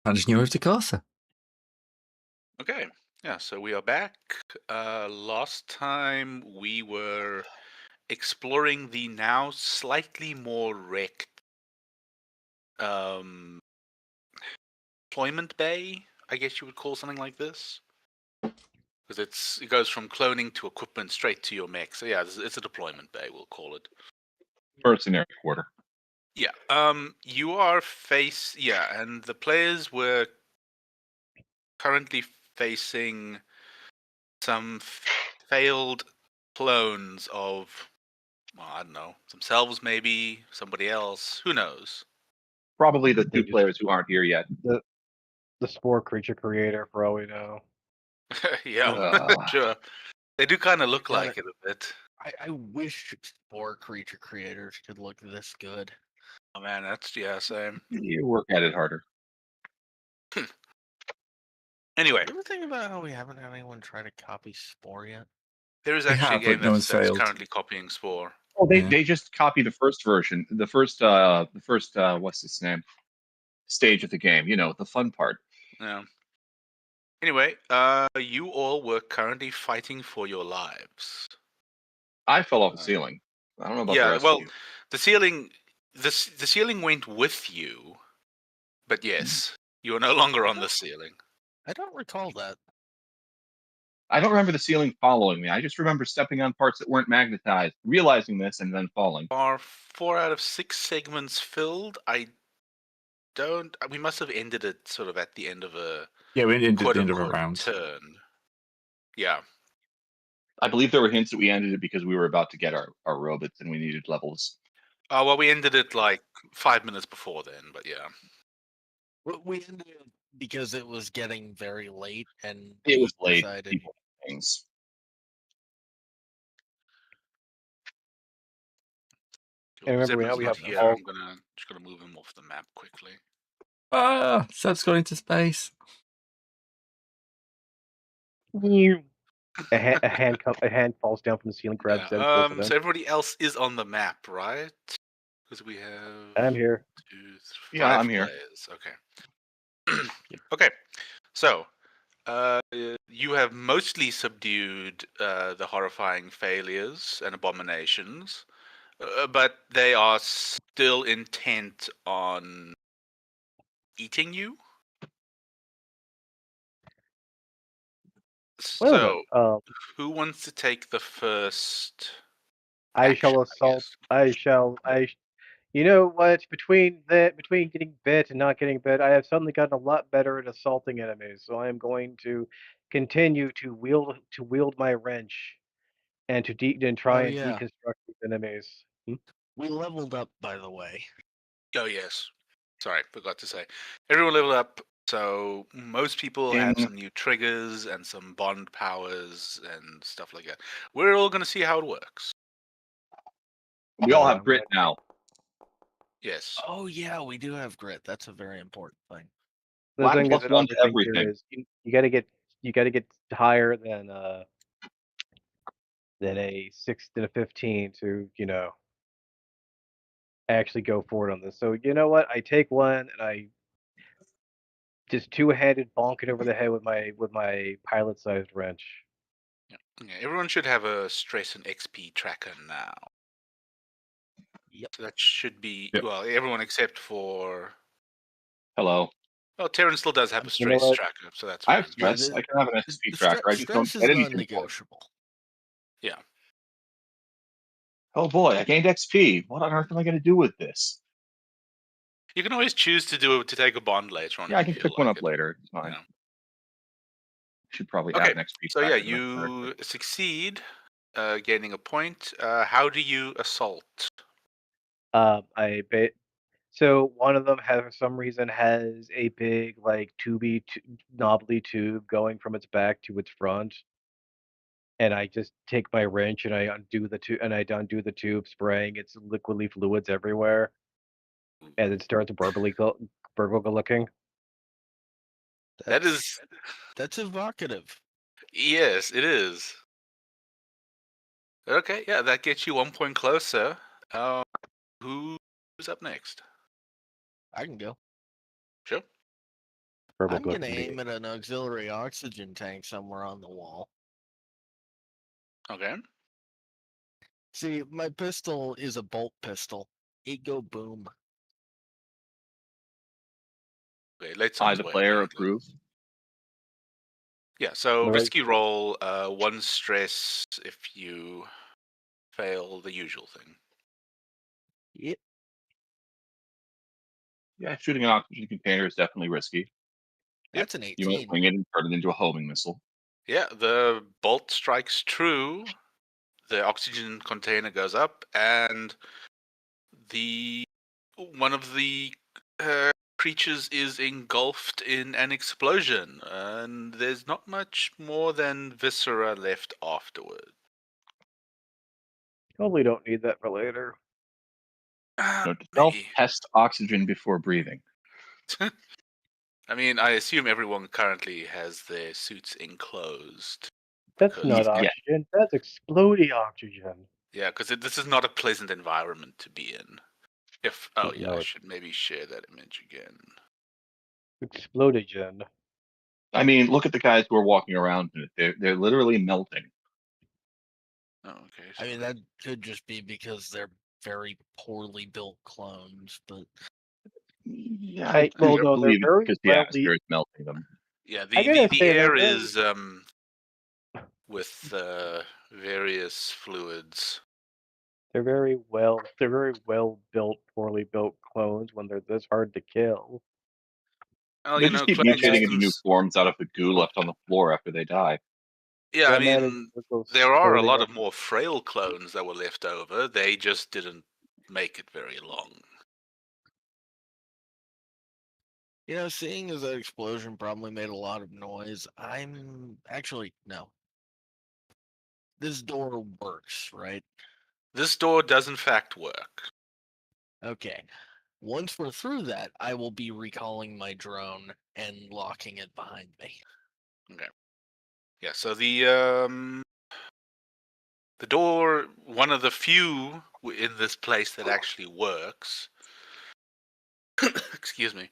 Managed new over to Casa. Okay, yeah, so we are back. Last time we were exploring the now slightly more wrecked um, deployment bay, I guess you would call something like this. Because it goes from cloning to equipment straight to your mech. So yeah, it's a deployment bay, we'll call it. Mercenary quarter. Yeah. You are and the players were currently facing some failed clones of, well, I don't know, themselves maybe, somebody else, who knows? Probably the They two just players who aren't here yet. the spore creature creator, for all we know. Yeah, Uh, sure. They do kind of look God, like it a bit. I wish spore creature creators could look this good. Oh man, same. you work at it harder. Anyway, You ever think about how we haven't had anyone try to copy Spore yet? there is We actually a have, but game no one's that's failed. currently copying Spore. Oh, Yeah. they just copied the first version, the first what's its name? Stage of the game. You know, the fun part. Yeah. Anyway, you all were currently fighting for your lives. I fell off the ceiling. I don't know about the Yeah, rest well, of you. the ceiling, the ceiling went with you, but yes, you are no longer on the ceiling. I don't recall that. I don't remember the ceiling following me. I just remember stepping on parts that weren't magnetized, realizing this, and then falling. Are 4 out of 6 segments filled? We must have ended it sort of at the end of a Yeah, we ended at quote the end of a unquote round. turn. Yeah. I believe there were hints that we ended it because we were about to get our robots and we needed levels. Well, we ended it like 5 minutes before then, but yeah. We ended it because it was getting very late, and It was we late. decided. People things. Cool. And remember, Zebna's we not have here. all. I'm just gonna move him off the map quickly. Seb's going into space. A hand falls down from the ceiling, grabs Yeah. Zeb, pulls it in. So everybody else is on the map, right? Because we have I'm here. 2, Yeah, 5 I'm here. players. Okay. Okay. So, you have mostly subdued the horrifying failures and abominations, but they are still intent on eating you. Well So, then, who wants to take the first I action, shall I assault. guess? You know what? Between getting bit and not getting bit, I have suddenly gotten a lot better at assaulting enemies. So I am going to continue to wield my wrench and try Oh and yeah, deconstruct these enemies. we leveled up, by the way. Oh, yes. Sorry, forgot to say. Everyone leveled up, so most people have In some new triggers and some bond powers and stuff like that. We're all going to see how it works. we all So have I'm grit going now. Yes. Oh yeah, we do have grit. That's a very important thing. The Black thing is, plus that one to everything here everything. is you gotta get higher than a 6 than a 15 to actually go forward on this. So you know what? I take one and I just two-handed bonk it over the head with my pilot-sized wrench. Yeah. Everyone should have a stress and XP tracker now. Yep. So that should be, Yep. well, everyone except for, Hello. well, Terran still does have a You know stress what? tracker, so that's I fine. have stress. I can have an XP tracker. I just don't Stress is get anything for it. non-negotiable. Yeah. Oh boy, I gained XP. What on earth am I going to do with this? You can always choose to take a bond later on Yeah, if I you can feel pick one like up it. later. It's fine. Yeah. Should probably Okay, add an XP so yeah, tracker to my character. you succeed, gaining a point. How do you assault? I bet. So one of them has, for some reason, has a big like knobbly tube going from its back to its front, and I just take my wrench and I undo the tube, spraying its liquidy fluids everywhere, and it starts burble looking. That is, That's evocative. yes, it is. Okay, yeah, that gets you 1 point closer. Who's up next? I can go. Sure. Purple I'm book gonna can be- aim at an auxiliary oxygen tank somewhere on the wall. Okay. See, my pistol is a bolt pistol. It go boom. Okay. Let's I, the player, approve. Yeah. So Alright. risky roll. 1 stress if you fail the usual thing. Yep. Yeah, shooting an oxygen container is definitely risky. That's an You might 18. wing it and turn it into a homing missile. Yeah. The bolt strikes true. The oxygen container goes up, and one of the creatures is engulfed in an explosion, and there's not much more than viscera left afterward. Probably don't need that for later. Note to self: Maybe. test oxygen before breathing. I mean, I assume everyone currently has their suits enclosed. That's Because- not Yeah. oxygen. That's exploding oxygen. Yeah, because this is not a pleasant environment to be in. Oh yeah, No, I it's- should maybe share that image again. Explodogen. I mean, look at the guys who are walking around in it. They're literally melting. Oh, okay. I mean, so- that could just be because they're very poorly built clones, but Yeah, I- well, no, they're believe it very because the well atmosphere is melting them. yeah, I the gotta say, air they're very- is with various fluids. They're very well built, poorly built clones when they're this hard to kill. Well, They just keep clone mutating into new systems- forms out of the goo left on the floor after they die. Yeah, I Dramatic mean, vehicles there are a slowly lot up- of more frail clones that were left over. They just didn't make it very long. seeing as that explosion probably made a lot of noise, I'm actually no. This door works, right? This door does in fact work. Okay. Once we're through that, I will be recalling my drone and locking it behind me. Yeah, so the door, one of the few in this place that actually works. Excuse me.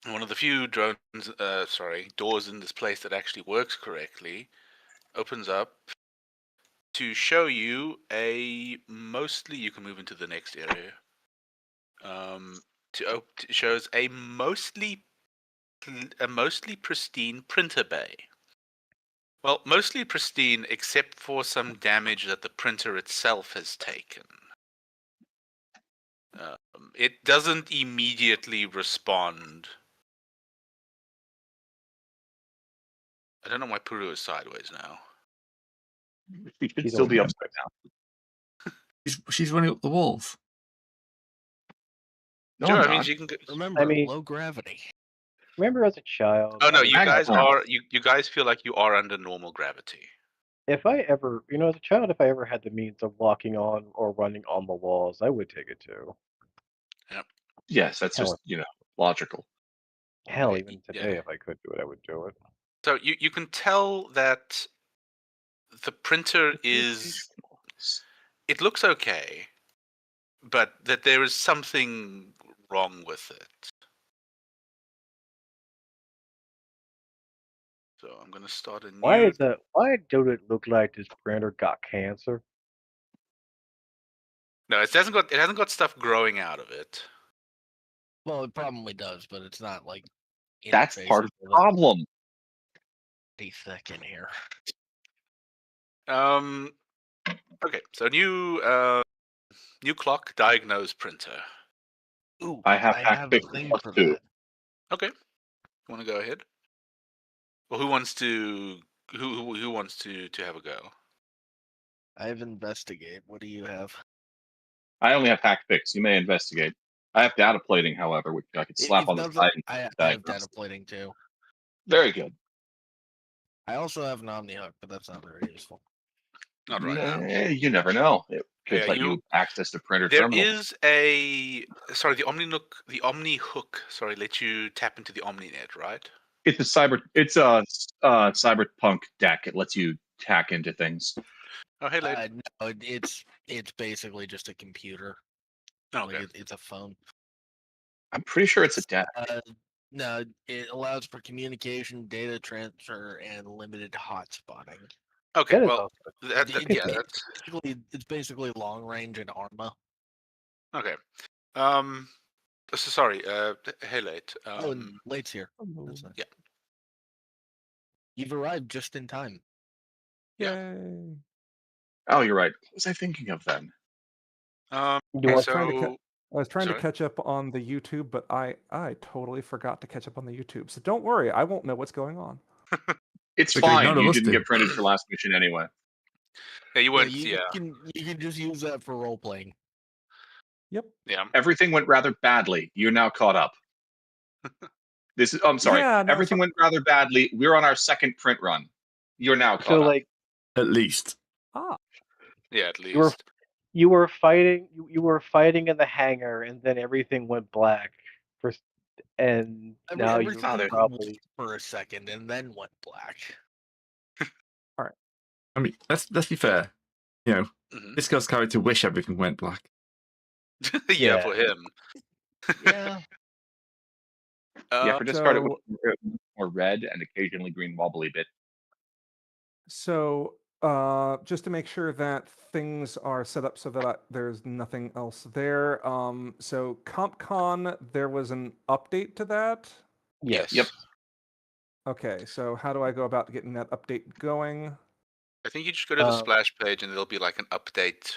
One of the few doors in this place that actually works correctly opens up to show you you can move into the next area. It shows a mostly pristine printer bay. Well, mostly pristine except for some damage that the printer itself has taken. It doesn't immediately respond. I don't know why Puru is sideways now. She should She's still be old. upside down. She's running up the walls. No, Sure, I'm I mean not. she can. Remember, mean- low gravity. Remember as a child? Oh no, I- you I guys know. are. You guys feel like you are under normal gravity. If I ever, as a child, if I ever had the means of walking on or running on the walls, I would take it too. Yes, that's Hell. just logical. Hell, Okay, even yeah. today, if I could do it, I would do it. So you can tell that the printer is. It looks okay, but that there is something wrong with it. So I'm gonna start a new. Why is that? Why don't it look like this printer got cancer? No, it hasn't got stuff growing out of it. Well, it probably does, but it's not like That's part of interfacing the with it. problem. Pretty thick in here. Okay, so new clock diagnose printer. Ooh, I have I hack have a fix thing plus for 2. that. Okay, you want to go ahead? Well, who wants to have a go? I have investigate. What do you have? I only have hack fix. You may investigate. I have data plating, however, which I could slap If on the nothing- side. And I have diagnose. data plating too. Very good. I also have an Omni Hook, but that's not very useful. Not right now. You never know. It could Yeah, let you access the printer There terminal. is the Omni Hook. Sorry, let you tap into the OmniNet, right? It's a cyberpunk deck. It lets you hack into things. Oh, hey, lady. No, it's basically just a computer. Okay. Like it's a phone. I'm pretty sure it's a deck. No, it allows for communication, data transfer, and limited hotspotting. Okay, That is well, also yeah, that's It's basically long range and Arma. okay. So sorry, hey, late. Oh, and Late's here. That's nice. Yeah. You've arrived just in time. Yeah. Yay. Oh, you're right. What was I thinking of then? You I want was trying to So I was trying to sorry? catch up on the YouTube, but I totally forgot to catch up on the YouTube. So don't worry, I won't know what's going on. It's Because fine. none of You us didn't do. get printed for last mission anyway. Yeah, you Yeah, weren't. you Yeah, can just use that for role playing. Yep. yeah. Everything went rather badly. You're now caught up. This is. I'm sorry. Yeah, no, Everything went rather badly. We're on our second print run. You're now caught so up. like At least. Yeah, at you were least. you were fighting you were fighting in the hangar, and then everything went black for, and now you're Everything went probably for a second and then went black. I mean, let's be fair. You know, Mhm. this guy's character wish everything went black. Yeah, Yeah. for him. Yeah. Yeah, for discard, it So- was more red and occasionally green wobbly bit. So just to make sure that things are set up so that there's nothing else there. So CompCon, there was an update to that. yes. Yep. Okay, so how do I go about getting that update going? I think you just go to the Um, splash page and there'll be like an update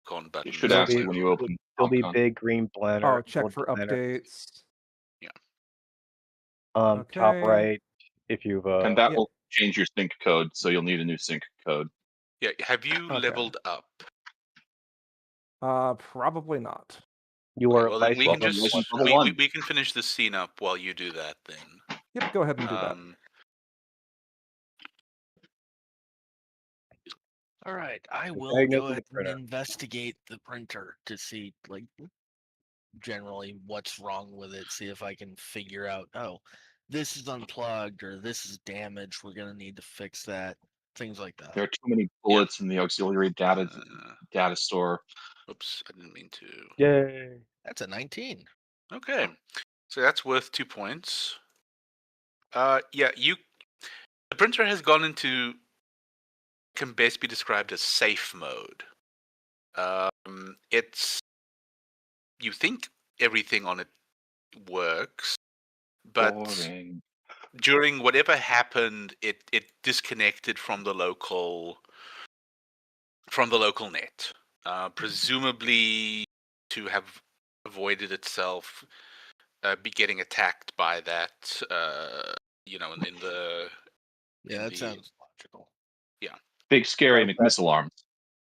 icon button. It should There'll ask be- you when you open. There'll be CompCon. big green banner. Oh, check gold for banner. updates. Top Okay. right. If you've And that yeah. will change your sync code, so you'll need a new sync code. Yeah, have you Okay. leveled up? Probably not. you Okay, are well, then vice we can welcome, just welcome to level one. we can finish the scene up while you do that then. Yep, go ahead and do that. All right, I will diagnosing go the ahead and printer. investigate the printer to see, like, generally what's wrong with it. See if I can figure out, oh, this is unplugged or this is damaged. We're gonna need to fix that. Things like that. There are too many bullets in the auxiliary data store. Oops, I didn't mean to. Yay. That's a 19. Okay, so that's worth 2 points. Yeah, the printer has gone into can best be described as safe mode. It's you think everything on it works, but Boring. during whatever happened, it disconnected from the local net, presumably to have avoided itself be getting attacked by that. In the Yeah, that the- sounds logical. Big scary Well, McMissile arms.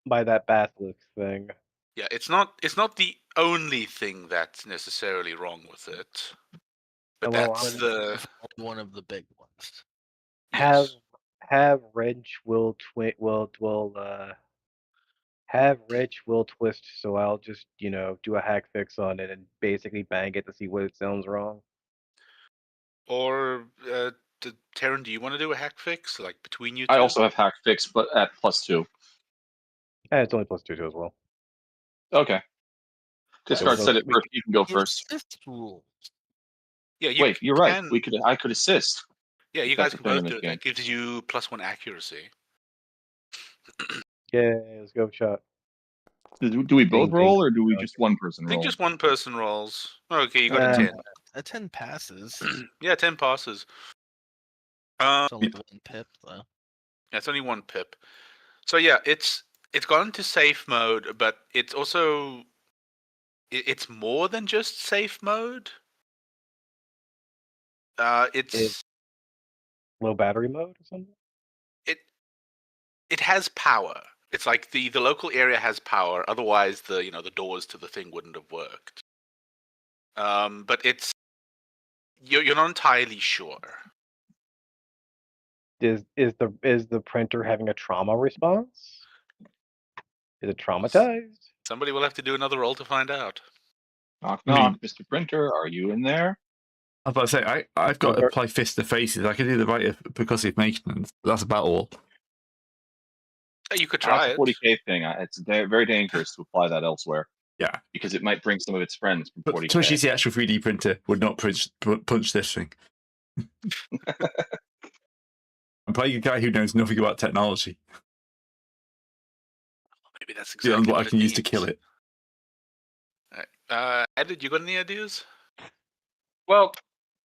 By that basilisk thing. yeah. It's not the only thing that's necessarily wrong with it, but Well, that's But the it's one of the big ones. Have yes. have Rich will have Rich will twist, so I'll just, do a hack fix on it and basically bang it to see what it sounds wrong. Or Taryn, do you want to do a hack fix like between you two? I also have hack fix, but at +2. It's only +2 too as well. Okay. Discard so said it we- first. You can go first. Assist rules. Yeah, you Wait, you're right. can- I could assist. Yeah, you That's guys the can thing in both this do it. game. That gives you +1 accuracy. Yay, let's go shot. Do we both Ding, roll, ding. or do we just one person I think roll? just one person rolls. Okay, you got a Uh, 10. A 10 passes. Yeah, 10 passes. It's only 1 pip, though. Yeah, it's only 1 pip. So yeah, it's gone into safe mode, but it's also it's more than just safe mode. It's Low battery mode or something? it has power. It's like the local area has power. Otherwise, the doors to the thing wouldn't have worked. But you're not entirely sure. Is the printer having a trauma response? Is it traumatized? Somebody will have to do another roll to find out. Knock, I mean- knock. Mr. Printer, are you in there? I was about to say, I've got to Okay. apply fist to faces. I can do the right of percussive maintenance. But that's about all. You could try That's it. a 40K thing. It's very dangerous to apply that elsewhere. Yeah. because it might bring some of its friends from But 40K. Tushy's the actual 3D printer would not punch this thing. I'm playing a guy who knows nothing about technology. Maybe that's Beyond exactly what I can use to needs. kill it. Edit, you got any ideas? Well,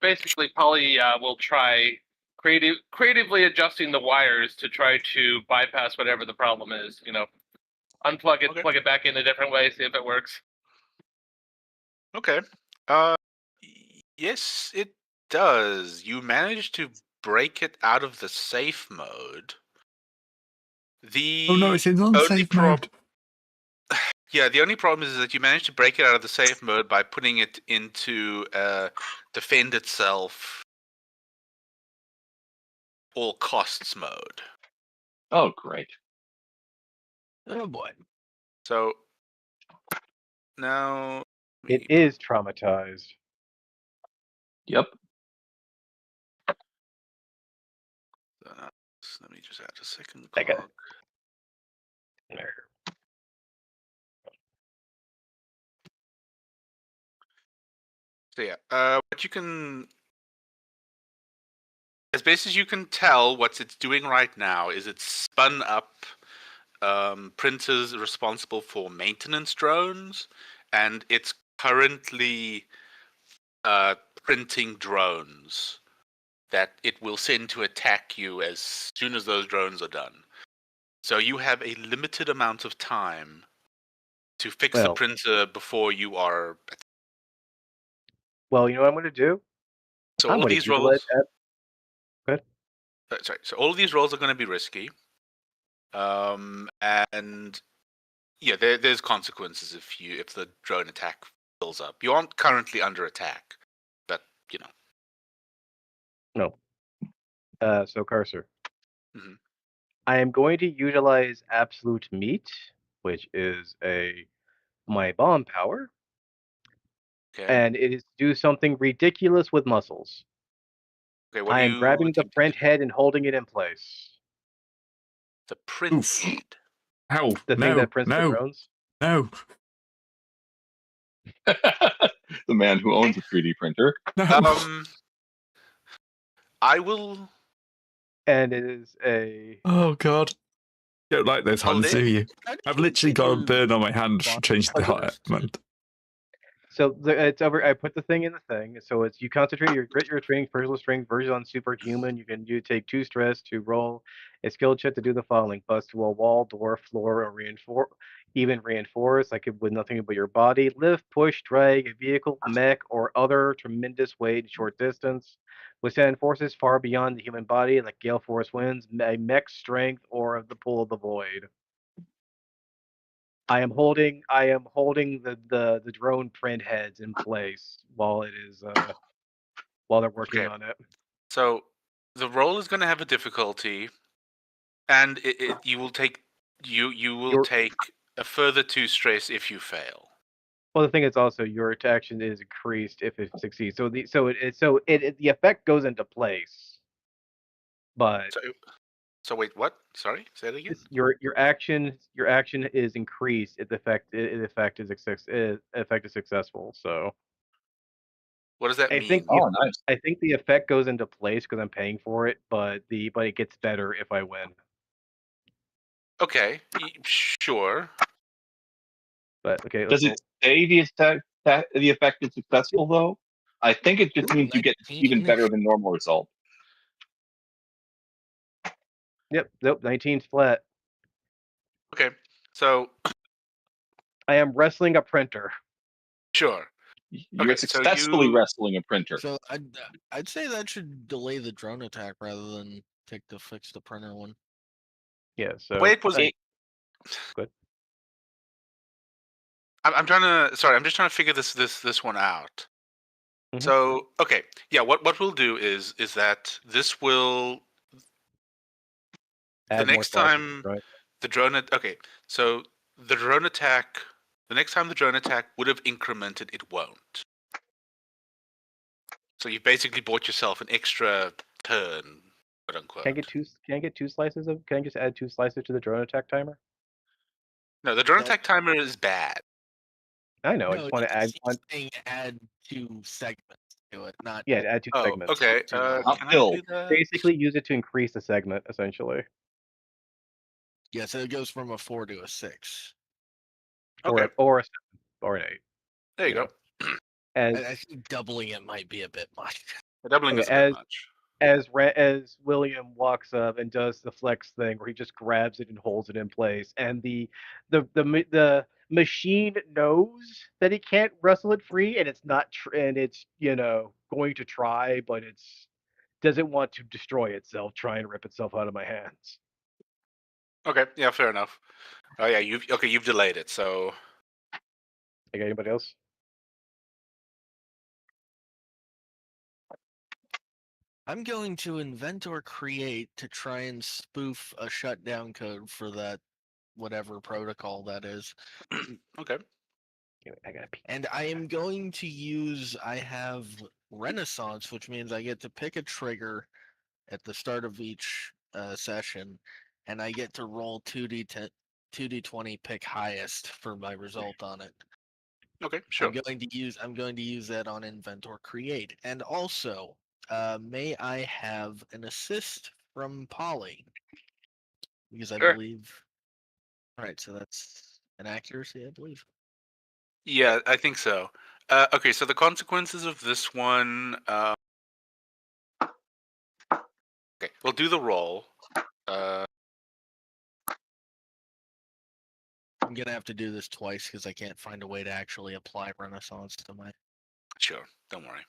basically, Polly will try creatively adjusting the wires to try to bypass whatever the problem is. Unplug it, Okay. plug it back in a different way, see if it works. Okay. Yes, it does. You managed to break it out of the safe mode. Oh no, it's in unsafe mode. Yeah, the only problem is that you managed to break it out of the safe mode by putting it into defend itself all costs mode. Oh, great. Oh boy. So now It is traumatized. Yep. let me just add a second I got clock. So yeah, what you can, as best as you can tell, what it's doing right now is it's spun up printers responsible for maintenance drones, and it's currently printing drones that it will send to attack you as soon as those drones are done. So you have a limited amount of time to fix the Well. printer before you are. Well, you know what I'm going to do? So I'm all of going these to utilize rolls. Sorry. So all of these rolls are going to be risky. And yeah, there's consequences if the drone attack fills up. You aren't currently under attack, but you know. No. So Cursor. Mhm. I am going to utilize Absolute Meat, which is my bomb power, Okay. and it is to do something ridiculous with muscles. Okay. What I are am you grabbing the attempting front to- head and holding it in place. The print Oof. head. How? The thing that prints the drones. No. The man who owns a 3D printer. No. I will. And it is a. Oh god. You don't like those hands, do you? I've literally got a burn on my hand for changing the hot element. So it's over. I put the thing in the thing. So it's you concentrate your grit, your strength, personal strength, version on superhuman. You take 2 stress to roll a skill check to do the following: bust to a wall, door, floor, or reinforce. Like it with nothing but your body. Lift, push, drag a vehicle, mech, or other tremendous weight short distance. Withstand forces far beyond the human body, like gale force winds, a mech strength, or of the pull of the void. I am holding the drone print heads in place while it is while they're working Okay. on it. So the roll is going to have a difficulty, and you will take take a further 2 stress if you fail. Well, the thing is also your action is increased if it succeeds. So the effect goes into place, but So wait, what? Sorry, say it again. your action is increased if the effect is successful. So What does that I mean? think Oh, nice. I think the effect goes into place because I'm paying for it, but it gets better if I win. Okay, sure. But okay, Does it say the effect is successful though? I think it just means you get even better than normal result. Yep, nope, 19's flat. Okay, so I am wrestling a printer. sure. You're Okay, so successfully you- wrestling a printer. So I'd say that should delay the drone attack rather than take the fix the printer one. Yeah, so Wait, was it? Good. I'm trying to. Sorry, I'm just trying to figure this one out. Mhm. So okay, yeah. What we'll do is that this will add the more next slices, time right? the drone. Okay, so the drone attack. The next time the drone attack would have incremented, it won't. So you've basically bought yourself an extra turn, quote unquote. Can I get 2 slices of? Can I just add 2 slices to the drone attack timer? No, the drone That- attack timer is bad. I know. I No, just want to add he's one. saying add 2 segments to it, not Yeah, add 2 Oh, segments. okay. to, Not Can I build. do that? Basically, use it to increase the segment, essentially, yeah. So it goes from a 4 to a 6. Okay, or a 7 or an 8. there you yeah. go. As I think doubling it might be a bit much. The doubling Okay, is a bit much. as William walks up and does the flex thing where he just grabs it and holds it in place, and the machine knows that he can't wrestle it free, and it's not and it's going to try, but it's doesn't want to destroy itself, try and rip itself out of my hands. Okay, yeah, fair enough. Oh yeah, you've delayed it, so Okay, anybody else? I'm going to invent or create to try and spoof a shutdown code for that whatever protocol that is. okay. I gotta pee. And I am going to use, I have Renaissance, which means I get to pick a trigger at the start of each session, and I get to roll 2d20, pick highest for my result on it. Okay, sure. I'm going to use that on invent or create. And also, may I have an assist from Polly? Because I Sure. believe. All right, so that's an accuracy, I believe. Yeah, I think so. Okay, so the consequences of this one. Okay, we'll do the roll. I'm gonna have to do this twice because I can't find a way to actually apply Renaissance to my. Sure, don't worry.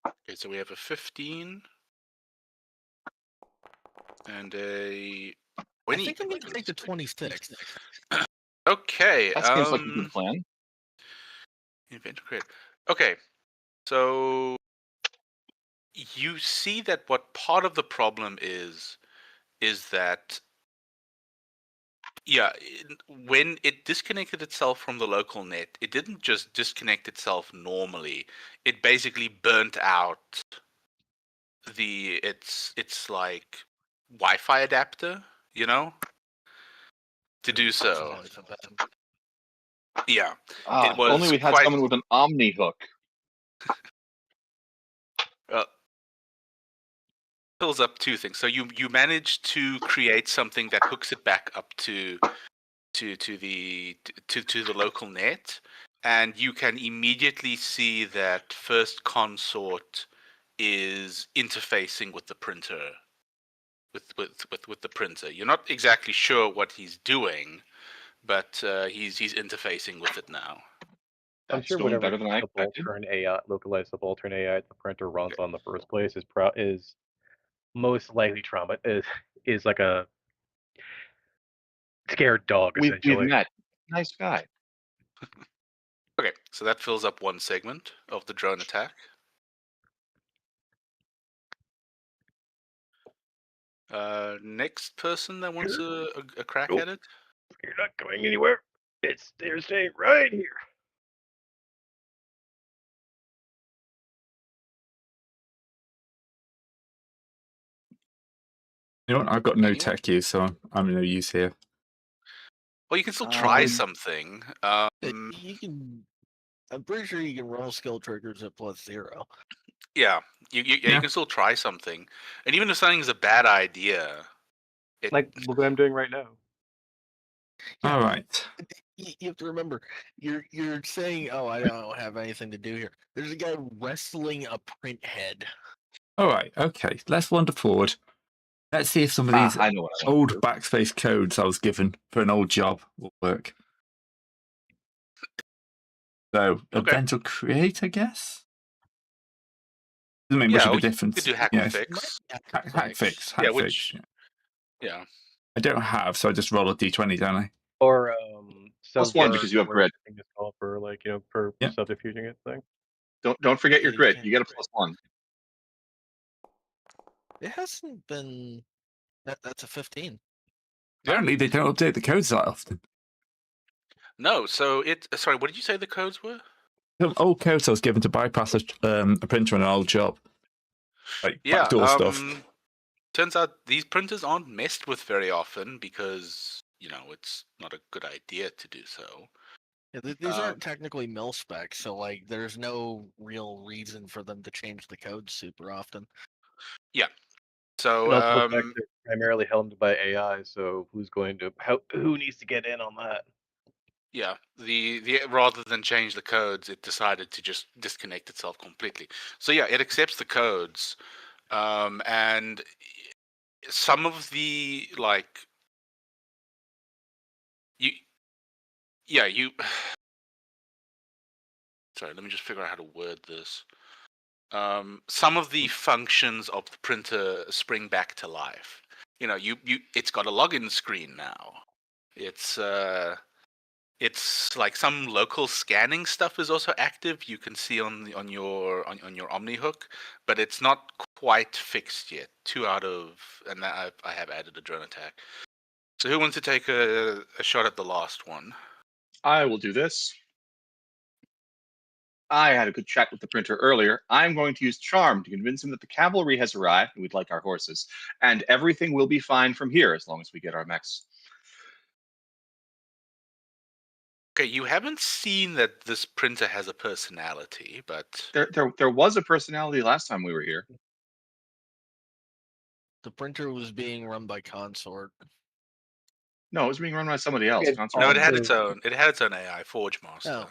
Okay, so we have a 15 and a 20. I think I'm gonna take the 26. Okay. That seems like a good plan. Invent create. Okay, so you see that what part of the problem is that when it disconnected itself from the local net, it didn't just disconnect itself normally. It basically burnt out its like Wi-Fi adapter, to do That's so. always a bad. Yeah. If was only we had quite- someone with an Omni hook. Fills up 2 things. So you manage to create something that hooks it back up to the local net, and you can immediately see that First Consort is interfacing with the printer, with the printer. You're not exactly sure what he's doing, but he's interfacing with it now. I'm That's sure going whatever better than I expected. subaltern AI, localized subaltern AI the printer runs on the first place is most likely trauma is like a scared dog, We've essentially. met. Nice guy. Okay, so that fills up 1 segment of the drone attack. Next person that wants a crack Nope. at it? You're not going anywhere. They're staying right here. You know what? I've got no Anyone? tech use, so I'm no use here. Well, you can still try Um, something. You can. I'm pretty sure you can roll skill triggers at +0. Yeah, you Yeah. can still try something, and even if something is a bad idea, Like what I'm doing right now. Yeah. All right. You have to remember, you're saying, "Oh, I don't have anything to do here." There's a guy wrestling a print head. All right. Okay. Let's wander forward. Let's see if some of these I know what I want old to do. backspace codes I was given for an old job will work. So, Okay. invent or create, I guess? Doesn't make much yeah, of a you difference. could do hack Yeah, and fix. Hack fix. Yeah, Hack which- fix. Yeah, I don't have, so I just roll a d20, don't I? Or +1 because you have grid. It's called for for Yeah. subterfuging it thing. Don't forget your You grid. can't You get a grid. +1. It hasn't been. That's a 15. Apparently, they don't update the codes that often. no. So sorry, what did you say the codes were? Some old codes I was given to bypass a printer on an old job. Like Yeah, backdoor stuff. turns out these printers aren't messed with very often because it's not a good idea to do so. Yeah, these aren't technically mil specs, so like there's no real reason for them to change the code super often. So And also the fact they're primarily helmed by AI, so who needs to get in on that? yeah, the rather than change the codes, it decided to just disconnect itself completely. So yeah, it accepts the codes, and some of the you. Sorry, let me just figure out how to word this. Some of the functions of the printer spring back to life. It's got a login screen now. It's like some local scanning stuff is also active. You can see on your OmniHook, but it's not quite fixed yet. 2 out of, and I have added a drone attack. So who wants to take a shot at the last one? I will do this. I had a good chat with the printer earlier. I'm going to use charm to convince him that the cavalry has arrived and we'd like our horses, and everything will be fine from here as long as we get our mechs. Okay, you haven't seen that this printer has a personality, but There was a personality last time we were here. The printer was being run by Consort. No, it was being run by somebody else. It Consort no, it wasn't had there. its own. It had its own AI, Forge Master. Oh.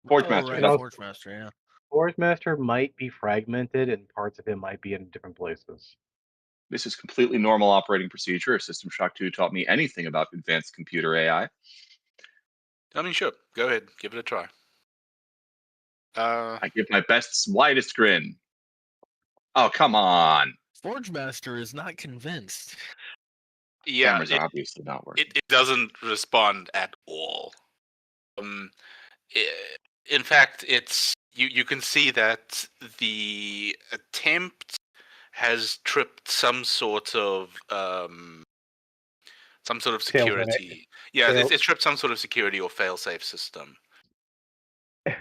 Forge Oh, Master. right, No. Forge Master, yeah. Forge Master might be fragmented, and parts of it might be in different places. This is completely normal operating procedure. If System Shock 2 taught me anything about advanced computer AI. I mean, sure. Go ahead, give it a try. I give my best, widest grin. Oh, come on. Forge Master is not convinced. Yeah, Cameras are obviously not working. it doesn't respond at all. In fact, it's you can see that the attempt has tripped some sort of security. Yeah, it's tripped some sort of security or fail-safe system. You're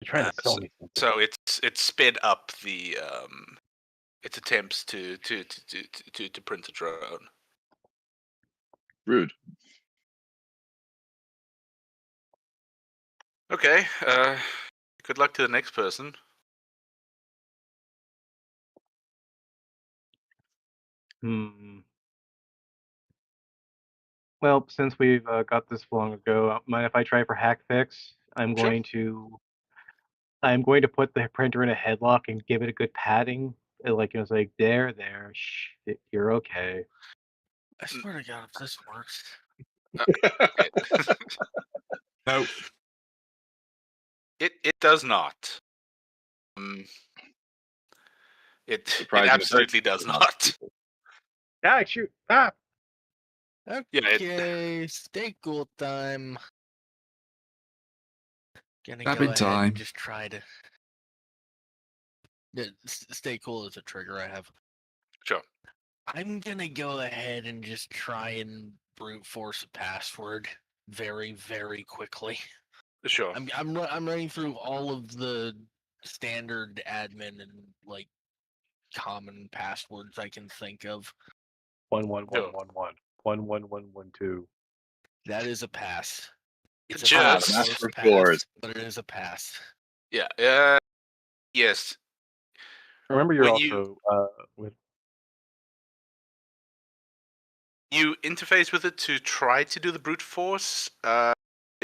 trying to sell me something. So it's sped up the its attempts to print a drone. Rude. Okay. Good luck to the next person. Well, since we've got this long ago, mind if I try for hack fix? I'm Sure. going to put the printer in a headlock and give it a good patting. It's like there, shh, you're okay. I swear to God, if this works. No. It does not. It Surprising absolutely does not. Ah, shoot! Ah! Okay, stay cool time. Gonna Happy go ahead time. and just try to. Stay cool is a trigger I have. Sure. I'm gonna go ahead and just try and brute force a password very, very quickly. Sure. I'm running through all of the standard admin and like common passwords I can think of. 11111 11112. That is a pass. It's a Just- close Master pass, Doors. but it is a pass. Yeah. Yes. Remember, you're When also with. You interface with it to try to do the brute force.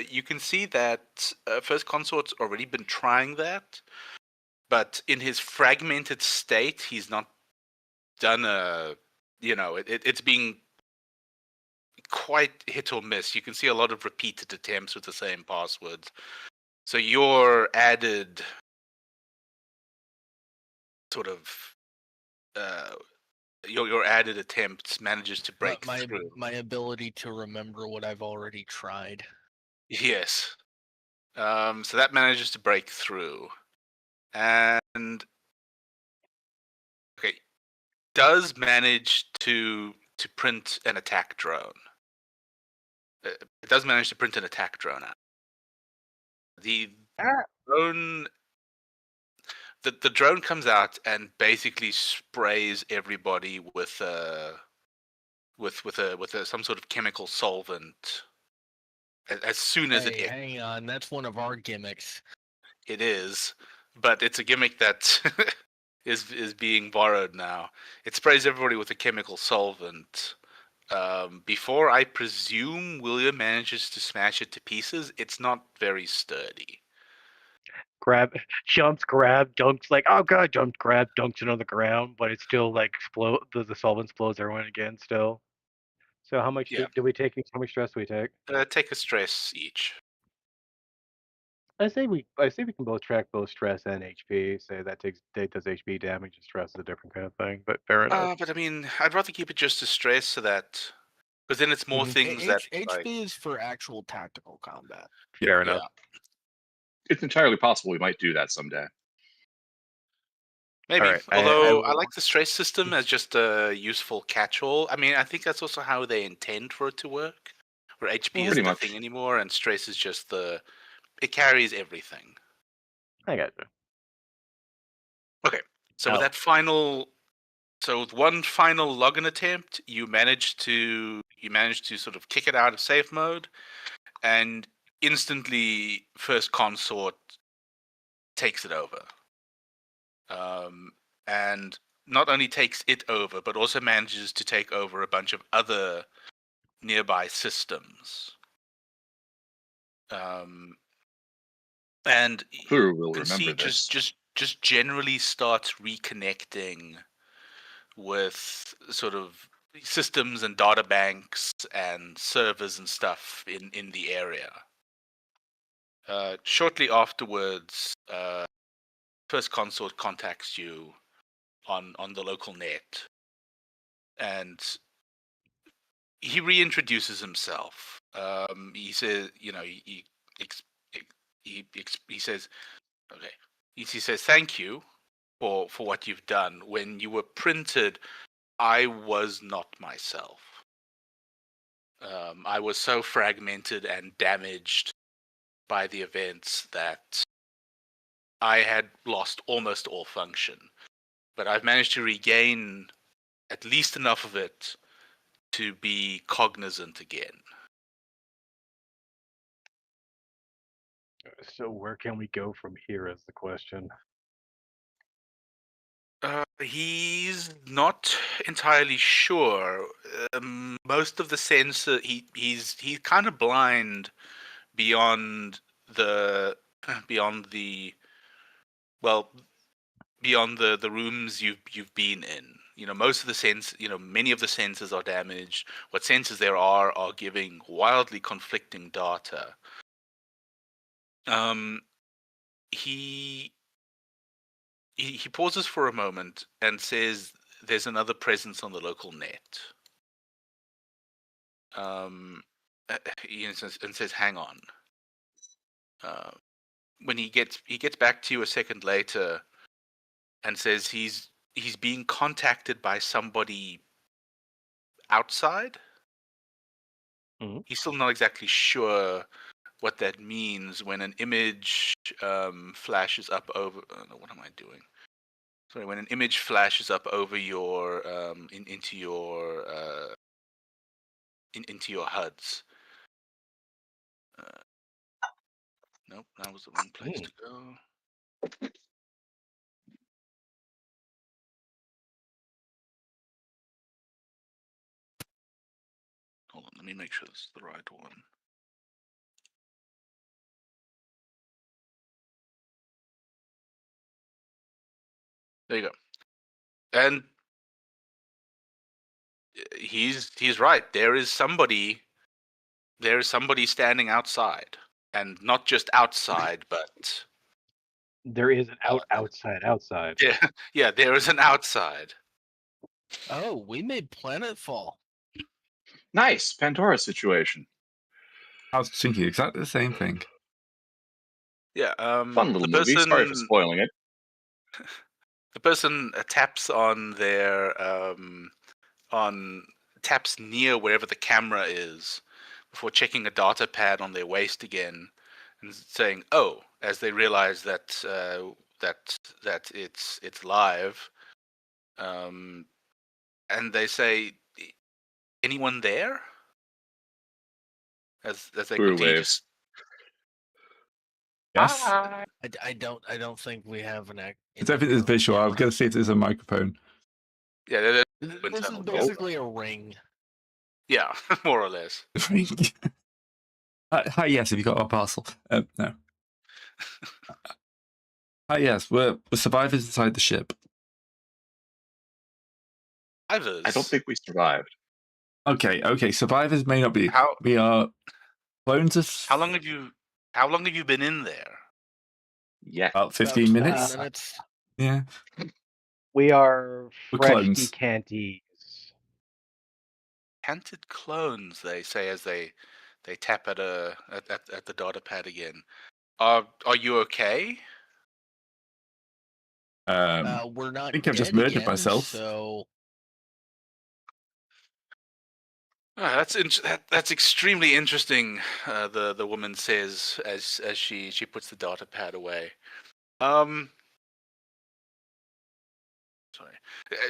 You can see that First Consort's already been trying that, but in his fragmented state, he's not done a. It's being quite hit or miss. You can see a lot of repeated attempts with the same passwords. So your added sort of your added attempts manages to break through. My ability to remember what I've already tried. Yes. So that manages to break through, and okay, does manage to print an attack drone. It does manage to print an attack drone out. The drone the drone comes out and basically sprays everybody with some sort of chemical solvent as soon as Hey, hang on, that's one of our gimmicks. it is, but it's a gimmick that is being borrowed now. It sprays everybody with a chemical solvent. Before I presume William manages to smash it to pieces, it's not very sturdy. Jumps, dunks, like, oh god, dunks it on the ground, but it still like the solvent explodes everyone again still. So how much Yeah. do we take? How much stress do we take? Take a stress each. I say we can both track both stress and HP. Say that does HP damage and stress is a different kind of thing, but fair enough. But I mean, I'd rather keep it just to stress so that, because then it's more Mhm. things that HP like, is for actual tactical combat. Fair enough. It's entirely possible we might do that someday. maybe. Alright, Although I will- like the stress system as just a useful catch-all. I mean, I think that's also how they intend for it to work, where HP Pretty isn't a much. thing anymore, and stress is just it carries everything. I got you. So with Oh. that with one final login attempt, you manage to sort of kick it out of safe mode, and instantly First Consort takes it over. And not only takes it over, but also manages to take over a bunch of other nearby systems. And Who will you can see remember this? just generally starts reconnecting with sort of systems and data banks and servers and stuff in the area. Shortly afterwards, First Consort contacts you on the local net, and he reintroduces himself. He says, he says, okay. He says, thank you for what you've done. When you were printed, I was not myself. I was so fragmented and damaged by the events that I had lost almost all function. But I've managed to regain at least enough of it to be cognizant again. So where can we go from here is the question. He's not entirely sure. Most of the sensor, he's kind of blind beyond the rooms you've been in. Most of the many of the sensors are damaged. What sensors there are giving wildly conflicting data. He pauses for a moment and says, "There's another presence on the local net." And says, "Hang on." When he gets back to you a second later, and says he's being contacted by somebody outside. Mhm. He's still not exactly sure what that means when an image flashes up over. What am I doing? Sorry, when an image flashes up over your into your HUDs. Nope, that was the wrong place to go. Hold on, let me make sure this is the right one. There you go. And he's right. There is somebody standing outside, and not just outside, but There is an outside. yeah, there is an outside. Oh, we made Planetfall. Nice Pandora situation. I was thinking exactly the same thing. Yeah, Fun little movie. Sorry for spoiling it. The person taps on taps near wherever the camera is before checking a data pad on their waist again and saying, "Oh," as they realize that that it's live. And they say, anyone there? As they Brew continue. waves. Yes. I don't think we have an act. I don't think there's visual. I was going to say it is a microphone. Yeah, they're This is internal. basically a ring. Yeah, more or less. Hi, yes, have you got our parcel? No. Hi, yes, we're survivors inside the ship. Survivors. I don't think we survived. Okay, survivors may not be. How We are clones of. how long have you been in there? Yeah. About 15 About minutes? 20 minutes. Yeah. We are We're fresh clones. decantees. Canted clones, they say as they tap at the data pad again. Are you okay? We're not. I think I've just dead murdered again, myself. So That's extremely interesting. The woman says as she puts the data pad away. Sorry.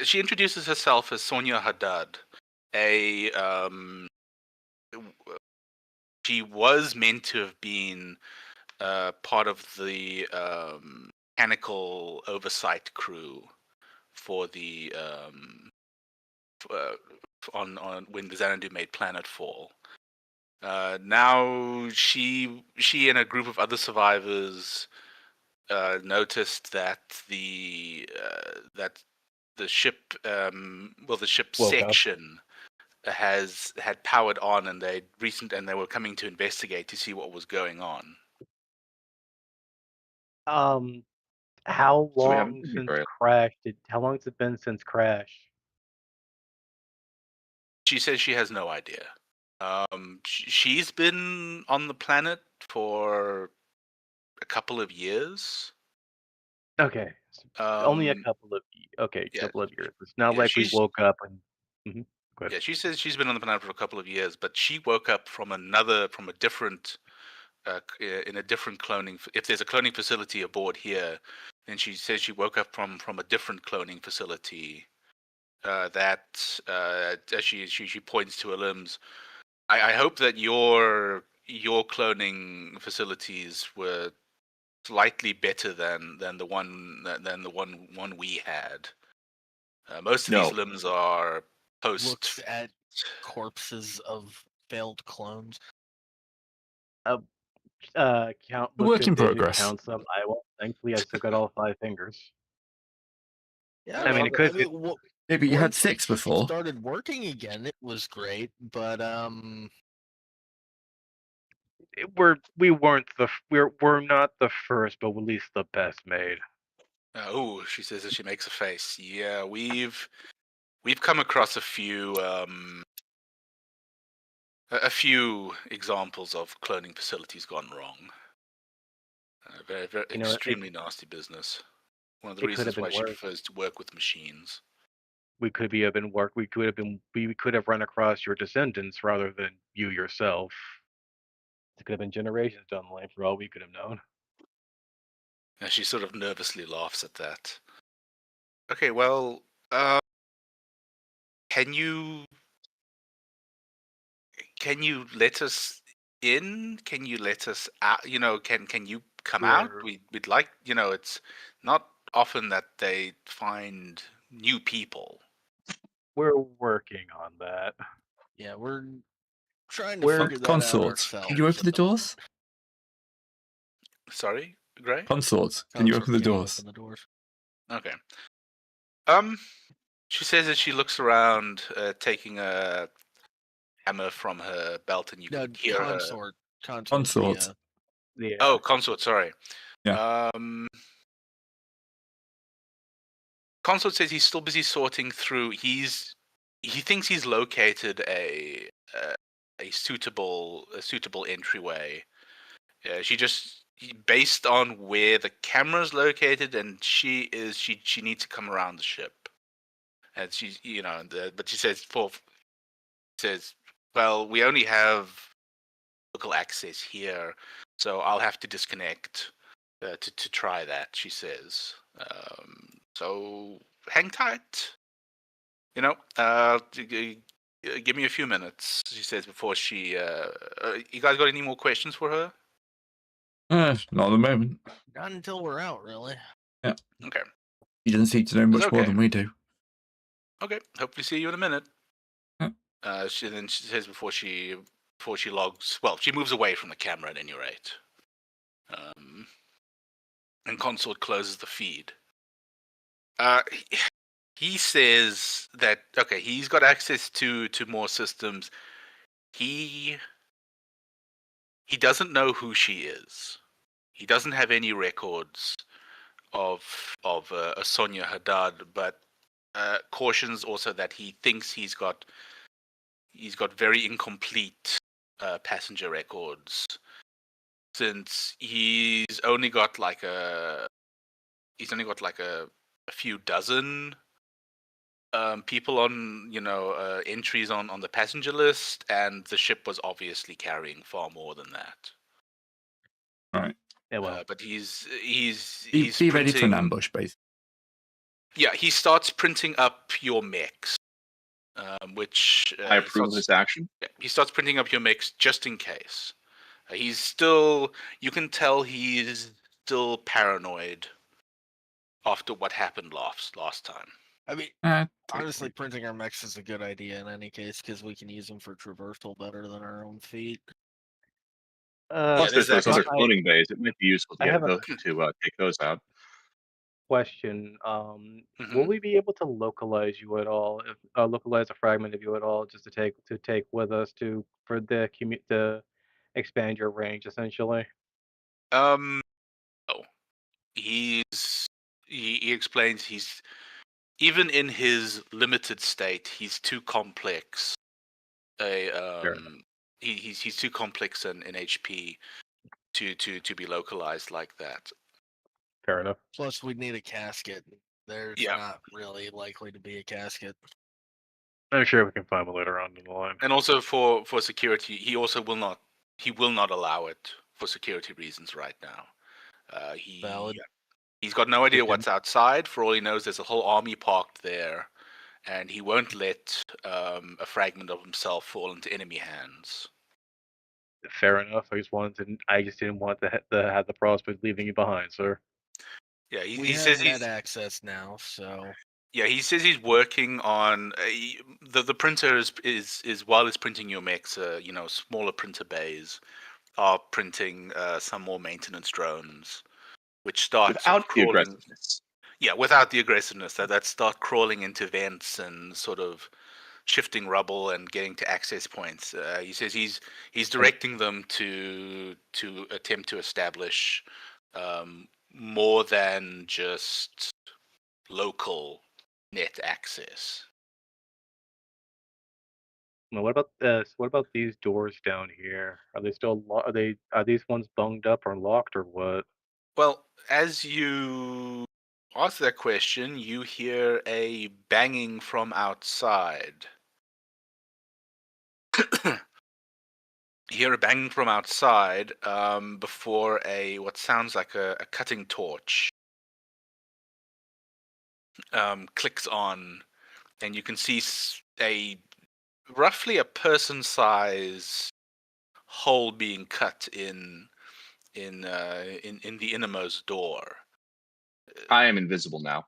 She introduces herself as Sonia Haddad. She was meant to have been part of the mechanical oversight crew for the on when the Xanadu made planetfall. Now she and a group of other survivors noticed that the ship the ship Woke up. section had powered on, and they were coming to investigate to see what was going on. How So we haven't long been since very- crash? How long has it been since crash? She says she has no idea. She's been on the planet for a couple of years. Okay, only a Um, couple of yeah, couple of years. It's not yeah, like we she's- woke up and. Go ahead. Yeah, she says she's been on the planet for a couple of years, but she woke up from a different, in a different cloning. If there's a cloning facility aboard here, then she says she woke up from a different cloning facility. That as she points to her limbs. I hope that your cloning facilities were slightly better than the one we had. Most of these No. limbs are looks post. at corpses of failed clones. Count. A Looks work at in Vision, progress. counts them. I won't. Thankfully, I still got all 5 fingers. Yeah, I mean, it could. Yeah, but you had once 6 it before. started working again, it was great, but We're not the first, but at least the best made. Oh, she says as she makes a face. Yeah, we've come across a few examples of cloning facilities gone wrong. Very, very You know, it- extremely nasty business. One of the it could have reasons been why she worse. prefers to work with machines. We could have run across your descendants rather than you yourself. It could have been generations down the line for all we could have known. And she sort of nervously laughs at that. Okay, well, can you let us in? Can you let us out? Can you come out? Sure. We'd like, it's not often that they find new people. We're working on that. yeah, we're trying to We're figure that out Consorts. ourselves. Can you open the at the moment. doors? Sorry, Gray? Consorts. Can you Consorts open the can't doors? Open the doors. Okay. She says as she looks around, taking a hammer from her belt, and you No, can hear her. Consort. Yeah. Oh, consort. Sorry. Yeah. Consort says he's still busy sorting through. He thinks he's located a suitable entryway. Based on where the camera's located, and she needs to come around the ship, and she's but she says, well, we only have local access here, so I'll have to disconnect. to try that. She says. So hang tight. You know, give me a few minutes. She says before she. You guys got any more questions for her? Not at the moment. Not until we're out, really. Okay. He doesn't seem to know much more okay. than we do. Okay. Hopefully, see you in a minute. Yeah. She says before she logs. Well, she moves away from the camera at any rate. And Consort closes the feed. He says that he's got access to more systems. He doesn't know who she is. He doesn't have any records of Sonia Haddad, but cautions also that he thinks he's got very incomplete passenger records, since he's only got like a few dozen people on entries on the passenger list, and the ship was obviously carrying far more than that. Right. Yeah, well, But he's Be ready for an printing- ambush, basically. Yeah, he starts printing up your mix, which I approve of this action. he starts printing up your mix just in case. He's still, you can tell he's still paranoid after what happened last time. I mean, Uh, honestly, printing our mechs is a good idea in any case because we can use them for traversal better than our own feet. Plus, there's there's those that. other floating bays. It might be useful to I have take those out. question. Mm-hmm. Will we be able to localize you at all? If localize a fragment of you at all, just to take with us to expand your range, essentially. Oh, he explains he's, even in his limited state, he's too complex. He's too complex in HP to be localized like that. Fair enough. Plus, we'd need a casket. There's Yeah. not really likely to be a casket. I'm sure we can find one later on in the line. And also for security, he will not allow it for security reasons right now. Valid. He's got no idea Okay. what's outside. For all he knows, there's a whole army parked there, and he won't let a fragment of himself fall into enemy hands. Fair enough. I just didn't want to have the prospect of leaving you behind, sir. Yeah, We he have says net he's access now, so yeah he says he's working on the printer is while it's printing your mechs, smaller printer bays are printing some more maintenance drones, which start Without the crawling. aggressiveness. Yeah, without the aggressiveness, that start crawling into vents and sort of shifting rubble and getting to access points. He says he's directing them to attempt to establish more than just local net access. Now, what about these doors down here? Are they still are these ones bunged up or locked or what? Well, as you ask that question, you hear a banging from outside. You hear a banging from outside before what sounds like a cutting torch clicks on, and you can see roughly a person-size hole being cut in the innermost door. I am invisible now.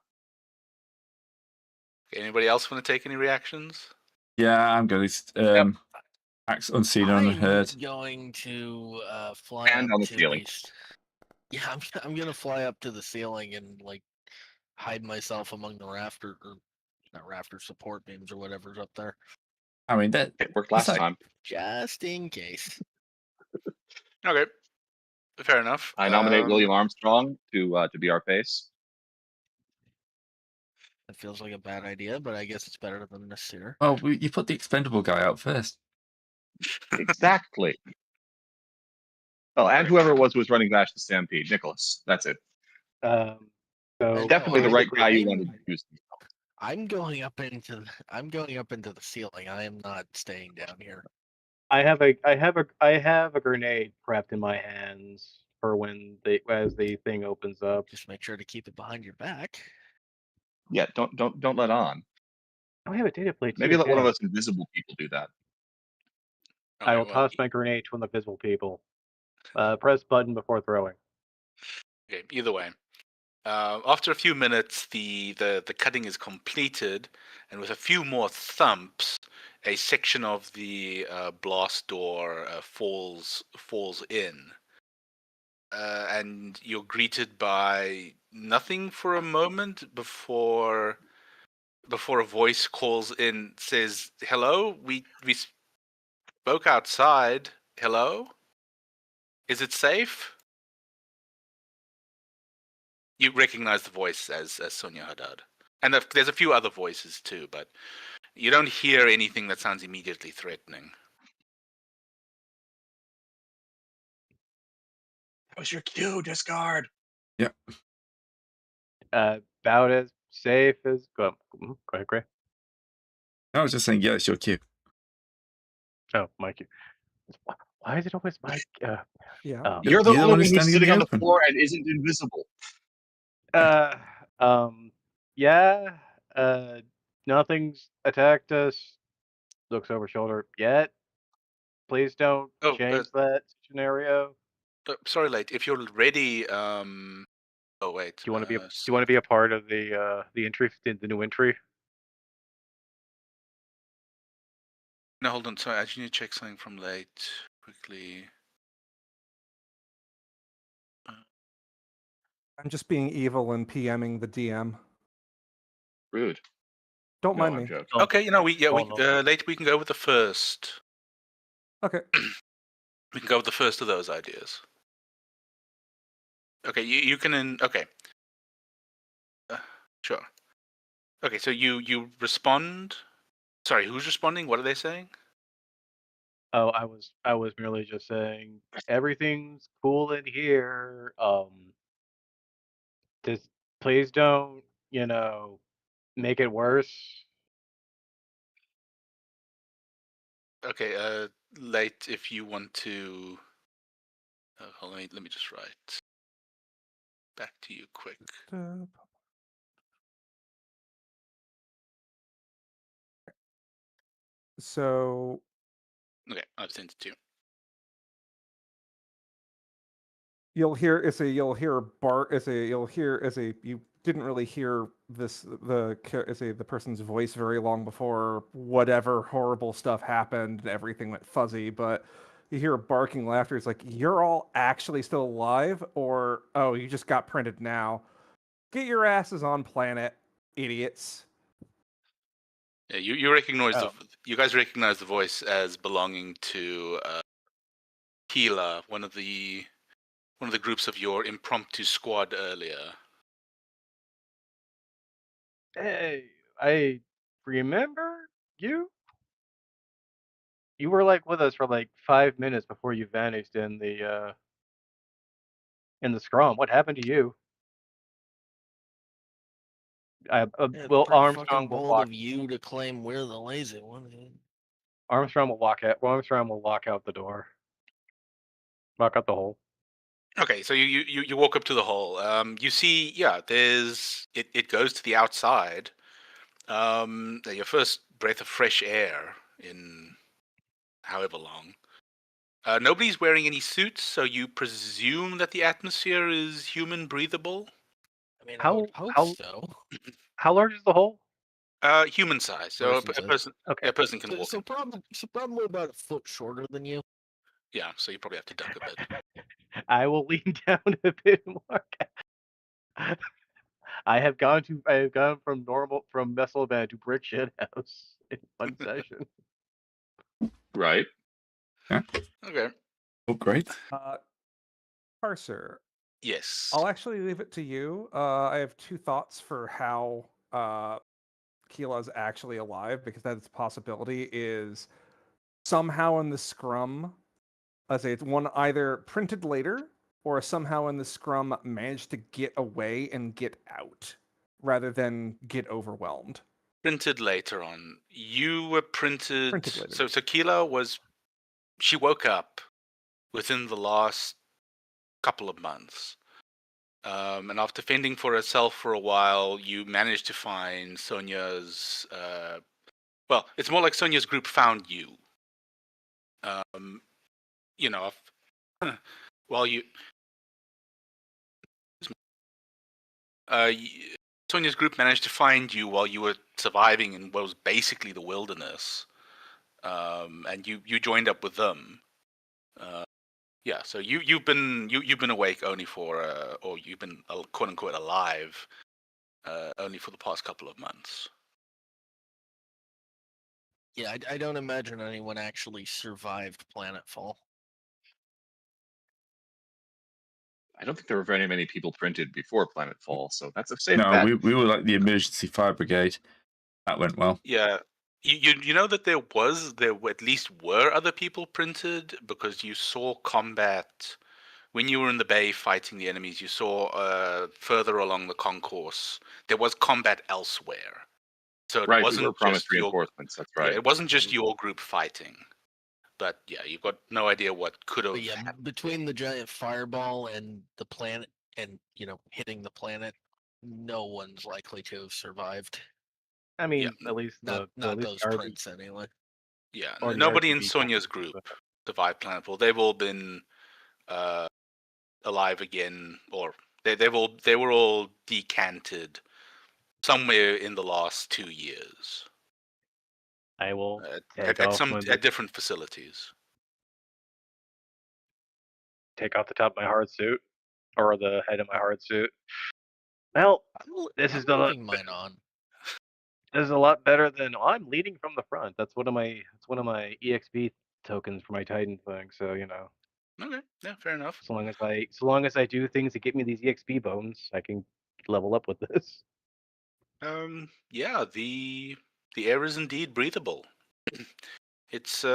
Anybody else want to take any reactions? Yeah, I'm going to act unseen and unheard. I'm going to fly And up on the to ceiling. Yeah, I'm gonna fly up to the ceiling and hide myself among the not support beams or whatever's up there, I mean, that It worked last like- time. just in case. Okay, fair enough. I nominate William Armstrong to be our face. That feels like a bad idea, but I guess it's better than Nasir. well, you put the expendable guy out first. Exactly. Oh, and whoever it was who was running Bash the Stampede, Nicholas. That's it. So Definitely the I right agree. guy you wanted to use. I'm going up into the ceiling. I am not staying down here. I have a grenade prepped in my hands for when as the thing opens up. Just make sure to keep it behind your back. Yeah, don't let on. I have a data plate. Maybe too, let one of dang. us invisible people do that. I Okay, will well, toss my grenade to one of the visible people. Press button before throwing. okay, either way. After a few minutes, the cutting is completed, and with a few more thumps, a section of the blast door falls in, and you're greeted by nothing for a moment before a voice calls in, says, "Hello, we spoke outside. Hello, is it safe?" You recognize the voice as Sonia Haddad. And there's a few other voices too, but you don't hear anything that sounds immediately threatening. That was your cue, discard. About as safe as go ahead, Gray. I was just saying, yeah, it's your cue. Oh, Mikey. Why is it always Mike? Yeah. You're the You're the only one one who's who's standing in sitting the on the open. floor and isn't invisible. Yeah. Nothing's attacked us. Looks over shoulder yet. Please don't Oh, change that scenario. sorry, late. If you're ready, oh wait. Do you want to be a part of the entry, the new entry? No, hold on. Sorry, I just need to check something from late quickly. I'm just being evil and PMing the DM. Rude. Don't No, mind I'm me. joking. Okay, you know, Oh, no. late we can go with the first. Okay. We can go with the first of those ideas. Okay, you can okay. Sure. Okay, so you respond. Sorry, who's responding? What are they saying? Oh, I was merely just saying everything's cool in here. Just please don't, make it worse. Okay, late if you want to. Hold on, let me just write back to you quick. So Okay, I've sent it to you. you'll hear you didn't really hear the person's voice very long before whatever horrible stuff happened and everything went fuzzy, but you hear barking laughter. It's like, you're all actually still alive, or oh, you just got printed now. Get your asses on planet, idiots. Yeah, you recognize Oh. you guys recognize the voice as belonging to Keela, one of the groups of your impromptu squad earlier. Hey, I remember you. You were like with us for like 5 minutes before you vanished in the scrum. What happened to you? Yeah, it's Will pretty Armstrong fucking will bold walk. of you to claim we're the lazy one. Armstrong will walk out. Armstrong will walk out the door. Walk out the hole. Okay, so you walk up to the hole. You see, yeah, there's it goes to the outside. Your first breath of fresh air in however long. Nobody's wearing any suits, so you presume that the atmosphere is human breathable. I mean, I would hope so. How large is the hole? Human size. So Person a size. person, Okay. a person can walk. So probably about a foot shorter than you. Yeah, so you probably have to duck a bit. I will lean down a bit more. I have gone from Vessel Band to Brick Shit House in one session. Right. Okay. Oh, great. Parser, Yes. I'll actually leave it to you. I have two thoughts for how Keela's actually alive, because that's a possibility. Is somehow in the scrum, let's say it's one either printed later or somehow in the scrum managed to get away and get out rather than get overwhelmed. Printed later on. You were printed. Printed later. So Keela she woke up within the last couple of months. And after fending for herself for a while, you managed to find Sonia's. Well, it's more like Sonia's group found you. You know, while you. Sonia's group managed to find you while you were surviving in what was basically the wilderness, and you joined up with them. Yeah, so you've been awake only for or you've been quote unquote alive only for the past couple of months. Yeah, I don't imagine anyone actually survived Planetfall. I don't think there were very many people printed before Planetfall, so that's a safe No, bet. we were like the emergency fire brigade. That went well. Yeah, you know that there at least were other people printed because you saw combat when you were in the bay fighting the enemies. You saw further along the concourse there was combat elsewhere. So it Right, we wasn't were promised just your, reinforcements. That's yeah, right. it wasn't just your group fighting. But yeah, you've got no idea what could have But yeah, happened. between the giant fireball and the planet, and hitting the planet, no one's likely to have survived. I mean, Yeah, at least Not at least those the prints anyway. Yeah, or the nobody in RGB Sonia's companies, group but- survived Planetfall. They've all been alive again, or they were all decanted somewhere in the last 2 years I will at different facilities. take off the top of my hard suit or the head of my hard suit. Well, this is I'm the leaving mine on. this is a lot better than I'm leading from the front. That's one of my EXP tokens for my Titan thing. So Okay, yeah, fair enough. so long as I do things that get me these EXP bones, I can level up with this. Yeah, the air is indeed breathable. It's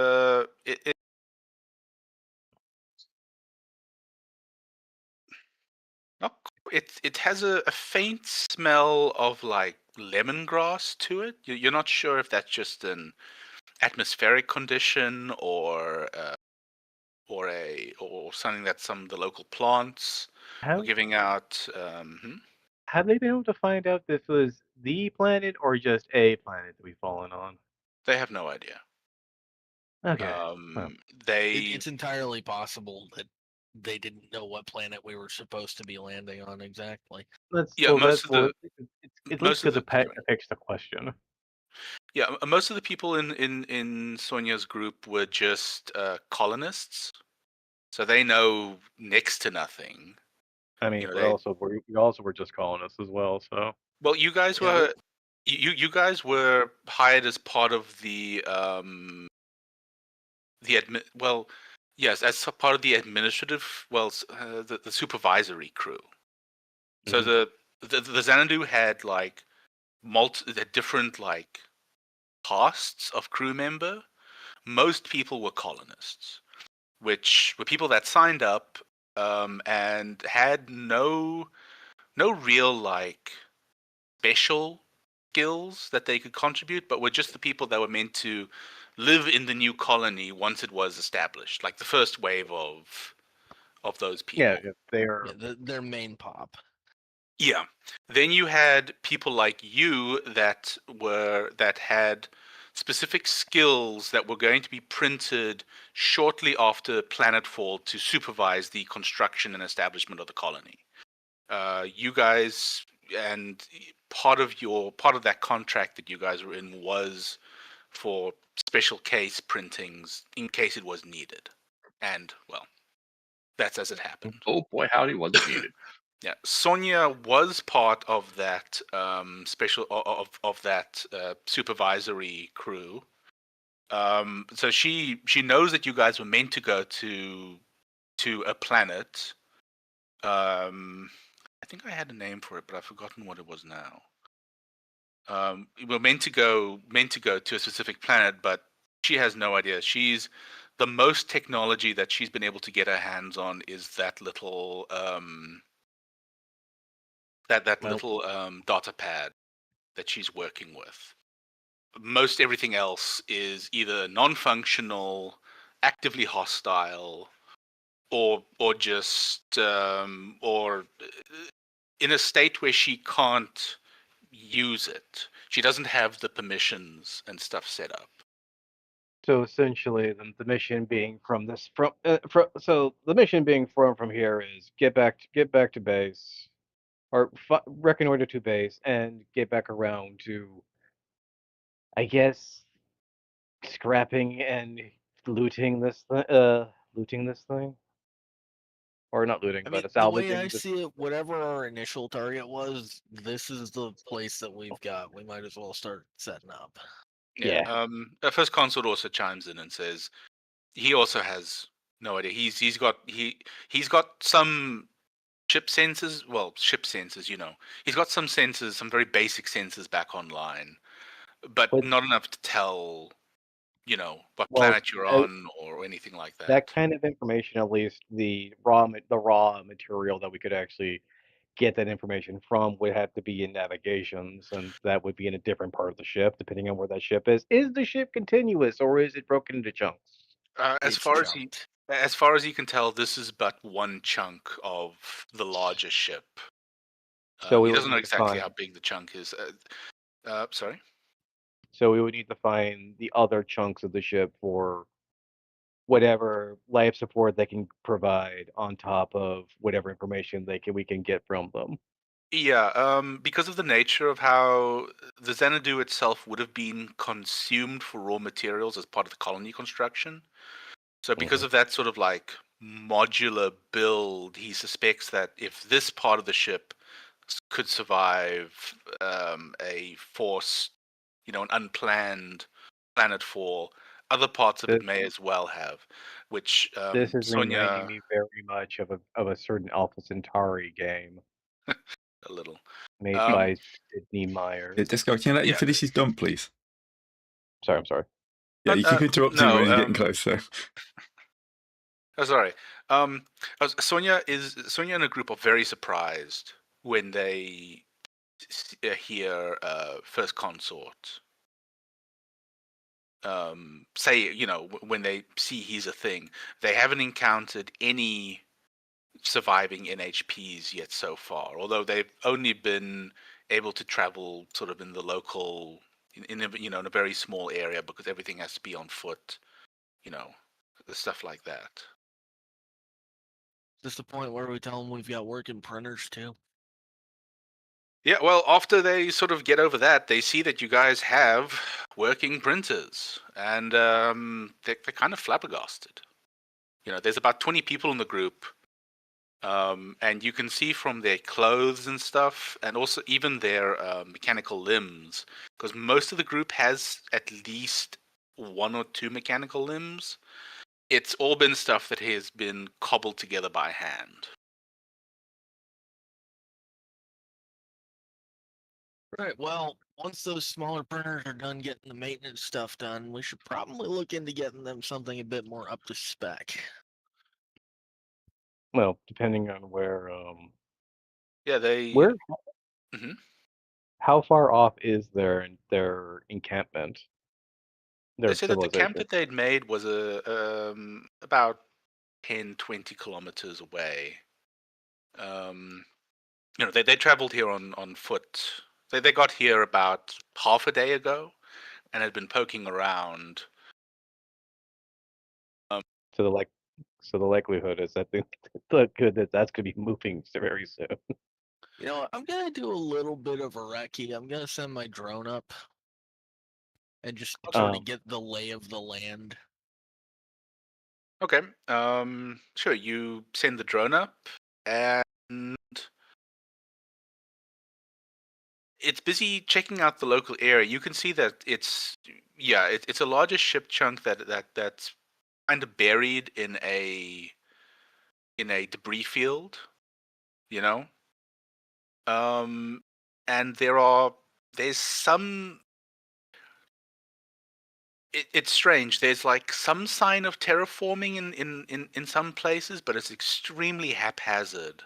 it has a faint smell of like lemongrass to it. You're not sure if that's just an atmospheric condition or something that some of the local plants are Have, giving out. have they been able to find out if this was the planet or just a planet that we've fallen on? They have no idea. Okay. Well. It's entirely possible that they didn't know what planet we were supposed to be landing on exactly. It's most of at least good to the fix the question. Yeah, most of the people in Sonia's group were just colonists, so they know next to nothing. I mean, we also were just colonists as well. So well, you guys Yeah, were you guys were hired as part of the yes, as part of the administrative, the supervisory crew. So the Xanadu had like different like casts of crew member. Most people were colonists, which were people that signed up and had no real like special skills that they could contribute, but were just the people that were meant to live in the new colony once it was established, like the first wave of those people. yeah, they are. Yeah, their main pop. Yeah. Then you had people like you that had specific skills that were going to be printed shortly after Planetfall to supervise the construction and establishment of the colony. You guys, and part of that contract that you guys were in was for special case printings in case it was needed. And well, that's as it happened. Oh boy, howdy, was it needed. Yeah, Sonia was part of that special of that supervisory crew. So she knows that you guys were meant to go to a planet. I think I had a name for it, but I've forgotten what it was now. We're meant to go to a specific planet, but she has no idea. The most technology that she's been able to get her hands on is that little little data pad that she's working with. Most everything else is either non-functional, actively hostile, or just or in a state where she can't use it. She doesn't have the permissions and stuff set up. So essentially, the mission being so the mission being from here is get back to base, or reconnoiter to base and get back around to, I guess, scrapping and looting this thing, or not looting, I mean, but the way salvaging I this. see it, whatever our initial target was, this is the place that we've got. We might as well start setting up. Yeah. The first consort also chimes in and says he also has no idea. He's got some ship sensors. Well, ship sensors, He's got some sensors, some very basic sensors back online, but But- not enough to tell, what Well, planet you're on or anything like that. that kind of information, at least the raw material that we could actually get that information from, would have to be in navigation, since that would be in a different part of the ship, depending on where that ship is. Is the ship continuous, or is it broken into chunks? As It's far jumped. as far as you can tell, this is but one chunk of the larger ship. So we he would doesn't know need to exactly find- how big the chunk is. Sorry. So we would need to find the other chunks of the ship for whatever life support they can provide, on top of whatever information we can get from them. Yeah, because of the nature of how the Xanadu itself would have been consumed for raw materials as part of the colony construction. So because of that sort of like modular build, he suspects that if this part of the ship could survive a forced, an unplanned planetfall, other parts of it This- may as well have. Which This is Sonia reminding me very much of a certain Alpha Centauri game a little. made Um, by Sidney Myers. Yeah, Disco, can you let him Yeah. finish his dump, please? Sorry, I'm sorry. Yeah, you keep interrupting no, when he's getting close. So Oh, sorry. Sonia and a group are very surprised when they hear First Consort say, when they see he's a thing. They haven't encountered any surviving NHPs yet so far, although they've only been able to travel sort of in the local, in a very small area, because everything has to be on foot, stuff like that. Is this the point where we tell them we've got working printers too? Yeah, well, after they sort of get over that, they see that you guys have working printers, and they're kind of flabbergasted. There's about 20 people in the group, and you can see from their clothes and stuff, and also even their mechanical limbs, because most of the group has at least one or two mechanical limbs. It's all been stuff that has been cobbled together by hand. Right. Well, once those smaller printers are done getting the maintenance stuff done, we should probably look into getting them something a bit more up to spec. Well, depending on where Yeah, they. where Mhm. how far off is their encampment? Their They said that the camp civilization. that they'd made was about 10, 20 kilometers away. They traveled here on foot. They got here about half a day ago, and had been poking around. So the likelihood is that that's going to be moving very soon. I'm gonna do a little bit of a recce. I'm gonna send my drone up and just sort of get the lay of the land. Okay. Sure. You send the drone up, and it's busy checking out the local area. You can see that it's a larger ship chunk that's kind of buried in a debris field, and there's some. It's strange. There's like some sign of terraforming in some places, but it's extremely haphazard.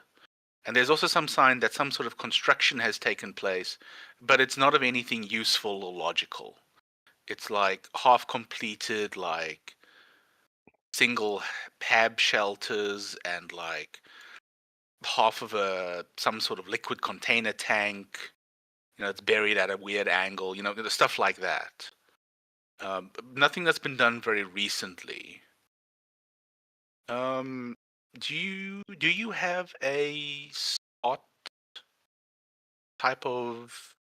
And there's also some sign that some sort of construction has taken place, but it's not of anything useful or logical. It's like half completed, like single PAB shelters and like half of some sort of liquid container tank. It's buried at a weird angle. Stuff like that. Nothing that's been done very recently. Do you have a spot type of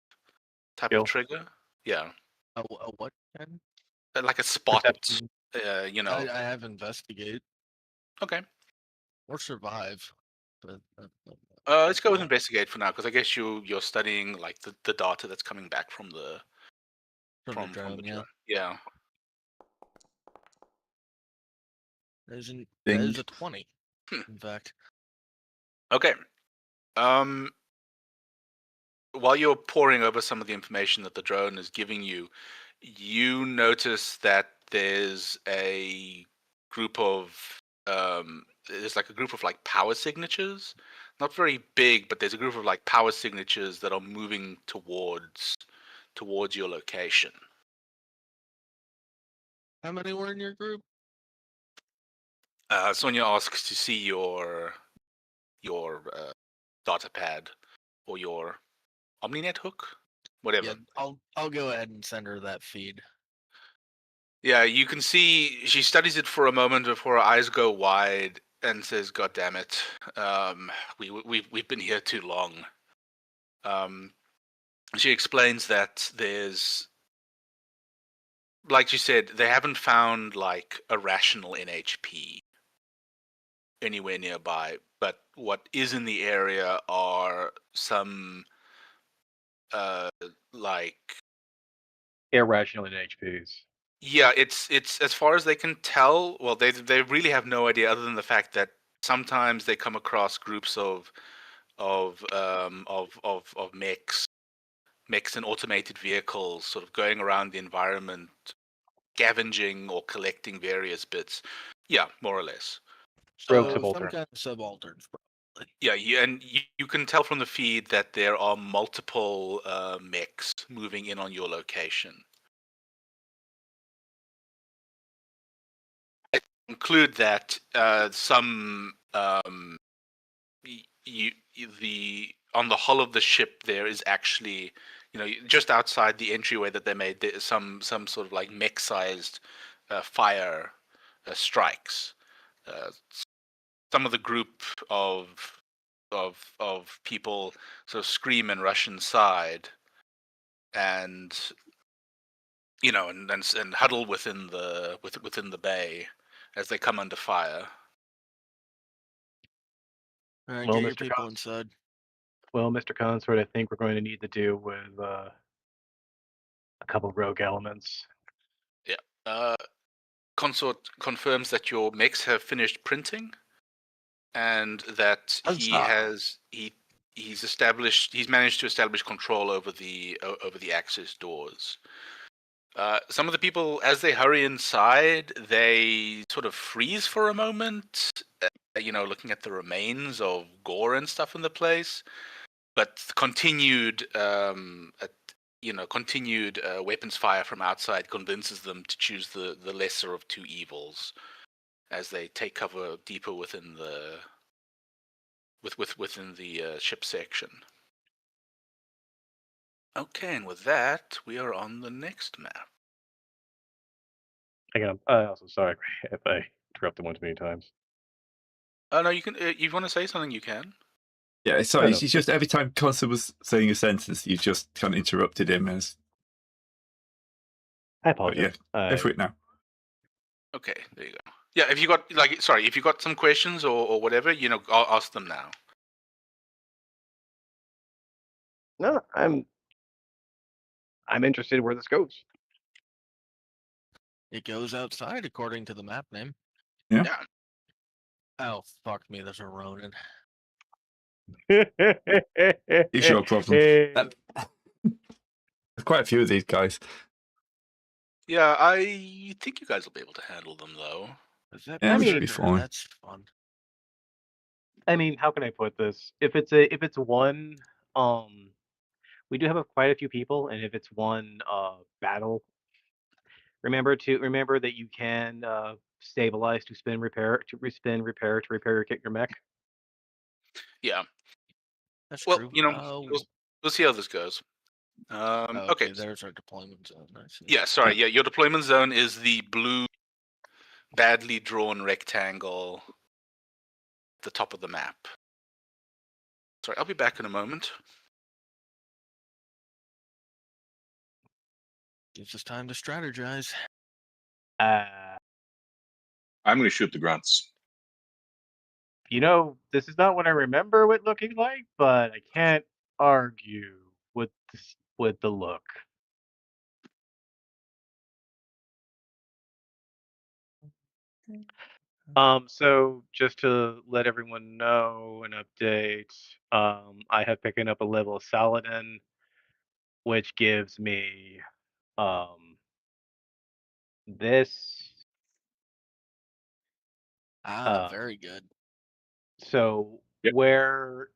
Skill. trigger? Yeah, A what? Ken? like a spot. Perception. I have investigate Okay. or survive. But Let's go with investigate for now, because I guess you're studying like the data that's coming back from the from the drone, yeah. drone. Yeah. There's Ding. a 20. Hmm. In fact, Okay. While you're poring over some of the information that the drone is giving you, you notice that there's a group of like power signatures. Not very big, but there's a group of like power signatures that are moving towards your location. how many were in your group? Sonia asks to see your data pad or your OmniNet hook, whatever. Yeah, I'll go ahead and send her that feed. Yeah, you can see she studies it for a moment before her eyes go wide and says, "God damn it, we've been here too long." She explains that there's, like you said, they haven't found like a rational NHP anywhere nearby, but what is in the area are some like Irrational in HPs. yeah, it's as far as they can tell. Well, they really have no idea other than the fact that sometimes they come across groups of mechs and automated vehicles sort of going around the environment, scavenging or collecting various bits. Yeah, more or less. Rogue So subaltern. some kind of subalterns, probably. Yeah, and you can tell from the feed that there are multiple mechs moving in on your location. I conclude that some on the hull of the ship there is actually, just outside the entryway that they made, there is some sort of like mech-sized fire strikes. Some of the group of people sort of scream and rush inside, and and huddle within the bay as they come under fire. All right, Well, get your Mr. people inside. Well, Mr. Consort, I think we're going to need to deal with a couple rogue elements. Consort confirms that your mechs have finished printing, and that he's managed to establish control over the access doors. Some of the people, as they hurry inside, they sort of freeze for a moment, looking at the remains of gore and stuff in the place, but continued weapons fire from outside convinces them to choose the lesser of two evils as they take cover deeper within the ship section. Okay, and with that, we are on the next map. Also sorry if I interrupted one too many times. Oh no, you can. You want to say something? You can. Yeah, sorry. I know. It's just every time Constance was saying a sentence, you just kind of interrupted him. I But apologize. yeah, go for it now. Okay, there you go. Yeah, if you got some questions or whatever, I'll ask them now. No, I'm interested where this goes. It goes outside according to the map name. Yeah. Yeah. Oh, fuck me, there's a Ronin. It's your problem. There's quite a few of these guys. Yeah, I think you guys will be able to handle them, though. Is that Yeah, we should better? be fine. That's fun. I mean, how can I put this? If it's one, we do have quite a few people, and if it's one battle, Remember that you can stabilize to spin repair to repair to get your mech. Yeah. That's Well, true. we'll see how this goes. Oh, Okay. okay, there's our deployment zone. I see. Yeah, sorry. Yeah, your deployment zone is the blue, badly drawn rectangle at the top of the map. Sorry, I'll be back in a moment. Gives us time to strategize. I'm going to shoot the grunts. This is not what I remember it looking like, but I can't argue with the look. So just to let everyone know an update, I have picked up a level of Saladin, which gives me this. Very good. So Yep. where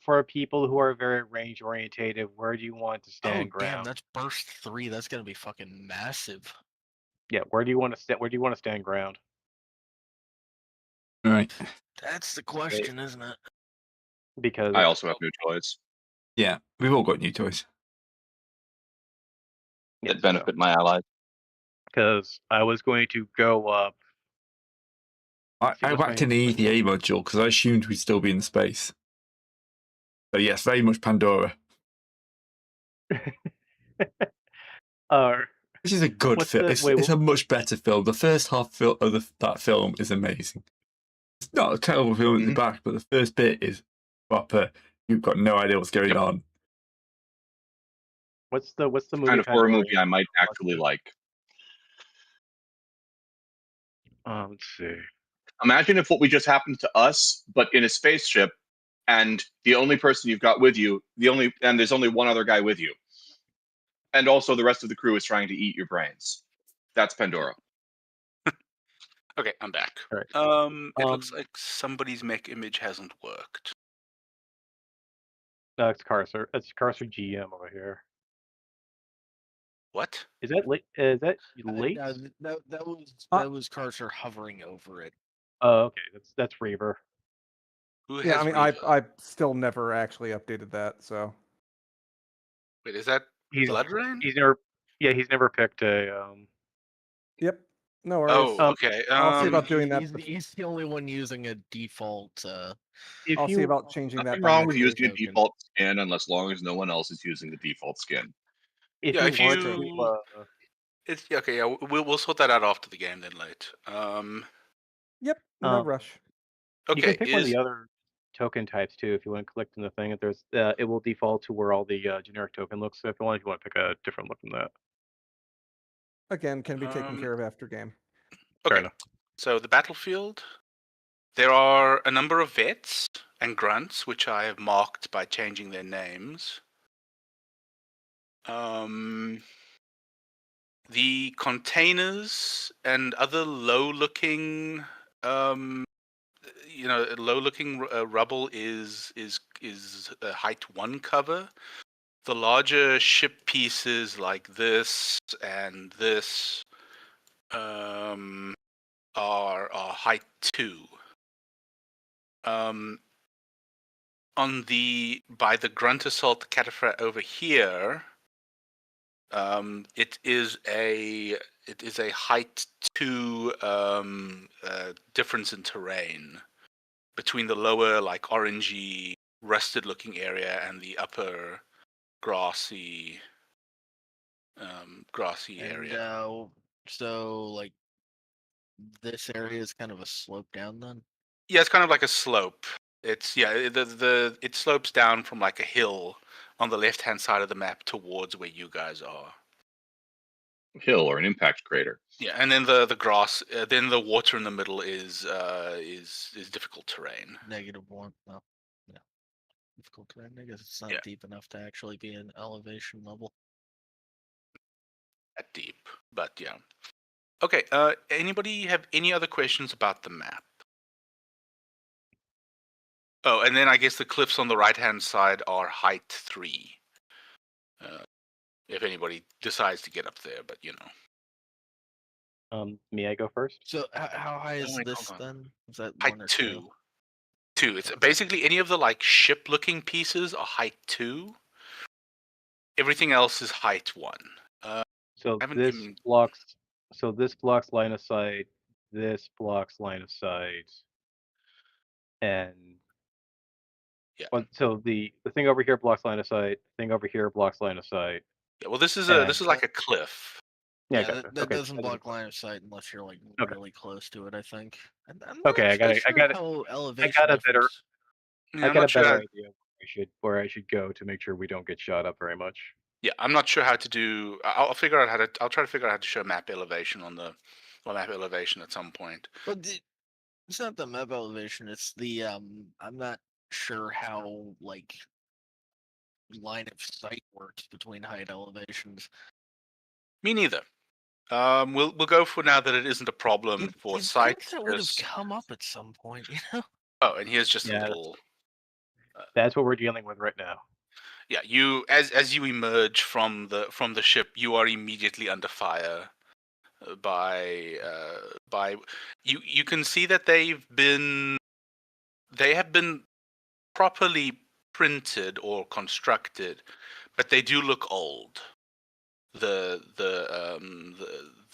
for people who are very range orientated, where do you want to stand Damn, ground? that's burst 3. That's gonna be fucking massive. Yeah, where do you want to stand ground? All right. That's the question, isn't it? Because I also have new toys Yeah, we've all got new toys. that benefit my allies. Because I was going to go up. I whacked in the EDA module because I assumed we'd still be in space. So yes, very much Pandora. This is a good film. It's a much better film. The first half of that film is amazing. It's not a terrible film at the back, but the first bit is proper. You've got no idea what's going on. What's the movie? Kind of horror movie I might actually like. Let's see. Imagine if what we just happened to us, but in a spaceship, and the only person you've got with you, and there's only one other guy with you, and also the rest of the crew is trying to eat your brains. That's Pandora. Okay, I'm back. All right. It looks like somebody's mech image hasn't worked. No, it's Carcer. It's Carcer GM over here. What? Is that late? Is that late? That was Carcer hovering over it. Oh, okay. That's Reaver. Who Yeah, has I mean, Reaver? I still never actually updated that. So Wait, is that Blood Rain? He's never picked a. Yep. No worries. Oh, okay. I'll see about doing that. He's the only one using a default. I'll see about changing that. Nothing by wrong next with week. using a default skin, unless long as no one else is using the default skin. It's okay. Yeah, we'll sort that out after the game then, late. Yep. No rush. You Okay. can pick one of the other token types too if you want to collect in the thing. If there's, it will default to where all the generic token looks. So if you want to pick a different look than that. Again, can be taken care of after game. Okay. So the battlefield. There are a number of vets and grunts, which I have marked by changing their names. The containers and other low-looking, rubble is a height 1 cover. The larger ship pieces like this and this are height 2. By the Grunt Assault Cataphracts over here, it is a height 2 difference in terrain between the lower, like orangey, rusted looking area and the upper grassy area. So like this area is kind of a slope down then? Yeah, it's kind of like a slope. It slopes down from like a hill on the left-hand side of the map towards where you guys are. Hill or an impact crater. Yeah, and then the grass, then the water in the middle is difficult terrain. -1. Oh, yeah. Difficult terrain. I guess it's not deep enough to actually be an elevation level. That deep, but yeah. Okay. Anybody have any other questions about the map? Oh, and then I guess the cliffs on the right-hand side are height 3. If anybody decides to get up there, but May I go first? So how high is wait, this hold on. then? Is that Height 1 or 2. 2. It's basically any of the like ship-looking pieces are height 2. Everything else is height 1. So haven't this even- blocks. So this blocks line of sight. This blocks line of sight. And Yeah. so the thing over here blocks line of sight. Thing over here blocks line of sight. Yeah, well, this is And- like a cliff. Yeah, Yeah, gotcha. that Okay, doesn't that block line of sight unless you're like Okay. really close to it. I think. I'm Okay, I not got really it. sure how elevation a better- difference- Yeah, I I'm got a not sure better how- idea where I should go to make sure we don't get shot up very much. Yeah, I'm not sure how to do. I'll figure out how to. I'll try to figure out how to show map elevation on the map elevation at some point. But it's not the map elevation. It's the I'm not sure how like line of sight works between height elevations. Me neither. We'll go for now that it isn't a problem for You'd sight. think that would have because- come up at some point, you know? Oh, and here's just a Yeah, little. That's what we're dealing with right now. Yeah, you as you emerge from the ship, you are immediately under fire by you can see that they have been properly printed or constructed, but they do look old. The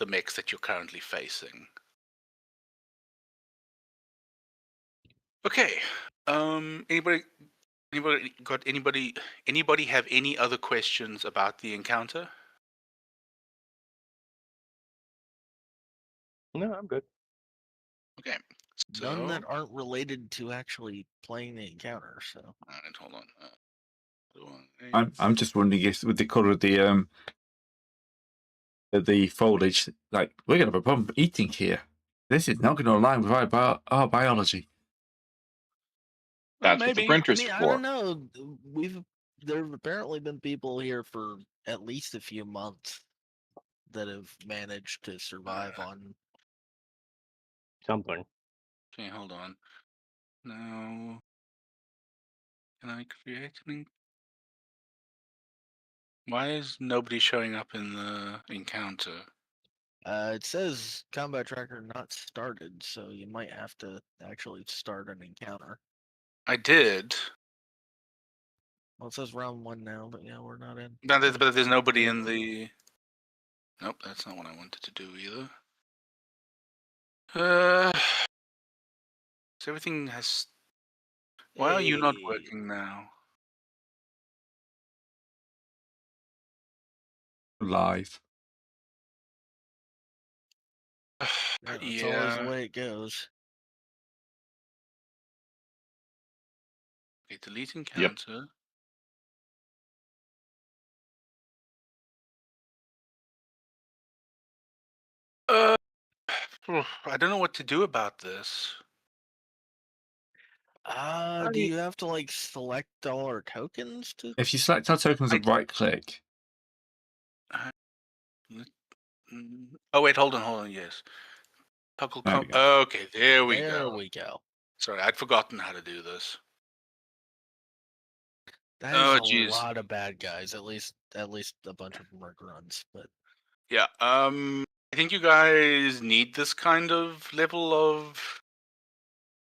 mechs that you're currently facing. Okay. Anybody have any other questions about the encounter? No, I'm good. Okay. None that So- aren't related to actually playing the encounter. So Alright, hold on. I'm just wondering if with the colour of the foliage, like we're gonna have a problem eating here. This is not going to align with our biology. That's what the maybe. printers I are don't for. know. There have apparently been people here for at least a few months that have managed to survive on. Something. Okay, hold on. Now, can I create an? Why is nobody showing up in the encounter? It says combat tracker not started, so you might have to actually start an encounter. I did. Well, it says round 1 now, but yeah, we're not in. No, but there's nobody in the. Nope, that's not what I wanted to do either. So everything has. Why are you not Hey. working now? Live. Yeah, that's always the way it goes. Okay, delete encounter. I don't know what to do about this. Do you have to like select all our tokens to? If you select our tokens and right click, Oh wait, hold on. Yes. Toggle There we okay, there we There go. we go. Sorry, I'd forgotten how to do this. That Oh, is a jeez. lot of bad guys. At least a bunch of them are grunts. But Yeah. I think you guys need this kind of level of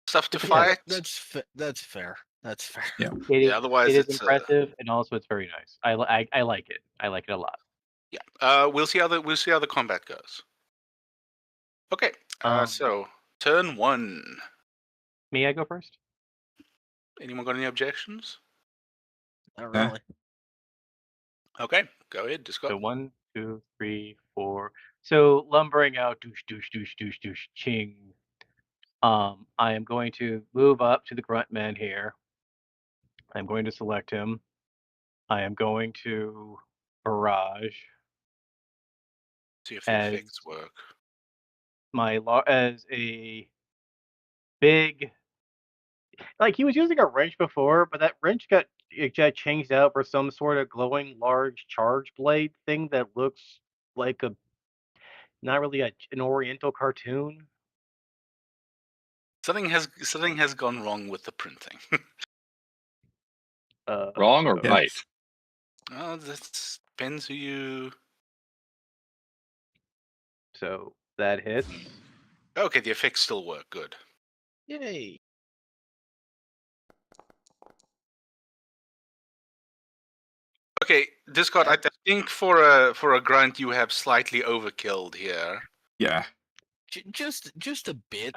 stuff to fight. that's fair. That's fair. Yeah. Yeah, otherwise it is it's, impressive, and also it's very nice. I like it. I like it a lot. Yeah. We'll see how the combat goes. Okay. So turn 1. May I go first? Anyone got any objections? Not Yeah. really. Okay, go ahead. Just go. So 1, 2, 3, 4. So lumbering out, douche, douche, douche, douche, douche, ching. I am going to move up to the grunt man here. I'm going to select him. I am going to barrage See if the as effects work. as a big, like he was using a wrench before, but that wrench got changed out for some sort of glowing large charge blade thing that looks like not really an Oriental cartoon. Something has gone wrong with the printing. Wrong or Yeah. right? Well, that depends who you. So That hits. Okay, the effects still work. Good. Yay. Okay, Discord. I think for a grunt, you have slightly overkilled here. Yeah. Just a bit.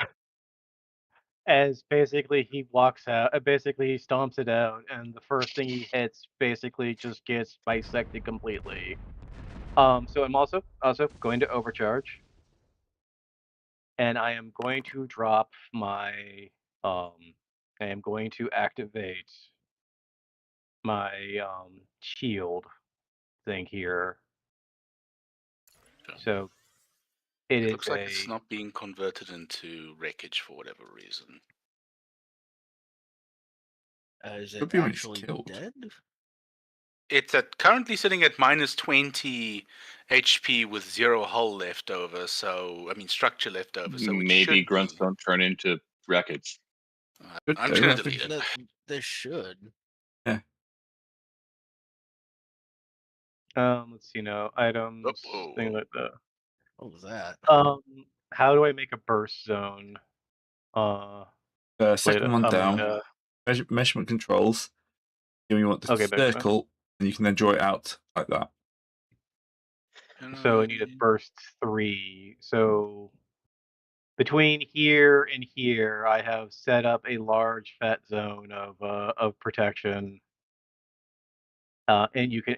As basically he walks out, basically he stomps it out, and the first thing he hits basically just gets bisected completely. So I'm also going to overcharge, and I am going to drop my I am going to activate my shield thing here. Okay. So it is looks like it's not being converted into wreckage for whatever reason. Is Could it be when it's actually killed. dead? It's currently sitting at minus 20 HP with 0 hull left over. So I mean structure left over. So it Maybe should grunts be. don't turn into wreckage. Good I'm though, just gonna I think. delete it. No, they should. let's see now, items, Oh. thing like that. What was that? How do I make a burst zone? Second one down. Measurement controls. You want the Okay, measurement. circle, and you can then draw it out like that. So I need a burst 3. So between here and here, I have set up a large fat zone of protection. And you can,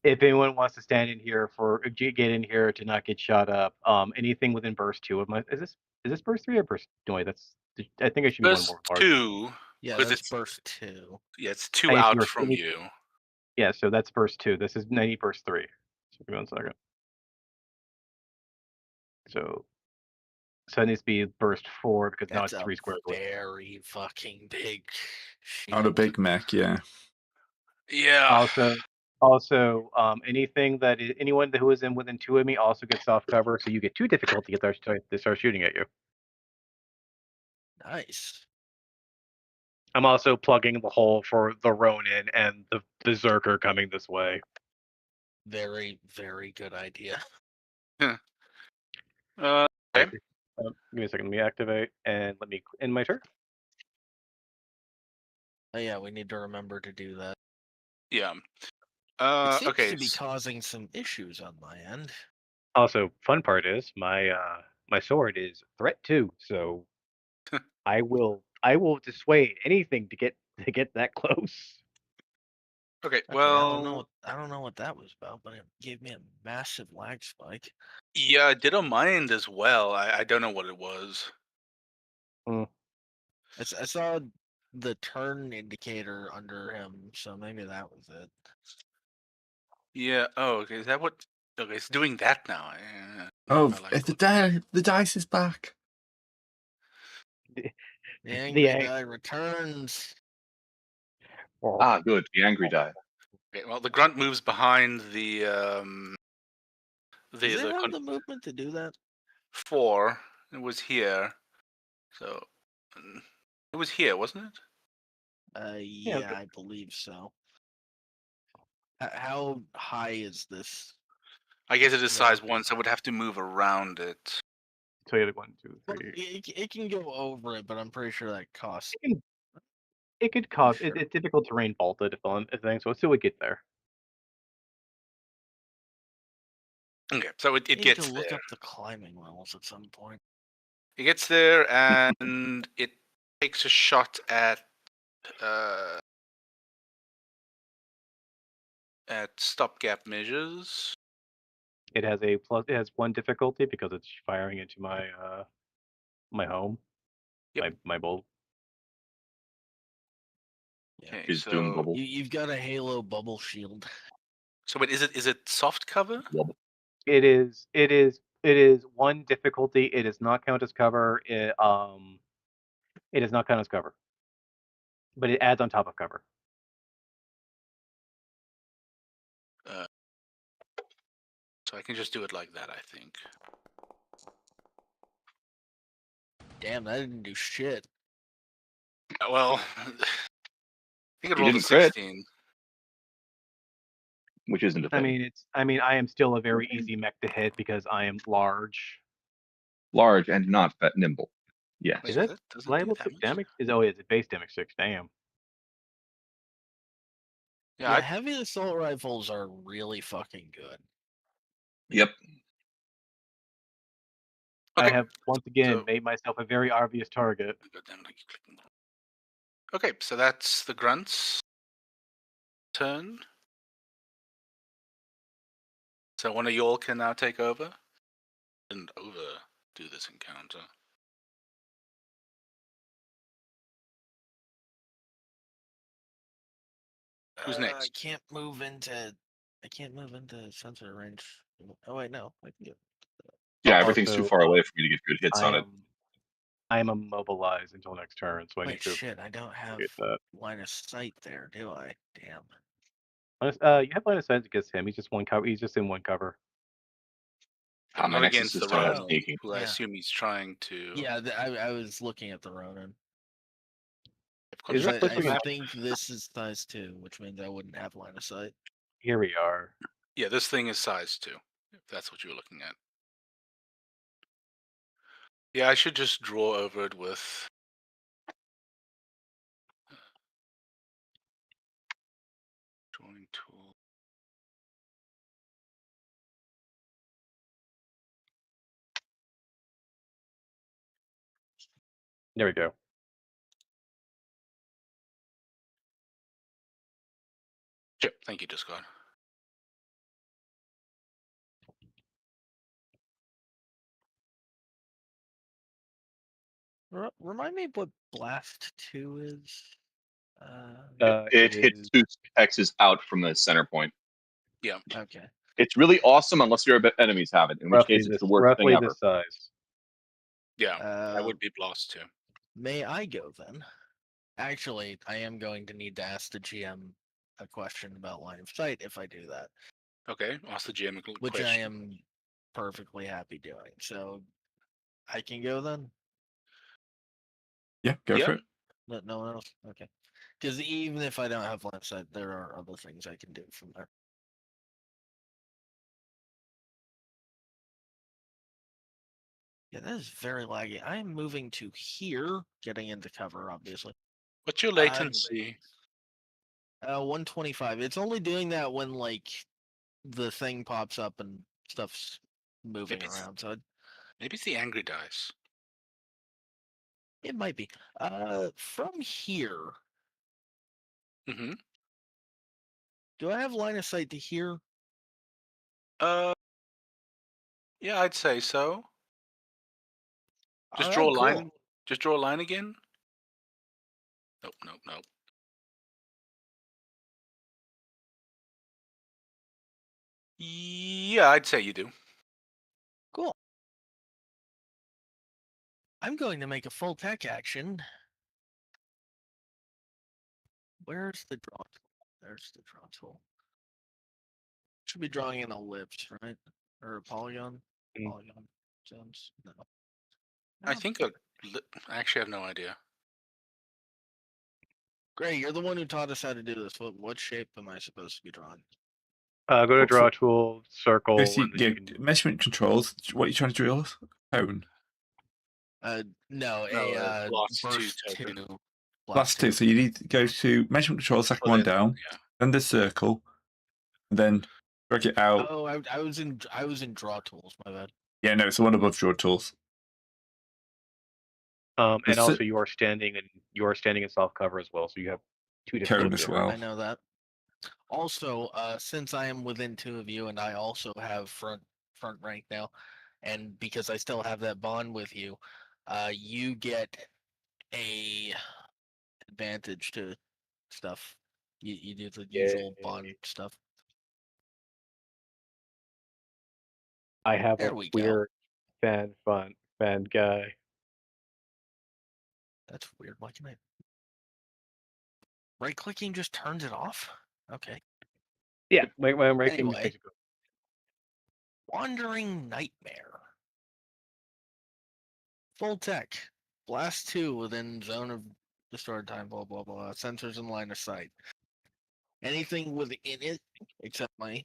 if anyone wants to stand in here get in here to not get shot up, anything within burst 2 of my is this burst 3 or burst? No, that's I think I should be one Burst more large. 2. Yeah, because that's it's burst 2. Yeah, it's 2 out from you. Yeah, so that's burst 2. This is 90 burst 3. So give me 1 second. So it needs to be burst 4 because now That's it's a 3 squares away. very fucking big Out a shield. big mech, yeah. Yeah. Also, anything that is anyone who is in within 2 of me also gets soft cover, so you get 2 difficulty if they start shooting at you. Nice. I'm also plugging the hole for the Ronin and the Zerker coming this way. Very, very good idea. Okay. Give me a second. Let me activate and let me end my turn. Oh yeah, we need to remember to do that. Yeah. It seems Okay. to be causing some issues on my end. Also, fun part is my sword is threat 2, so I will dissuade anything to get that close. Okay. Okay, Well, I don't know what that was about, but it gave me a massive lag spike. yeah, I did on my end as well. I don't know what it was. I saw the turn indicator under him, so maybe that was it. Yeah. Oh, okay. Is that what? Okay, it's doing that now. The dice is back. The angry guy returns. Ah, good. The angry die. Okay, well, the grunt moves behind the Does it have the movement to do that? 4. It was here, so it was here, wasn't it? Yeah, I believe so. How high is this? I guess it is size 1, so I would have to move around it. So you had 1, 2, 3. Well, it can go over it, but I'm pretty sure that costs. It could cost. Sure. It's difficult terrain vaulted if thing, so still would get there. Okay, so it gets to look there. up the climbing levels at some point. It gets there and it takes a shot at stopgap measures. It has a plus. It has 1 difficulty because it's firing into my my home. Yep. My bolt. Okay, Is so doing bubble. You've got a Halo bubble shield. So wait, is it soft cover? It is 1 difficulty. It does not count as cover. It does not count as cover, but it adds on top of cover. So I can just do it like that, I think. Damn, that didn't do shit. Well, I think it rolled a 16. Which isn't a thing. I mean, I am still a very easy mech to hit because I am large. large and not that nimble. Yes. Wait, Is that doesn't liable do to damage? damage? It's base damage 6. Damn. Yeah, Yeah, heavy assault rifles are really fucking good. Yep. I Okay, have once again so- made myself a very obvious target. God damn it, I keep clicking the wrong- Okay, so that's the grunts' turn. So one of you all can now take over and overdo this encounter. Who's next? I can't move into sensor range. Oh wait, no, I can get. Yeah, everything's too Also, far away for me to get good hits on it. I am immobilized until next turn, so I need Wait, to shit! I don't have get that. line of sight there, do I? Damn. You have line of sight against him. He's just one cover. He's just in one cover. My Not Nexus against is the trying to Ronin, sneaking. who I Yeah. assume he's trying to. Yeah, I was looking at the Ronin. Is I, that pushing I him? think this is size 2, which means I wouldn't have line of sight. Here we are. Yeah, this thing is size 2, if that's what you were looking at. Yeah, I should just draw over it with. Drawing tool. There we go. Sure, thank you, Discord. Remind me what Blast 2 is. It hits 2 hexes out from the center point. Yeah. Okay. It's really awesome unless your enemies have it, in which case it's the worst thing ever. This size. Yeah, that would be Blast 2. May I go then? Actually, I am going to need to ask the GM a question about line of sight if I do that. Okay, ask the GM a question. Which I am perfectly happy doing. So I can go then? Yeah, go for it. No one else? Okay. Because even if I don't have line of sight, there are other things I can do from there. Yeah, that is very laggy. I am moving to here, getting into cover, obviously. What's your latency? 125. It's only doing that when like the thing pops up and stuff's moving around. So Maybe it's the angry dice. it might be. From here, Mm-hmm. do I have line of sight to here? Yeah, I'd say so. Just All draw right, a line. cool. Just draw a line again. Nope. Yeah, I'd say you do. Cool. I'm going to make a full tech action. Where's the draw tool? There's the draw tool. Should be drawing an ellipse, right? Or a polygon? Polygon zones? No. I think I actually have no idea. Gray, you're the one who taught us how to do this. What shape am I supposed to be drawing? Go to draw tool, circle, Yes, and then you can... measurement controls. What are you trying to draw? Cone. No, a Blast 2 burst token. 2. Blast 2. So you need to go to measurement controls, second one down, then the circle, and then drag it out. Oh, I was in draw tools. My bad. Yeah, no, it's the one above draw tools. And also you are standing in soft cover as well, so you have 2 different cone as well. I know that. Also, since I am within 2 of you, and I also have front rank now, and because I still have that bond with you, you get a advantage to stuff. You do the usual bond stuff. I have There a we go. weird fan guy. That's weird. Why can I? Right clicking just turns it off? Okay. Yeah, my right Anyway. Wandering Nightmare. Full tech. Blast 2 within zone of restored time, blah, blah, blah. Sensors in line of sight. Anything within it, except my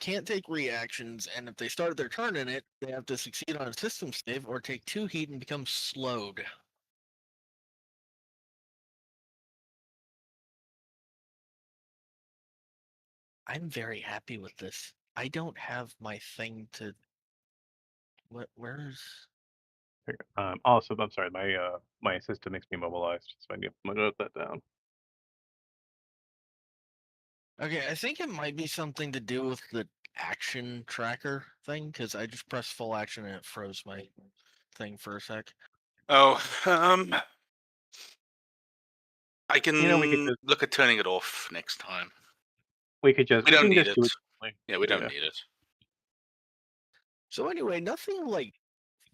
Can't take reactions, and if they start their turn in it, they have to succeed on a system save or take 2 heat and become slowed. I'm very happy with this. I don't have my thing to. Where's? Also, I'm sorry. My system makes me immobilized, so I need to note that down. Okay, I think it might be something to do with the action tracker thing, because I just pressed full action and it froze my thing for a sec. Oh, I can We could just look at turning it off next time. we don't can need just it. do it. Yeah, we don't need it. So anyway, nothing like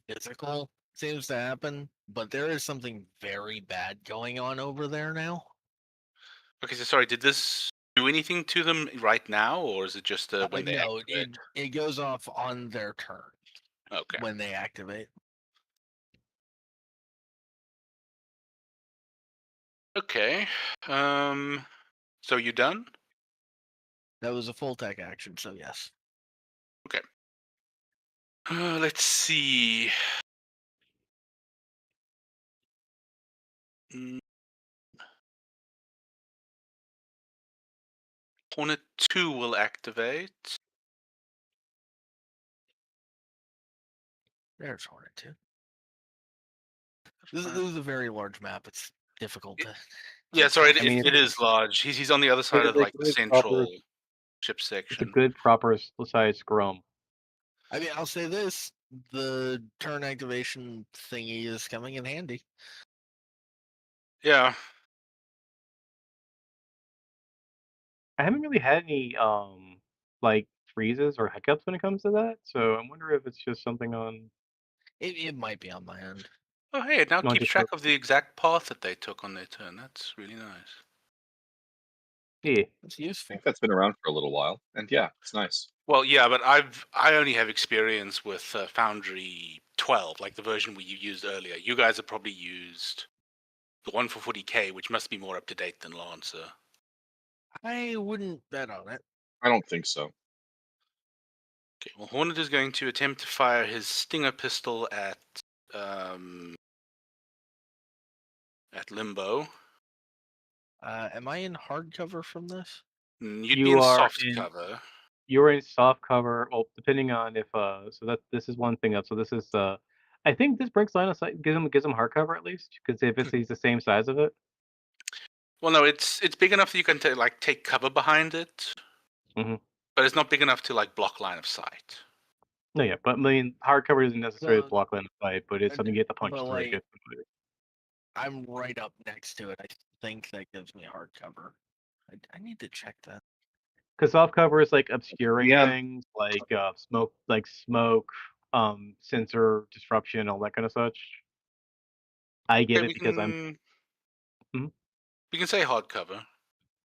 physical seems to happen, but there is something very bad going on over there now. Okay, so sorry, did this do anything to them right now, or is it just when they No, activate? it goes off on their turn Okay. when they activate. Okay. So you done? That was a full tech action, so yes. Okay. Let's see. Hornet 2 will activate. There's Hornet 2. This is a very large map. It's difficult to. Yeah, sorry, I mean, it is large. He's on the other side of a like the good central proper- ship It's a section. good proper size scrum. I mean, I'll say this: the turn activation thingy is coming in handy. Yeah. I haven't really had any like freezes or hiccups when it comes to that, so I wonder if it's just something on. It might be on my end. Oh, hey, it now Not keeps just track of the exact path that they took on their turn. That's really nice. Yeah. It's I useful. think that's been around for a little while, and yeah, it's nice. Well, yeah, but I only have experience with Foundry 12, like the version we used earlier. You guys have probably used the one for 40K, which must be more up to date than Lancer. I wouldn't bet on it. I don't think so. Okay, well, Hornet is going to attempt to fire his Stinger pistol at Limbo. Am I in hardcover from this? You'd You be in are soft in- cover. You're in soft cover. Well, depending on if so this is one thing up. So this is I think this breaks line of sight gives him hard cover at least because if he's the same size of it. Well, no, it's big enough that you can take cover behind it, Mhm. but it's not big enough to like block line of sight. No, yeah, but I mean hard cover isn't necessarily Well, block line of sight, but it's something you get to punch but, through. like, Get somebody. I'm right up next to it. I think that gives me hardcover. I need to check that. Because soft cover is like obscuring Yeah. things like smoke, sensor disruption, all that kind of such. I get it because I'm. Mhm. We can say hard cover.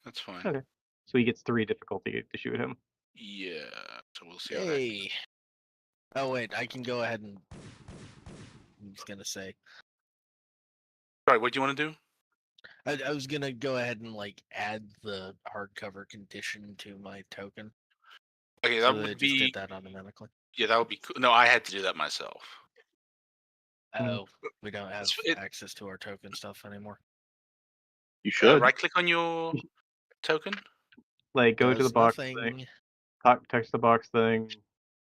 That's fine. Okay. So he gets 3 difficulty to shoot him. Yeah. So we'll see how that. Hey. Oh wait, I can go ahead and. I'm just gonna say. Sorry, what do you want to do? I was gonna go ahead and like add the hardcover condition to my token. Okay, So that it would just be. did that automatically. Yeah, that would be cool. No, I had to do that myself. Oh, we don't have It- access to our token stuff anymore. You should. Right click on your token. Like go to Does the box nothing. thing, text the box thing,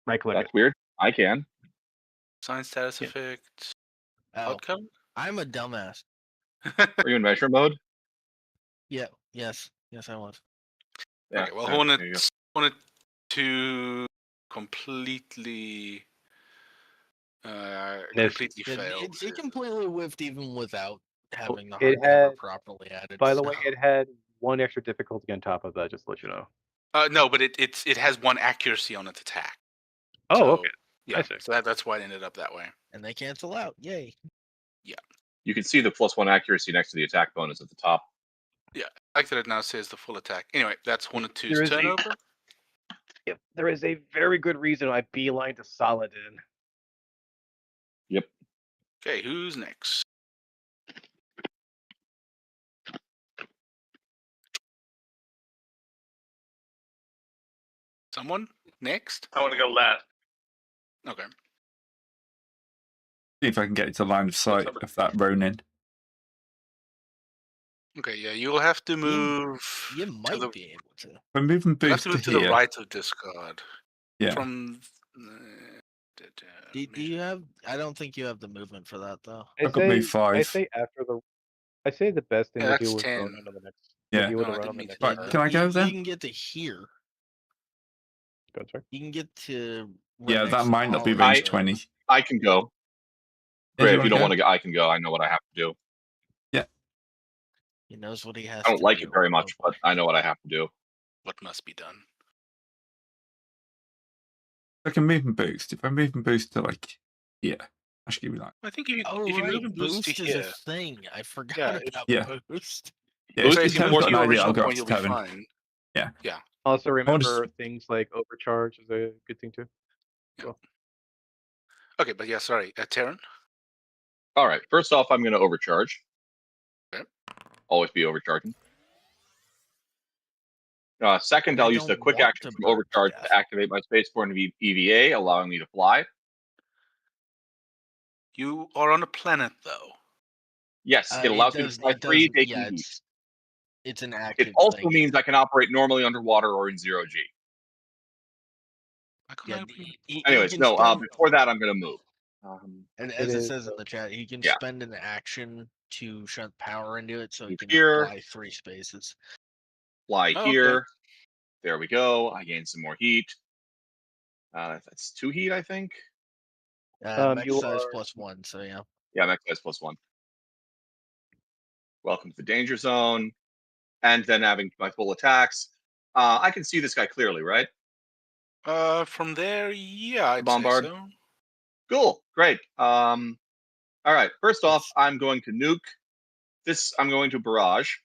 right click That's it. weird. I can. Sign status Yeah. effect. Oh, Hard cover. I'm a dumbass. Are you in measure mode? Yeah. Yes, I was. Yeah. Okay, well, there you go. Hornet 2 completely completely failed. It completely whiffed even without having the it hardcover had- properly added. By the so- way, it had 1 extra difficulty on top of that, just to let you know. No, but it has 1 accuracy on its attack. Oh, So, okay. Yeah, I see. so that's why it ended up that way. and they cancel out. Yay! You can see the +1 accuracy next to the attack bonus at the top. I like that it now says the full attack. Anyway, that's Hornet 2's There is a- turnover. Yep, there is a very good reason I beeline to Saladin. Yep. Okay, who's next? Someone next? I want to go last. Okay. See if I can get into line of sight of that Ronin. Okay, yeah, you'll have to move. You to might the, be able to. We're moving you'll have boost to to move to here. the right of discard. Yeah. From. Do you have? I don't think you have the movement for that though. I've got move 5. I say after the. I say the best thing Yeah, to do that's was 10. run on the next. Yeah. Deal with No, the I run on didn't the mean next. to do Right, that. can I go You then? can get to here. Go on, sorry. You can get to. Yeah, right that next to might not be Polly, range but- 20. I can go. Yeah, Great. If you don't go? want to go, I can go. I know what I have to do. He knows what he has. I don't to like do. it very much, Oh, but I know what I have to do. What must be done? I can move and boost. If I move and boost to like here, I should give you that. I think if you, Oh, if you right. move and boost Boost to is here, a thing. I forgot Yeah, about Yeah. boost. Yeah, Boost if is if you Kevin's move got to an your idea, original I'll go point, up you'll to be Kevin. fine. Also remember just- things like overcharge is a good thing too. Okay, but yeah, sorry, Terran. All right. First off, I'm going to overcharge. Okay. Always be overcharging. Second, I I'll use the don't quick want action to from burn to overcharge death. to activate my Spaceborne EVA, allowing me to fly. You are on a planet, though. Yes, it allows me to fly free, taking Yeah, heat. it's an active It also thing. means I can operate normally underwater or in 0G. I can't Yeah, open- he Anyways, can no, spend- before that, I'm going to move. and It as it is, says in the chat, he can yeah. spend an action to shut power into it, so he Move can here. fly 3 spaces. Fly Oh, okay. here. There we go. I gain some more heat. That's 2 heat, I think. Max You size are- +1, so yeah. Yeah, max size +1. Welcome to the danger zone. And then having my full attacks. I can see this guy clearly, right? From there, yeah, I'd Bombard. say so. Cool. Great. All right. First off, Yes. I'm going to nuke. This I'm going to barrage.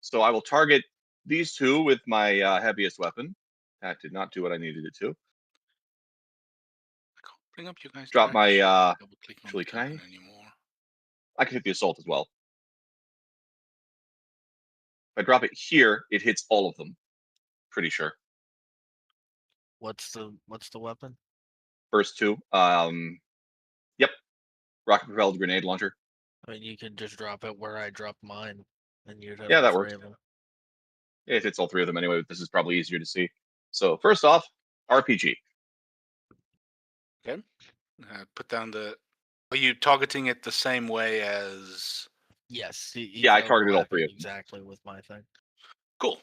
So I will target these two with my heaviest weapon. That did not do what I needed it to. I can't bring up you guys. Drop my, Double-click on actually, the can I? token anymore. I can hit the assault as well. If I drop it here, it hits all of them. Pretty sure. What's the weapon? First two. Yep. Rocket propelled grenade launcher. I mean, you could just drop it where I dropped mine, and you'd have Yeah, all that 3 works. of them. It hits all 3 of them anyway, but this is probably easier to see. So first off, RPG. Put down the. Are you targeting it the same way as? Yes. Yeah, I targeted all 3 of them. exactly with my thing. Cool.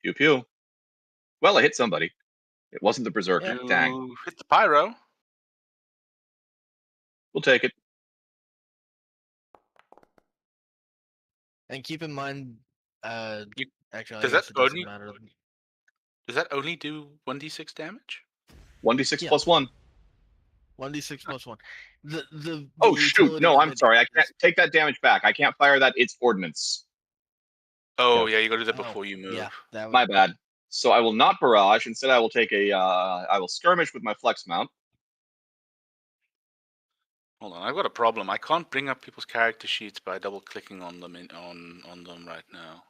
Pew pew. Well, I hit somebody. It wasn't the berserker. Yeah. Dang. You hit the pyro. We'll take it. And keep in mind, You- actually, I does guess that it doesn't only- matter. Does that only do 1d6 damage? 1d6 Yeah. +1. 1d6 +1. The Oh the shoot! utility No, of I'm it sorry. I is- can't take that damage back. I can't fire that. It's ordnance. Oh yeah, you got to do that Oh, before you move. Yeah, that My bad. So I will not barrage. Instead, I will take a. I will skirmish with my flex mount. Hold on, I've got a problem. I can't bring up people's character sheets by double clicking on them on them right now.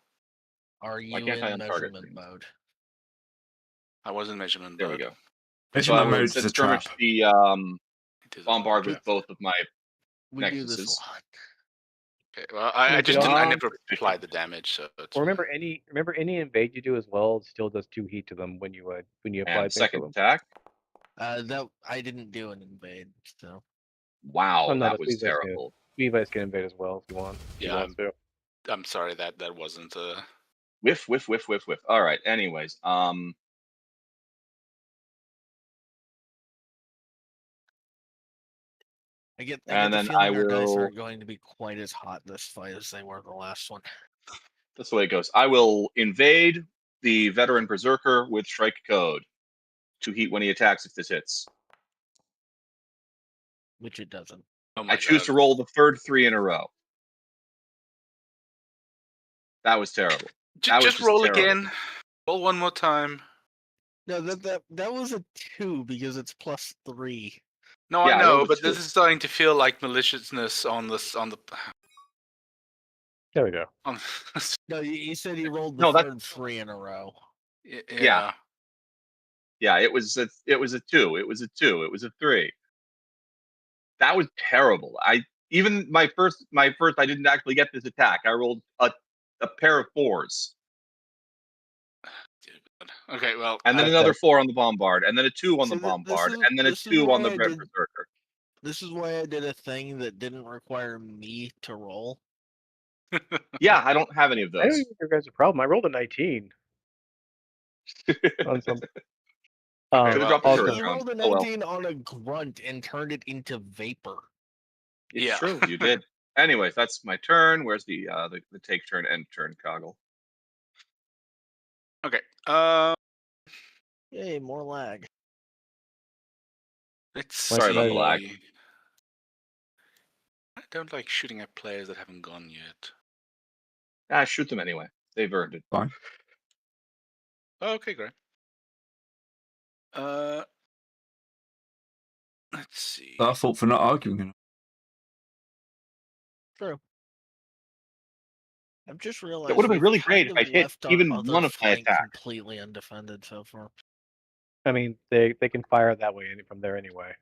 Are you Why can't I in untarget measurement things? mode? I was in measurement. There we mode. go. Mission So I will mode instead is a trap. skirmish the It is a bombard trap. with both of my. We do this Nexuses. a lot. Okay, well, I Look, just it didn't. I all- never applied the damage, so it's Well, fine. remember any invade you do as well still does 2 heat to them when you apply And things to second them. attack. That I didn't do an invade, so Wow, Oh, no, that that's was Levi's good. terrible. Levi's can invade as well if you want. if he Yeah, wants to. I'm sorry that wasn't. Whiff, whiff, whiff, whiff, whiff. All right. Anyways, I get And the then feeling I our dice will- aren't going to be quite as hot this fight as they were the last one. that's the way it goes. I will invade the veteran berserker with strike code. 2 heat when he attacks if this hits. Which it doesn't. Oh my I choose God. to roll the third 3 in a row. That was terrible. that was Just just roll terrible. again. Roll one more time. No, that was a 2 because it's +3. No, Yeah, I I know, rolled a but this 2. is starting to feel like maliciousness on the. There we go. No, you said he rolled the No, third 3 in a row. Yeah. Yeah, it was a 2. It was a 2. It was a 3. That was terrible. Even my first I didn't actually get this attack. I rolled a pair of 4s. Okay, well, And then another 4 on the bombard, and then a 2 on the See, bombard, and then a this is 2 on why the I red did- berserker. This is why I did a thing that didn't require me to roll. Yeah, I don't have any of I don't those. think your guys' a problem. I rolled a 19 on some. Could've well, dropped the You turret Sure. round. rolled a Oh well. 19 on a grunt and turned it into vapor. It's Yeah. true, you did. Anyways, that's my turn. Where's the take turn, end turn coggle? Okay. Yay, more lag. Let's Sorry about the see. lag. I don't like shooting at players that haven't gone yet. Shoot them anyway. They've earned it. Fine. Okay, great. Let's see. Our fault for not arguing. True. I've just realized It would have been we've really kind great if I of hit left our even other one of my flank attacks. completely undefended so far. I mean, they can fire that way from there anyway.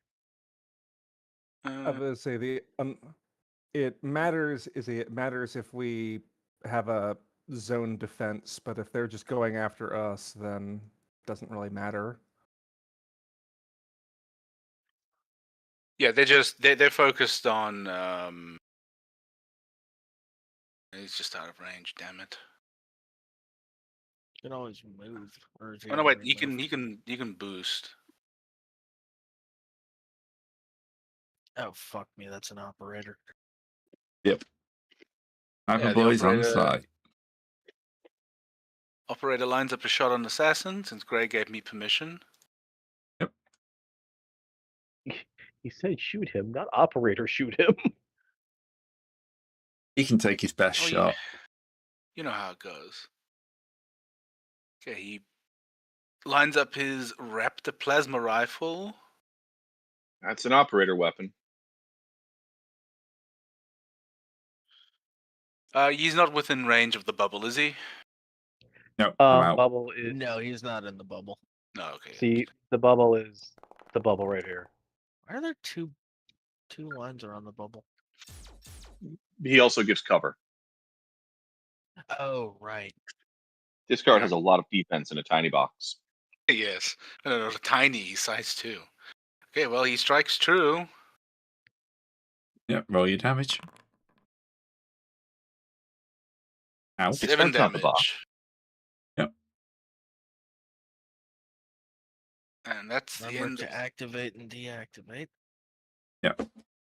I was gonna say it matters if we have a zone defense, but if they're just going after us, then it doesn't really matter. Yeah, they're focused on. He's just out of range. Damn it! You can always move. Or is he Oh no, wait. already moved? He can boost. Oh fuck me, that's an operator. Sniper Yeah, the boys on the operator- side. Operator lines up a shot on assassin since Grey gave me permission. He said shoot him, not operator shoot him. He can take his best Oh, shot. You know how it goes. Okay, he lines up his Raptor plasma rifle. That's an operator weapon. He's not within range of the bubble, is he? No, I'm out. Bubble is. No, he's not in the bubble. No, okay. See, the bubble is the bubble right here. Why are there two lines around the bubble? He also gives cover. Oh, right. This card has a lot of defense in a tiny box. Yes. No, tiny, size 2. Okay, well, he strikes true. Yep, roll your damage. Ow. 7 strikes out the box. damage. Yep. And that's the Remember end. to activate and deactivate.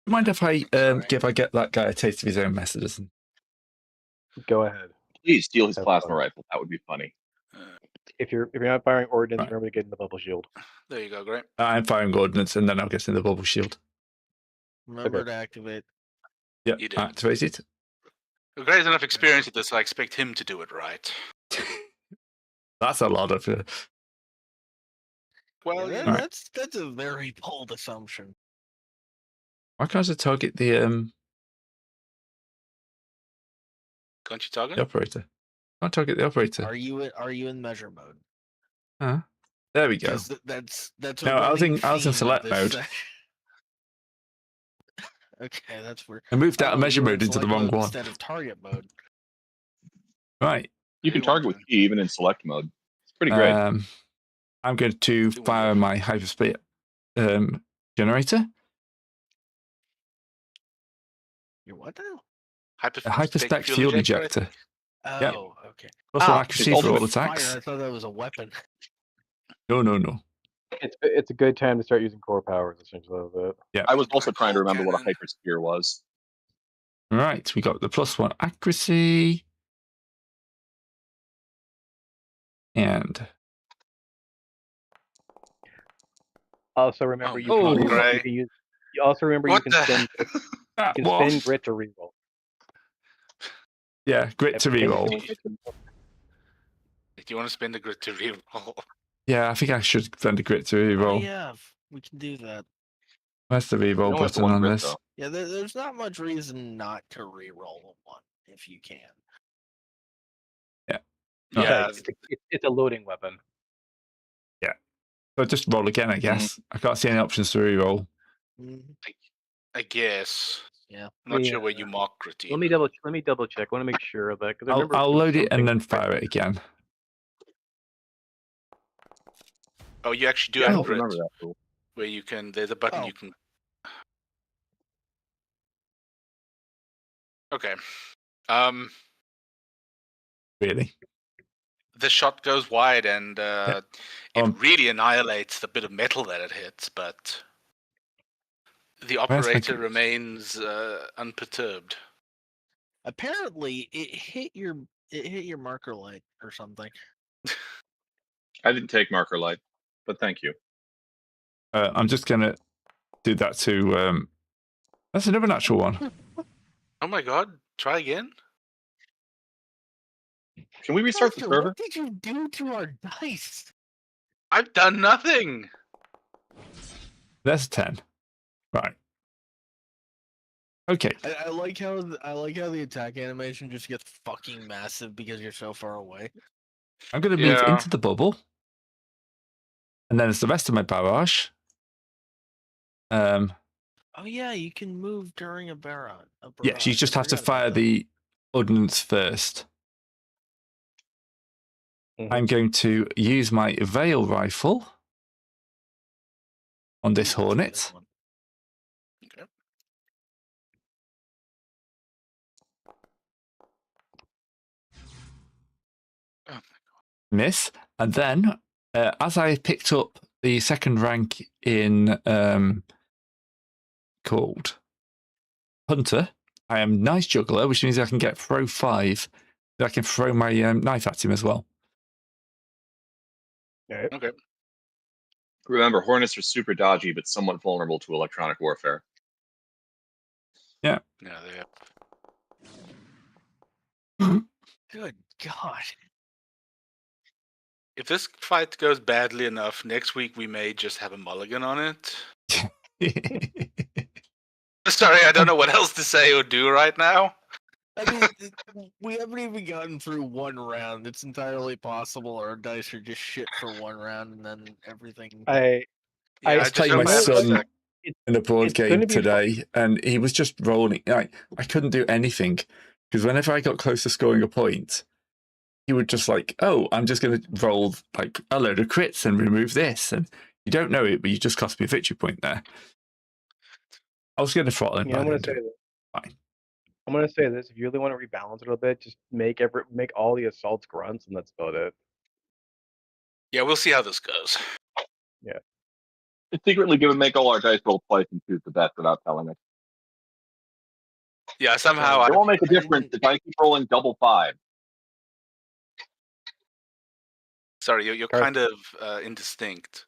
Mind if I Sorry. get that guy a taste of his own medicine? Go ahead. Please steal his Have plasma fun. rifle. That would be funny. If you're not firing ordnance, Right. remember to get in the bubble shield. There you go, great. I'm firing ordnance, and then I'll get in the bubble shield. Remember Okay. to activate. Yeah, You did. activated. Well, Gray's enough experience at this, I expect him to do it right. That's a lot of. Well, Yeah, yeah. that's a very bold assumption. Why can't I target the Can't you target? operator? Can't target the operator. Are you in measure mode? Huh? There we go. 'Cause that's a No, I was running in theme of select this mode. section. Okay, that's weird. I moved out of Oh, measure you were in mode into the select wrong mode one. instead of target mode. Right. You can You target want with key even in select mode. It's pretty great. I'm going to Do fire what? my hyperspace generator. You're what now? A hyperspec fuel injector. Oh, Yep. okay. Plus one Ah, accuracy it's for all ultimate attacks. Fire, I thought that was a weapon. No. It's a good time to start using core powers, essentially. But I was also trying to Black remember what a cannon. hyper spear was. Right, we got the plus one accuracy. And also remember you Oh, can, great. you can use. You also remember What you can spend the? that you can spend was grit to reroll. yeah, grit to Everything reroll. is grit to reroll. Do you want to spend the grit to reroll? Yeah, I think I should spend a grit to Oh, reroll. yeah, we can do that. Where's the You reroll only have button one on grit, this? though. Yeah, there's not much reason not to reroll one if you can. Yeah. It's a loading weapon. So just roll again, I guess. I can't see any options to re-roll. I guess. Yeah. I'm not Yeah. sure where you mark Gratina. Let me double check. I want to make sure of that because I remember I'll there was load it and something- then fire it again. Oh, you actually do I have don't grit, remember that rule. where you can. There's a button Oh. you can. Okay. Really? The shot goes wide, and it Um, really annihilates the bit of metal that it hits, but the Where's my operator grit? remains unperturbed. Apparently, it hit your marker light or something. I didn't take marker light, but thank you. I'm just going to do that to... that's another natural one. Oh my god! Try again. Can we restart the Arthur, server? what did you do to our dice? I've done nothing. There's 10. Right. Okay. I like how the attack animation just gets fucking massive because you're so far away. I'm going to move Yeah. into the bubble. And then it's the rest of my barrage. Oh yeah, you can move during a barrage. Yes, you just I have to forgot about fire that. the ordnance first. Mhm. I'm going to use my Veil rifle on this Let's do Hornet. this one. Okay. Oh, Miss. And then, as I picked up the second rank in called Hunter, I am Nice Juggler, which means I can get throw 5. So I can throw my knife at him as well. okay. Remember, Hornets are super dodgy, but somewhat vulnerable to electronic warfare. Yeah, they have. Good God. If this fight goes badly enough, next week we may just have a mulligan on it. Sorry, I don't know what else to say or do right now. I mean, we haven't even gotten through one round. It's entirely possible our dice are just shit for one round and then everything. I Yeah, I I was just playing hope my I have a son sec- in a board it's game gonna be fun. today, and he was just rolling. I couldn't do anything because whenever I got close to scoring a point, he would just like, "Oh, I'm just going to roll like a load of crits and remove this," and you don't know it, but you just cost me a victory point there. I was going to throttle him. Yeah, I'm but I gonna didn't say do it. this. Fine. I'm gonna say this. If you really want to rebalance it a little bit, just make all the assaults grunts, and that's about it. Yeah, we'll see how this goes. Secretly make all our dice roll twice and choose the best without telling us. Yeah, somehow It I won't make a I difference. didn't- The dice keep rolling double 5. sorry, you're Or- kind of indistinct.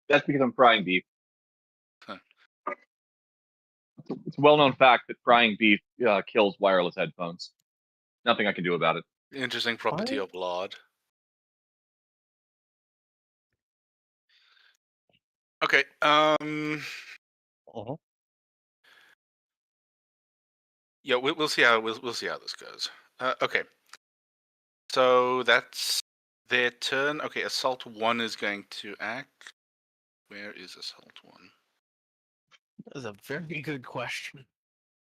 That's because I'm frying beef. Huh. It's a well-known fact that frying beef kills wireless headphones. Nothing I can do about it. Interesting property What? of lard. Okay. Uh-huh. Yeah, we'll see how we'll see how this goes. Okay. So that's their turn. Okay, assault 1 is going to act. Where is assault 1? That's a very good question.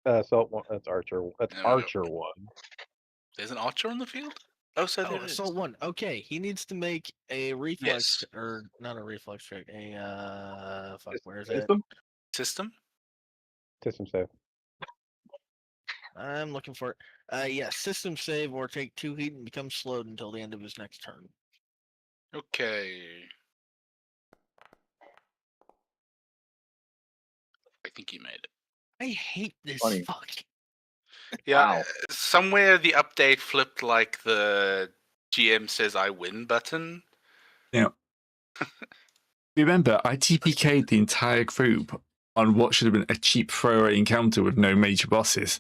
Assault one. That's Archer. That's No. Archer one. There's an archer on the field? Oh, so Oh, there is. assault 1. Okay, he needs to make a reflex, Yes. or not a reflex check. Fuck, where is it? System? System? System save. I'm looking for it. Yeah, system save or take 2 heat and become slowed until the end of his next turn. Okay. I think he made it. I hate this Funny. fuck. Yeah, Wow. somewhere the update flipped like the GM says I win button. Remember, I TPK'd the entire group on what should have been a cheap throwaway encounter with no major bosses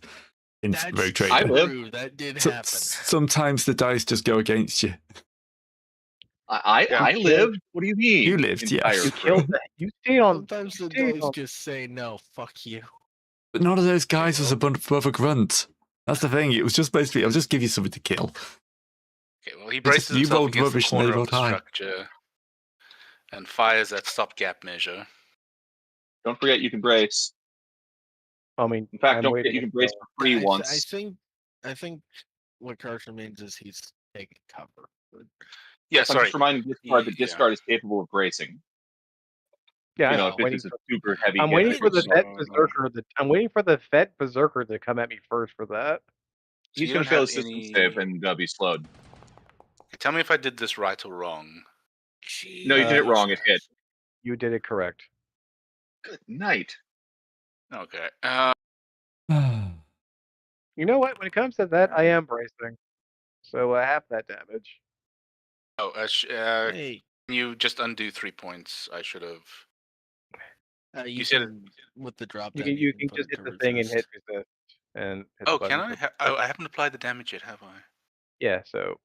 in That's Rogue I Trader. live. true. That did So- happen. sometimes the dice just go against you. I lived? What do you mean? You lived, yes. Entire You crew. killed that. You stayed on. Sometimes the stayed dice on- just say no, fuck you. But none of those guys was above a grunt. That's the thing. It was just basically, I'll just give you something to kill. Okay, well, he It's- braces you himself rolled against the rubbish and they corner of rolled the high. structure and fires that stopgap measure. Don't forget you can brace. I mean, In fact, I'm don't forget waiting you can brace until- for free I once. think what Carson means is he's taking cover. But Yeah, I'm sorry. just reminding discard that Yeah. discard is capable of bracing. Yeah, You know, I'm if waiting it's a for, super heavy I'm hit. waiting I for the think vet so. berserker. I'm waiting for the vet berserker to come at me first for that. So He's you going don't to fail have his system any- save and be slowed. Tell me if I did this right or wrong. No, you did it wrong. It hit. You did it correct. Good night. Okay. You know what? When it comes to that, I am bracing. So half that damage. hey, Can you just undo 3 points? I should have. you said can with the drop You down. can, you can put just it hit to the thing and hit resist. resist. And hit Oh, the can button I? for- I haven't applied the damage yet, have I? Yeah, so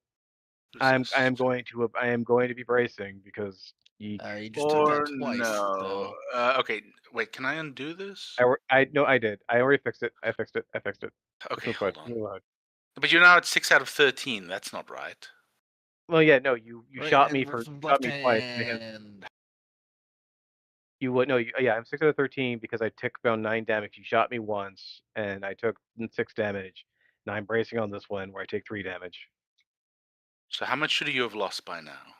I am Resist. going to be bracing because You just did Or that twice. no. So. Okay, wait. Can I undo this? I did. I already fixed it. I fixed it. Okay, It's hold fine. on. Move on. But you're now at 6 out of 13. That's not right. Well, yeah, no, you Right shot hand me for versus shot left me twice. and I hit- hand. You would no, yeah, I'm 6 out of 13 because I took around 9 damage. You shot me once, and I took 6 damage. Now I'm bracing on this one where I take 3 damage. So how much should you have lost by now?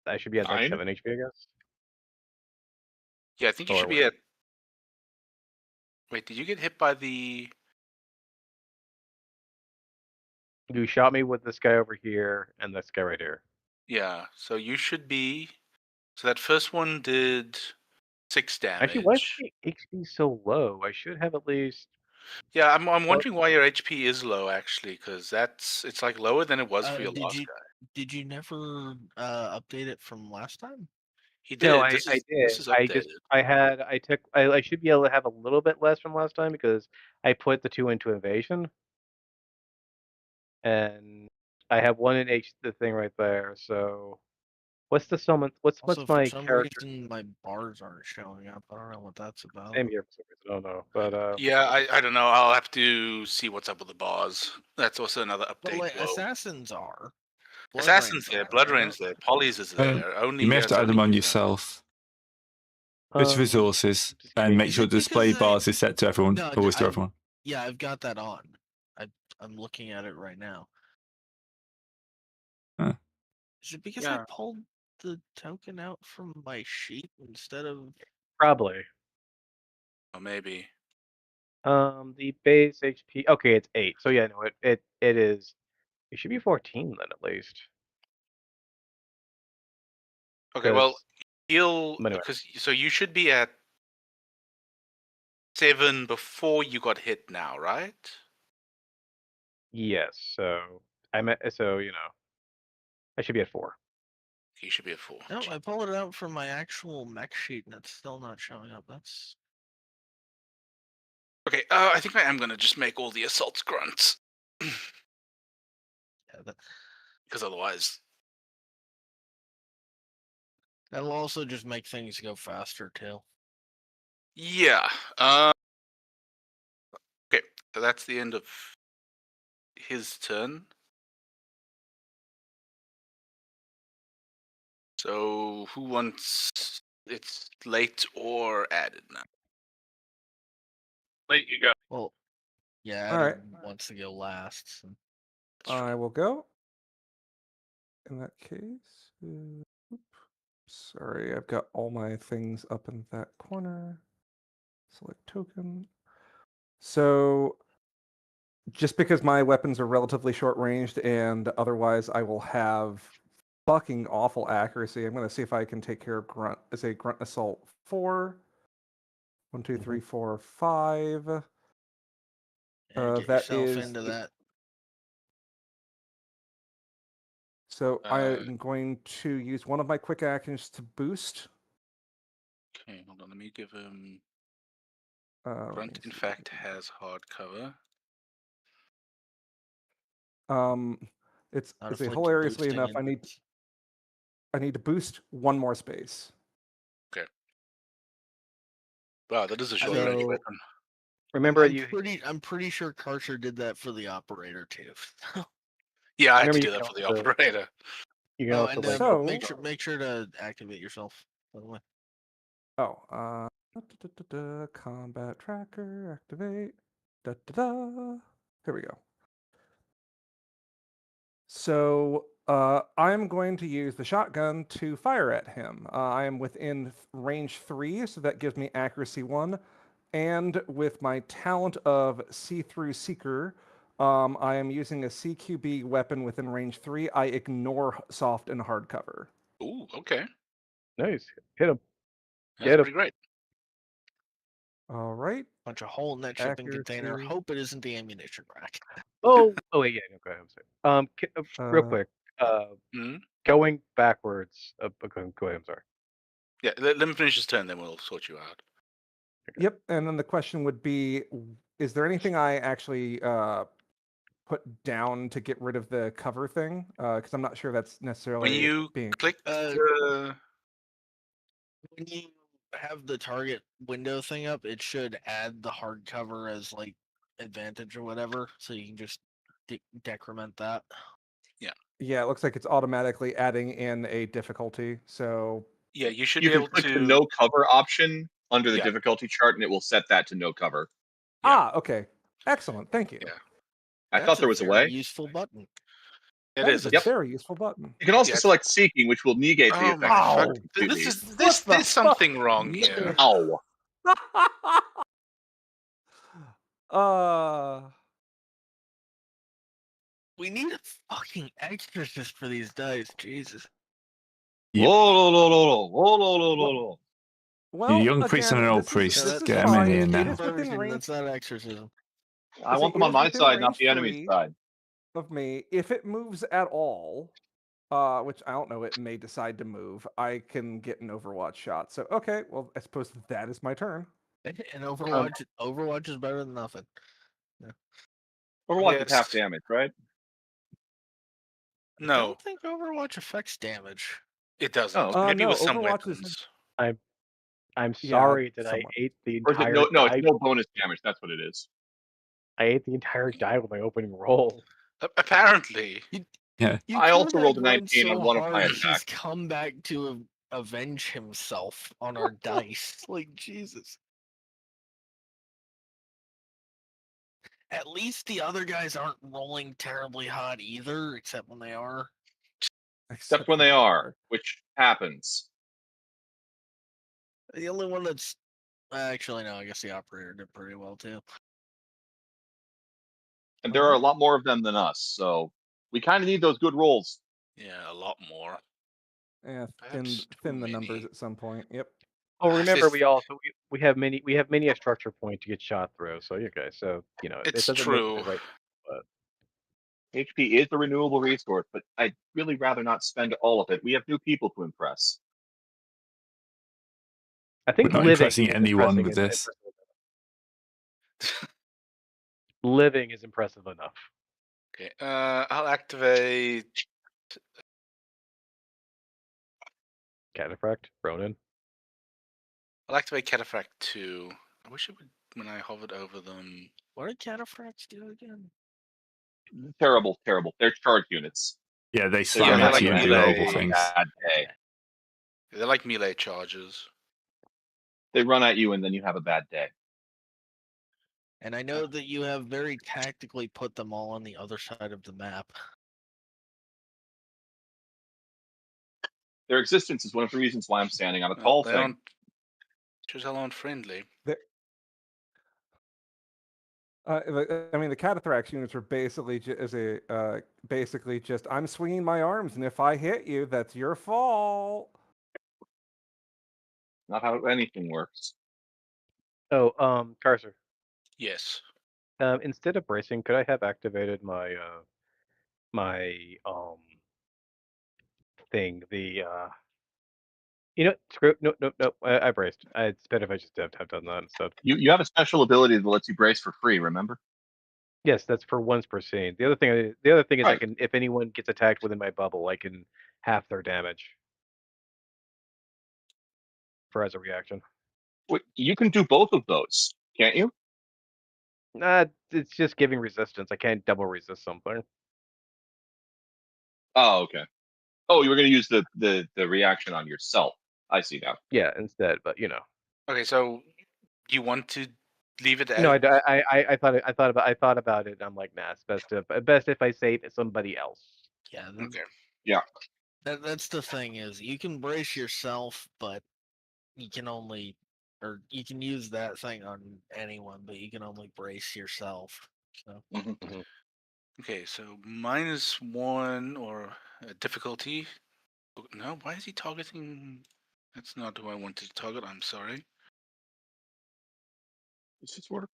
I should be at like 9? 7 HP, I guess. Yeah, I think you Or should be wait. at. Wait, did you get hit by the? You shot me with this guy over here and this guy right here. Yeah, so you should be. So that first one did 6 damage. Actually, why is my HP so low? I should have at least. Yeah, I'm wondering why your HP is low actually, because it's like lower than it was for your last guy. Did you never update it from last time? He did. No, I This did. is updated. I should be able to have a little bit less from last time because I put the 2 into invasion. And I have 1 in the thing right there, so what's the summon what's Also, my for some character reason, my bars aren't showing up. I don't know what that's about. same here for some reason, I don't know. But Yeah, I don't know. I'll have to see what's up with the bars. That's also another But update. like Whoa. assassins are. Blood Assassins Rain's there, are, Blood right? Rain's there, Polly's is there. Only You may have to add them on only- yourself. With resources, and make Is sure it display because I- bars is set to everyone. No, Always to I- everyone. Yeah, I've got that on. I'm looking at it right now. Huh. Is it because I Yeah. pulled the token out from my sheet instead of? probably. Or maybe. The base HP okay, it's 8. So yeah, no, it is it should be 14 then at least. Okay, well, 'Cause- he'll Anyway. because so you should be at 7 before you got hit now, right? Yes, so you know. I should be at 4. You should be at 4. No, I pulled it out from my actual mech sheet and it's still not showing up. That's Okay, I think I am gonna just make all the assaults grunts. yeah, Because otherwise, that'll also just make things go faster too. yeah. Okay, so that's the end of his turn. So who wants? It's late or added now. Let you go. Well, yeah, All right. Adam wants to go last. So. I will go. In that case, oop, sorry, I've got all my things up in that corner. Select token. So, just because my weapons are relatively short ranged and otherwise I will have fucking awful accuracy, I'm going to see if I can take care of grunt as a grunt assault 4. 1, 2, 3, 4, 5. Yeah, get that yourself is into the- that. So I'm going to use one of my quick actions to boost. Okay, hold on. Let me give him. Let Grunt, me in see. fact, has hard cover. It's Not a afflicted hilariously boosting enough. I need to boost one more space. Wow, that is a short range So- weapon. Remember I'm pretty sure Karcher did that for the operator too. Yeah, I had to Remember do you that can for the also- operator. you can Oh, also and like So- make sure to activate yourself. By the way. Oh, combat tracker, activate. Here we go. So I'm going to use the shotgun to fire at him. I am within range 3, so that gives me accuracy 1. And with my talent of see-through seeker, I am using a CQB weapon within range 3. I ignore soft and hard cover. Ooh, okay. nice. Hit him. That's Get him. pretty great. All right. Bunch of hole in that shipping container. Accuracy. Hope it isn't the ammunition rack. Oh wait, yeah, no, go ahead. I'm sorry. Real Uh, quick. Mhm. Going backwards. Go ahead. I'm sorry. Yeah, let me finish his turn, then we'll sort you out. Yep. And then the question would be, is there anything I actually put down to get rid of the cover thing? Because I'm not sure that's necessarily When you being. click When you have the target window thing up, it should add the hardcover as like advantage or whatever, so you can just decrement that. Yeah, it looks like it's automatically adding in a difficulty. So yeah, you should You be can able click to the no cover option under the Yeah. difficulty chart, and it will set that to no cover. Yeah. okay, excellent, thank you. Yeah. I thought there was a very way. useful button. It That is. a It's, very useful button. You can also Yeah, select seeking, which will negate the oh effect. my Ow. fuck! completely. This is What this. the There's something wrong here. Ow. uh, We need a fucking exorcist for these dice. Jesus. Yep. Whoa. well, young priest and again, an old this is- priest, this is get 'em in fine. here It now. is within Version, range that's not exorcism. I want them it on is my within side, not range the enemy's 3 side. of me. If it moves at all, which I don't know, it may decide to move, I can get an Overwatch shot. So okay, well, I suppose that is my turn. And Overwatch is better than nothing. Overwatch is half Yes. damage, right? I No, don't think Overwatch affects damage. it doesn't. Oh, Maybe no, with some Overwatch is- weapons. I'm Yeah, sorry that somewhat. I ate the Or is it entire no? No, it's die. no bonus damage. That's what it is. I ate the entire die with my opening roll. Apparently, You I also killed rolled a that grunt 19 on so one of my hard, He's attacks. come back to avenge himself on our dice. Like Jesus. At least the other guys aren't rolling terribly hot either, except when they are. Except when they are, which happens. The only one that's actually no, I guess the operator did pretty well too. And there are a lot more of them than us, so we kind of need those good rolls. yeah, a lot more. Yeah, Perhaps too thin the numbers many. at some point. Yep. Oh, remember This- we have many a structure point to get shot through. So okay, so it It's doesn't true. Make it right. HP is a renewable resource, but I'd really rather not spend all of it. We have new people to impress. I think We're not living impressing is anyone impressing with is this. impressive enough. Living is impressive enough. Okay, I'll activate. Cataphract, Ronin. I'll activate Cataphract 2. I wish it would when I hovered over them. What did Cataphracts do again? Terrible. They're charge units. Yeah, they They slam run into at you and do when horrible you have a things. bad day. They're like melee charges. They run at you and then you have a bad day. And I know that you have very tactically put them all on the other side of the map. Their existence is one of the reasons why I'm standing on a Well, tall they thing. aren't. Shows how unfriendly. I mean, the Cataphrax units are basically basically just I'm swinging my arms, and if I hit you, that's your fault. Not how anything works. Oh, Carcer. Yes. Instead of bracing, could I have activated my thing? Screw. No. I braced. It's better if I just have done that instead. You have a special ability that lets you brace for free, remember? Yes, that's for once per scene. The other thing is I Right. can, if anyone gets attacked within my bubble, I can half their damage as a reaction. Wait, you can do both of those, can't you? It's just giving resistance. I can't double resist something. Oh, okay. Oh, you were going to use the reaction on yourself. I see now. Yeah, instead, but you know. Okay, so you want to leave it No, as I thought about it. And I'm like, nah, it's best if I save somebody else. Yeah, okay. that's the thing is you can brace yourself, but you can only, or you can use that thing on anyone, but you can only brace yourself. So Okay, so -1 or difficulty. No, why is he targeting? That's not who I wanted to target. I'm sorry. Does this work?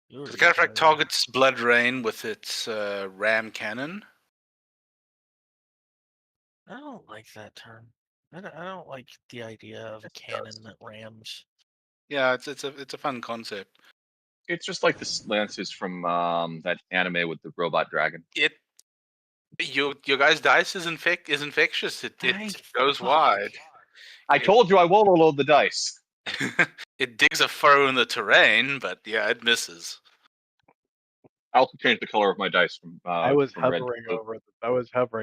you The already Cataphract tried it. targets Blood Rain with its ram cannon. I don't like that term. I don't like the idea of a cannon that rams. Yeah, it's a fun concept. It's just like the lances from that anime with the robot dragon. Your guys' dice is infectious. It goes Fuck. wide. I told you I won't load the dice. It digs a furrow in the terrain, but yeah, it misses. I also changed the color of my dice from I was from red to hovering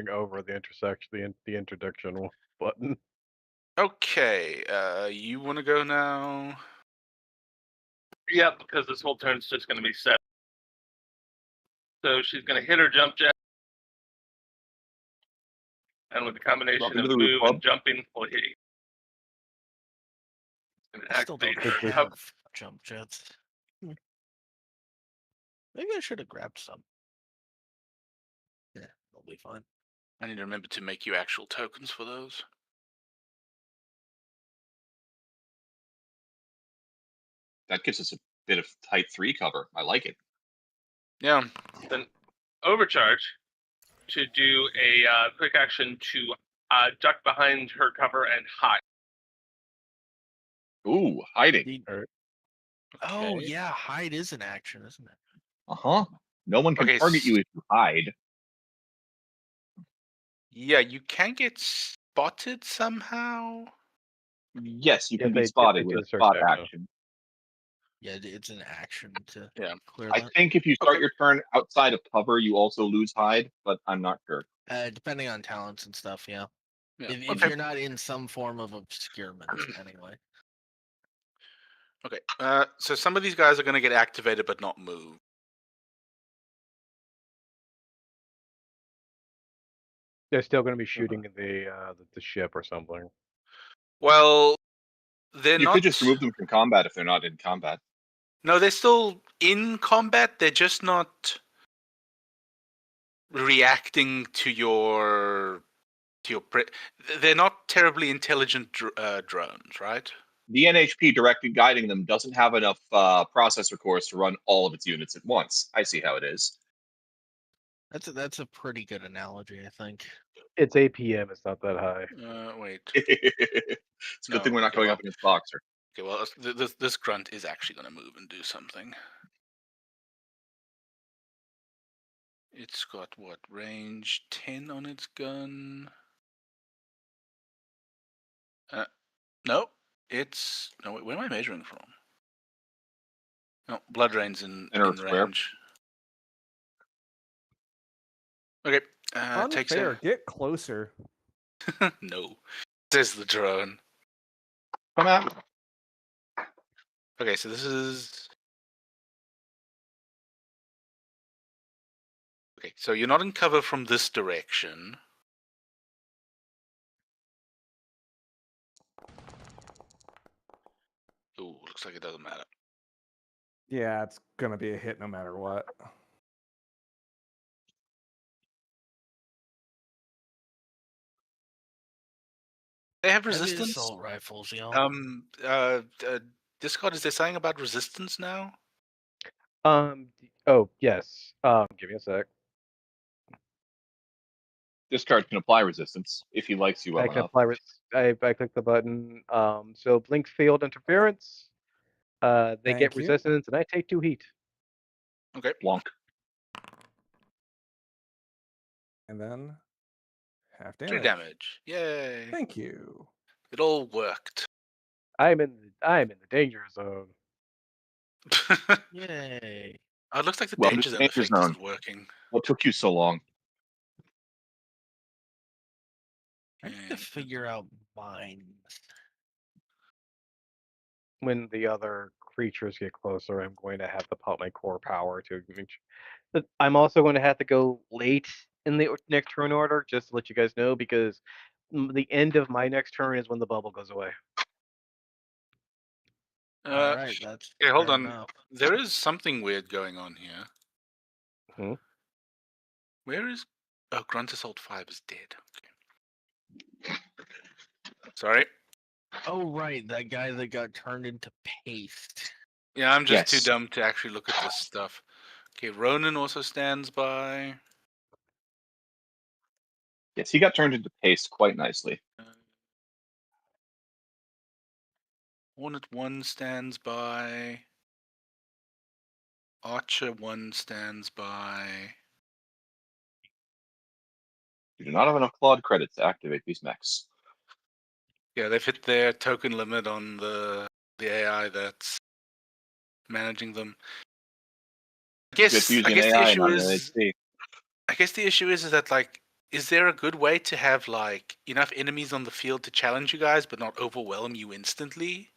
blue. over. The intersection, the introduction button. Okay, you want to go now? Yep, because this whole turn's just going to be set. So she's going to hit her jump jack. And with the combination Welcome of to the move Root Club. and jumping, will hit you. And I still don't activate her have hover. jump jets. Maybe I should have grabbed some. Yeah, they'll be fine. I need to remember to make you actual tokens for those. That gives us a bit of height 3 cover. I like it. Yeah. Then overcharge to do a quick action to duck behind her cover and hide. Ooh, hiding. Oh Okay. yeah, hide is an action, isn't it? Uh-huh. No one can Okay, target you if you hide. Yeah, you can get spotted somehow. Yes, you Yes, can be they spotted do with a a certain spot action. action. Yeah, it's an action to Yeah. clear I that. think if you start Okay. your turn outside of cover, you also lose hide, but I'm not sure. Depending on talents and stuff, yeah. Yeah. If Okay. you're not in some form of obscurement, anyway. Okay. So some of these guys are going to get activated but not move. They're still going to be shooting the ship or something. Well, they're You not. could just remove them from combat if they're not in combat. No, they're still in combat. They're just not reacting to your they're not terribly intelligent drones, right? The NHP directed guiding them doesn't have enough processor cores to run all of its units at once. I see how it is. That's a pretty good analogy, I think. It's APM. It's not that high. Wait. It's a good No, thing we're not okay, going well- up against Boxer. Okay, well, this grunt is actually going to move and do something. It's got what, range 10 on its gun? No, it's no. Wait, where am I measuring from? No, Blood Rain's in Earth square. range. Okay, takes Unfair. Get closer. No, says the drone. Come out. Okay, so this is. Okay, so you're not in cover from this direction. Ooh, looks like it doesn't matter. Yeah, it's gonna be a hit no matter what. They have Heavy resistance. assault rifles, y'all. Discord, is there something about resistance now? Oh yes. Give me a sec. This card can apply resistance if he likes you well I can enough. apply. I click the button. So blink field interference. They Thank get you. resistance, and I take 2 heat. Okay. Wonk. And then half 3 damage. damage. Yay. Thank you. It all worked. I'm in the danger zone. Yay. It looks like the Welcome danger to zone danger effect zone. isn't working. What took you so long? I need to Yeah. figure out mines. When the other creatures get closer, I'm going to have to pump my core power to make but I'm also going to have to go late in the next turn order, just to let you guys know, because the end of my next turn is when the bubble goes away. All right, that's Okay, hold fair on. enough. There is something weird going on here. Hmm? Where is... Oh, Grunt Assault 5 is dead. Okay. Sorry. Oh right, that guy that got turned into paste. Yeah, I'm just too Yes. dumb to actually look at this stuff. Okay, Ronan also stands by. Yes, he got turned into paste quite nicely. Hornet 1 stands by. Archer 1 stands by. You do not have enough Claude credits to activate these mechs. Yeah, they've hit their token limit on the AI that's managing them. I Good guess for using the AI, issue not is NHC. I guess the issue is that like, is there a good way to have like enough enemies on the field to challenge you guys, but not overwhelm you instantly,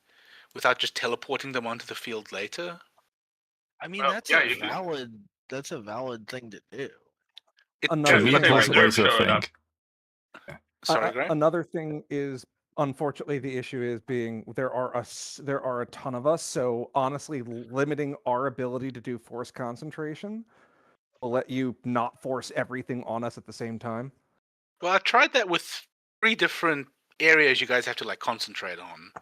without just teleporting them onto the field later? I mean, Well, that's yeah, a you can- valid thing to do. Another Every Let's say thing, possible reserve showing thing. up. Sorry, Grant. another thing is, unfortunately, the issue is being there are a ton of us. So honestly, limiting our ability to do force concentration will let you not force everything on us at the same time. Well, I tried that with 3 different areas you guys have to like concentrate on.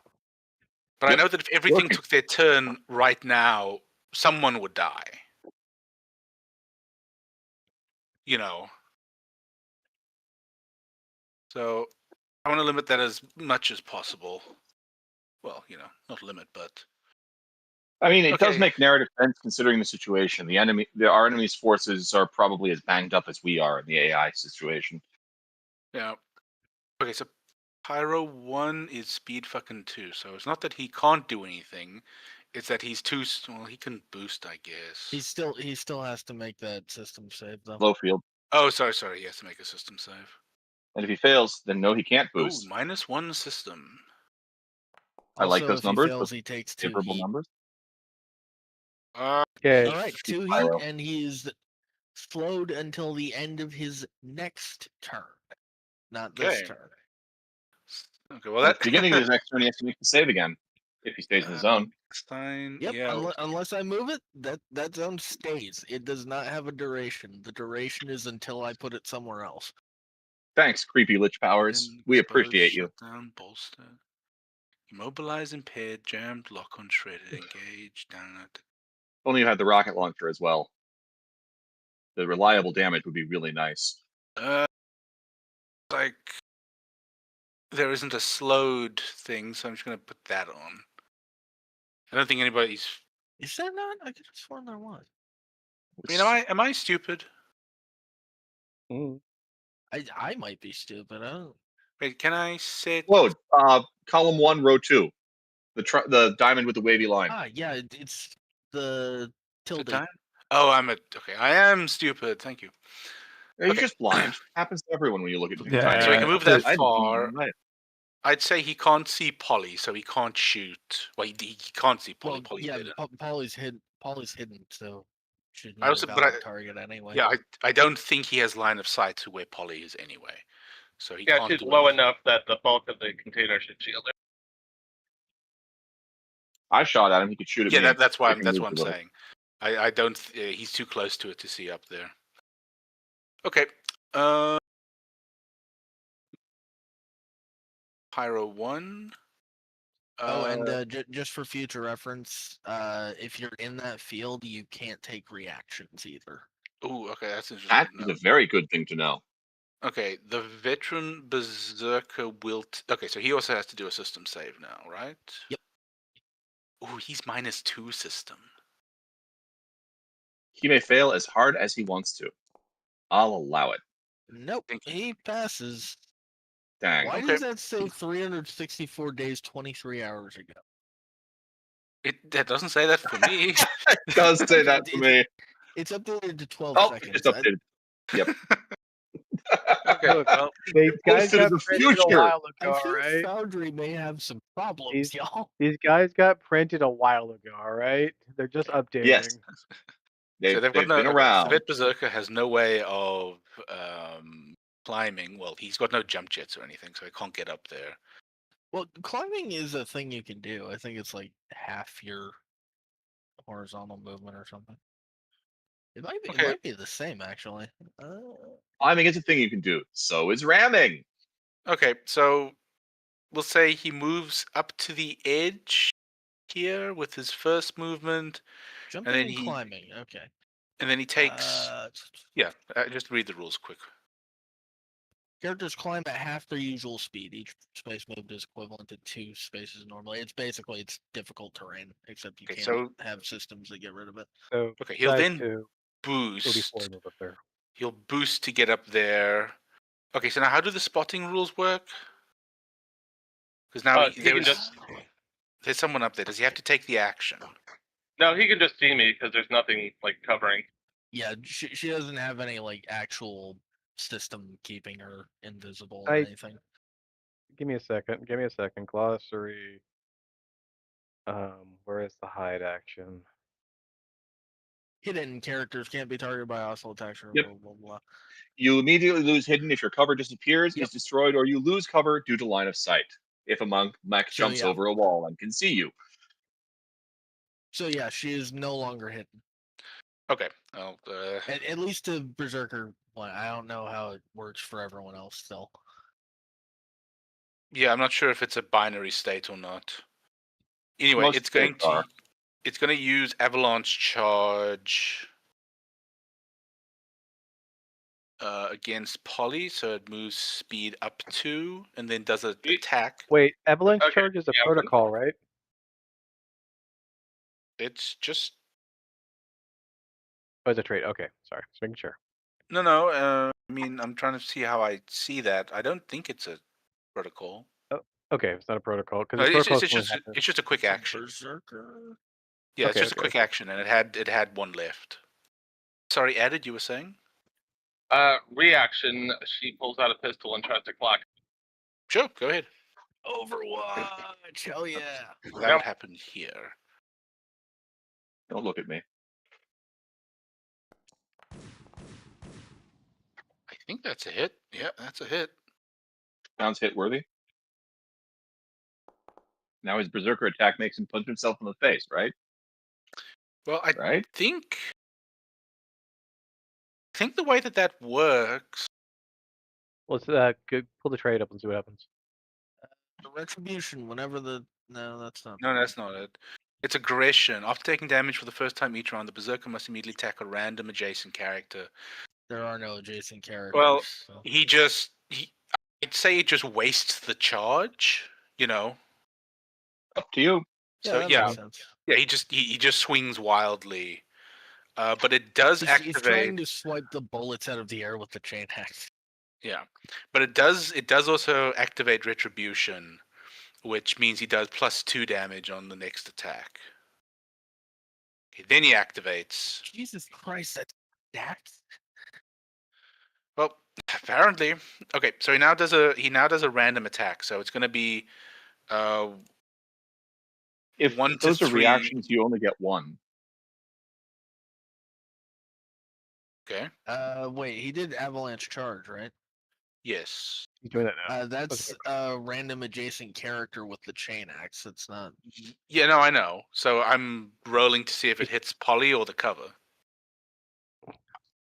But I Yep, know that if everything working. took their turn right now, someone would die. You know. So I want to limit that as much as possible. Well, you know, not limit, but I mean, it does Okay. make narrative sense considering the situation. Our enemy's forces are probably as banged up as we are in the AI situation. yeah. Okay, so Pyro 1 is speed fucking 2, so it's not that he can't do anything, it's that he's too well, he can boost, I guess. He still has to make that system save though. Low field. Oh, sorry, he has to make a system save. And if he fails, then no, he can't Oh, boost. -1 system. I like Also, those if he numbers. fails, Those he takes 2 favorable heat. numbers. Okay. All right, 2 heat, Pyro. and he's slowed until the end of his next turn, not this Okay. turn. Okay, well At that the beginning of his next turn, he has to make the save again if he stays in the zone. Stein, Yep, yeah. unless I move it, that zone stays. It does not have a duration. The duration is until I put it somewhere else. Thanks, creepy lich powers. Then We expose, appreciate you. shut down, bolster. Immobilize, impaired, jammed, lock on, shredded, engage, down it. Only you had the rocket launcher as well. The reliable damage would be really nice. Like there isn't a slowed thing, so I'm just gonna put that on. I don't think anybody's. Is that not? I could have sworn there was. I mean, am I stupid? Mm. I might be stupid. I don't. Wait, can I set? Load. Column 1, row 2. The diamond with the wavy line. Ah, yeah, it's the tilde. time? Oh, okay. I am stupid. Thank you. You're Okay. just blind. Happens to everyone when you look at things. Yeah, So we can move that I- far. I'd say he can't see Polly, so he can't shoot. Well, he can't see Polly. Well, Polly's yeah, hidden. Polly's hidden, so should I be also- a but valid I- target anyway. Yeah, I don't think he has line of sight to where Polly is anyway. So he Yeah, can't she's do low anything. enough that the bulk of the container should shield it. I shot at him. He could shoot at Yeah, me. that's why If he I'm moved a little. saying. I don't. He's too close to it to see up there. Okay. Pyro 1. Oh, and just for future reference, if you're in that field, you can't take reactions either. Oh, okay, that's interesting. That to is know. a very good thing to know. Okay, the veteran berserker will. Okay, so he also has to do a system save now, right? Yep. Oh, he's -2 system. He may fail as hard as he wants to. I'll allow it. Nope, Thank you. he passes. Dang. Why okay. does that say 364 days, 23 hours ago? That doesesn't say that for me. It does say that to me. It's updated to 12 Oh, seconds. it's updated. Okay, Look, well, These guys posted got in the printed a future. while I ago, think alright? Foundry may have some problems, y'all. These guys got printed a while ago, alright? They're just updating. Yes. They've got been no. Okay, around. Civet Berserker has no way of climbing. Well, he's got no jump jets or anything, so he can't get up there. Well, climbing is a thing you can do. I think it's like half your horizontal movement or something. It might be. Okay. It might be the same actually. Climbing is a thing you can do. So is ramming. Okay, so we'll say he moves up to the edge here with his first movement, Jumping then and he- climbing. Okay. and then he takes. Uh, Just read the rules quick. Characters climb at half their usual speed. Each space moved is equivalent to 2 spaces normally. It's difficult terrain, except you Okay, can't so- have systems that get rid of it. So Okay, he'll size then 2, it'll be boost. 4 move up there. He'll boost to get up there. Okay, so now how do the spotting rules work? Because now he can just there's someone up there. Does he have to take the action? no, he can just see me because there's nothing like covering. Yeah, she doesn't have any like actual system keeping her invisible or I- anything. Give me a second. Glossary. Where is the hide action? Hidden characters can't be targeted by hostile attacks or Yep. blah blah blah. You immediately lose hidden if your cover disappears, Yep. is destroyed, or you lose cover due to line of sight. If a monk So, jumps yeah. over a wall and can see you. So yeah, she is no longer hidden. Okay. Well, At least to Berserker one. I don't know how it works for everyone else still. yeah, I'm not sure if it's a binary state or not. Anyway, Most it's going states are. to use avalanche charge against Polly, so it moves speed up 2, and then does an attack. Wait, Avalanche Okay, Charge is a yeah, protocol, right? It's just Oh, it's a trait. Okay, sorry. Just making sure. no. I mean, I'm trying to see how I see that. I don't think it's a protocol. Okay, it's not a protocol because No, it's it's just a quick action. Berserker. Yeah, it's Okay, just a okay, quick action, and it had one left. Sorry, added. You were saying? Reaction. She pulls out a pistol and tries to clock. Sure, go ahead. Overwatch. Hell yeah. That would happen here. Don't look at me. I think that's a hit. Yeah, that's a hit. Sounds hit worthy. Now his berserker attack makes him punch himself in the face, right? Well, I Right? think the way that works. Let's pull the trade up and see what happens. The retribution. Whenever the no, that's not. No, that's not it. It's aggression. After taking damage for the first time each round, the berserker must immediately attack a random adjacent character. There are no adjacent characters. Well, so. I'd say it just wastes the charge. You know. Up to you. So that yeah, makes sense. yeah. He just swings wildly. But it does He's activate. trying to swipe the bullets out of the air with the chain axe. Yeah, but it does also activate retribution, which means he does +2 damage on the next attack. Okay, then he activates. Jesus Christ, that's Well, apparently, okay. So he now does a random attack. So it's going to be If 1 to those are 3. reactions, you only get one. Okay. wait, he did avalanche charge, right? Yes. He's doing that now. That's a random adjacent character with the chain axe. It's not. Yeah. No, I know. So I'm rolling to see if it hits Polly or the cover.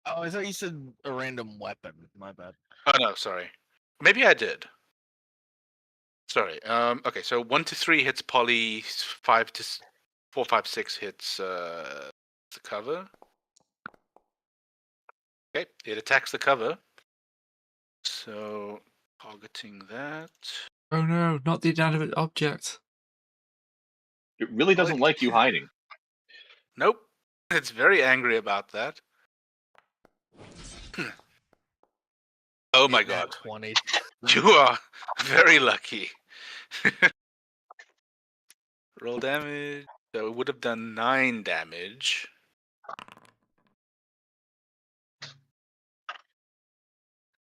Oh, I thought you said a random weapon. My bad. Oh no, sorry. Maybe I did. Sorry. Okay. So 1 to 3 hits Polly. 4, 5, 6 hits the cover. Okay, it attacks the cover. So targeting that. Oh no, not the inanimate object. It really doesn't like you hiding. Nope. It's very angry about that. Oh my Hit nat god. 20. You are very lucky. Roll damage. So it would have done 9 damage.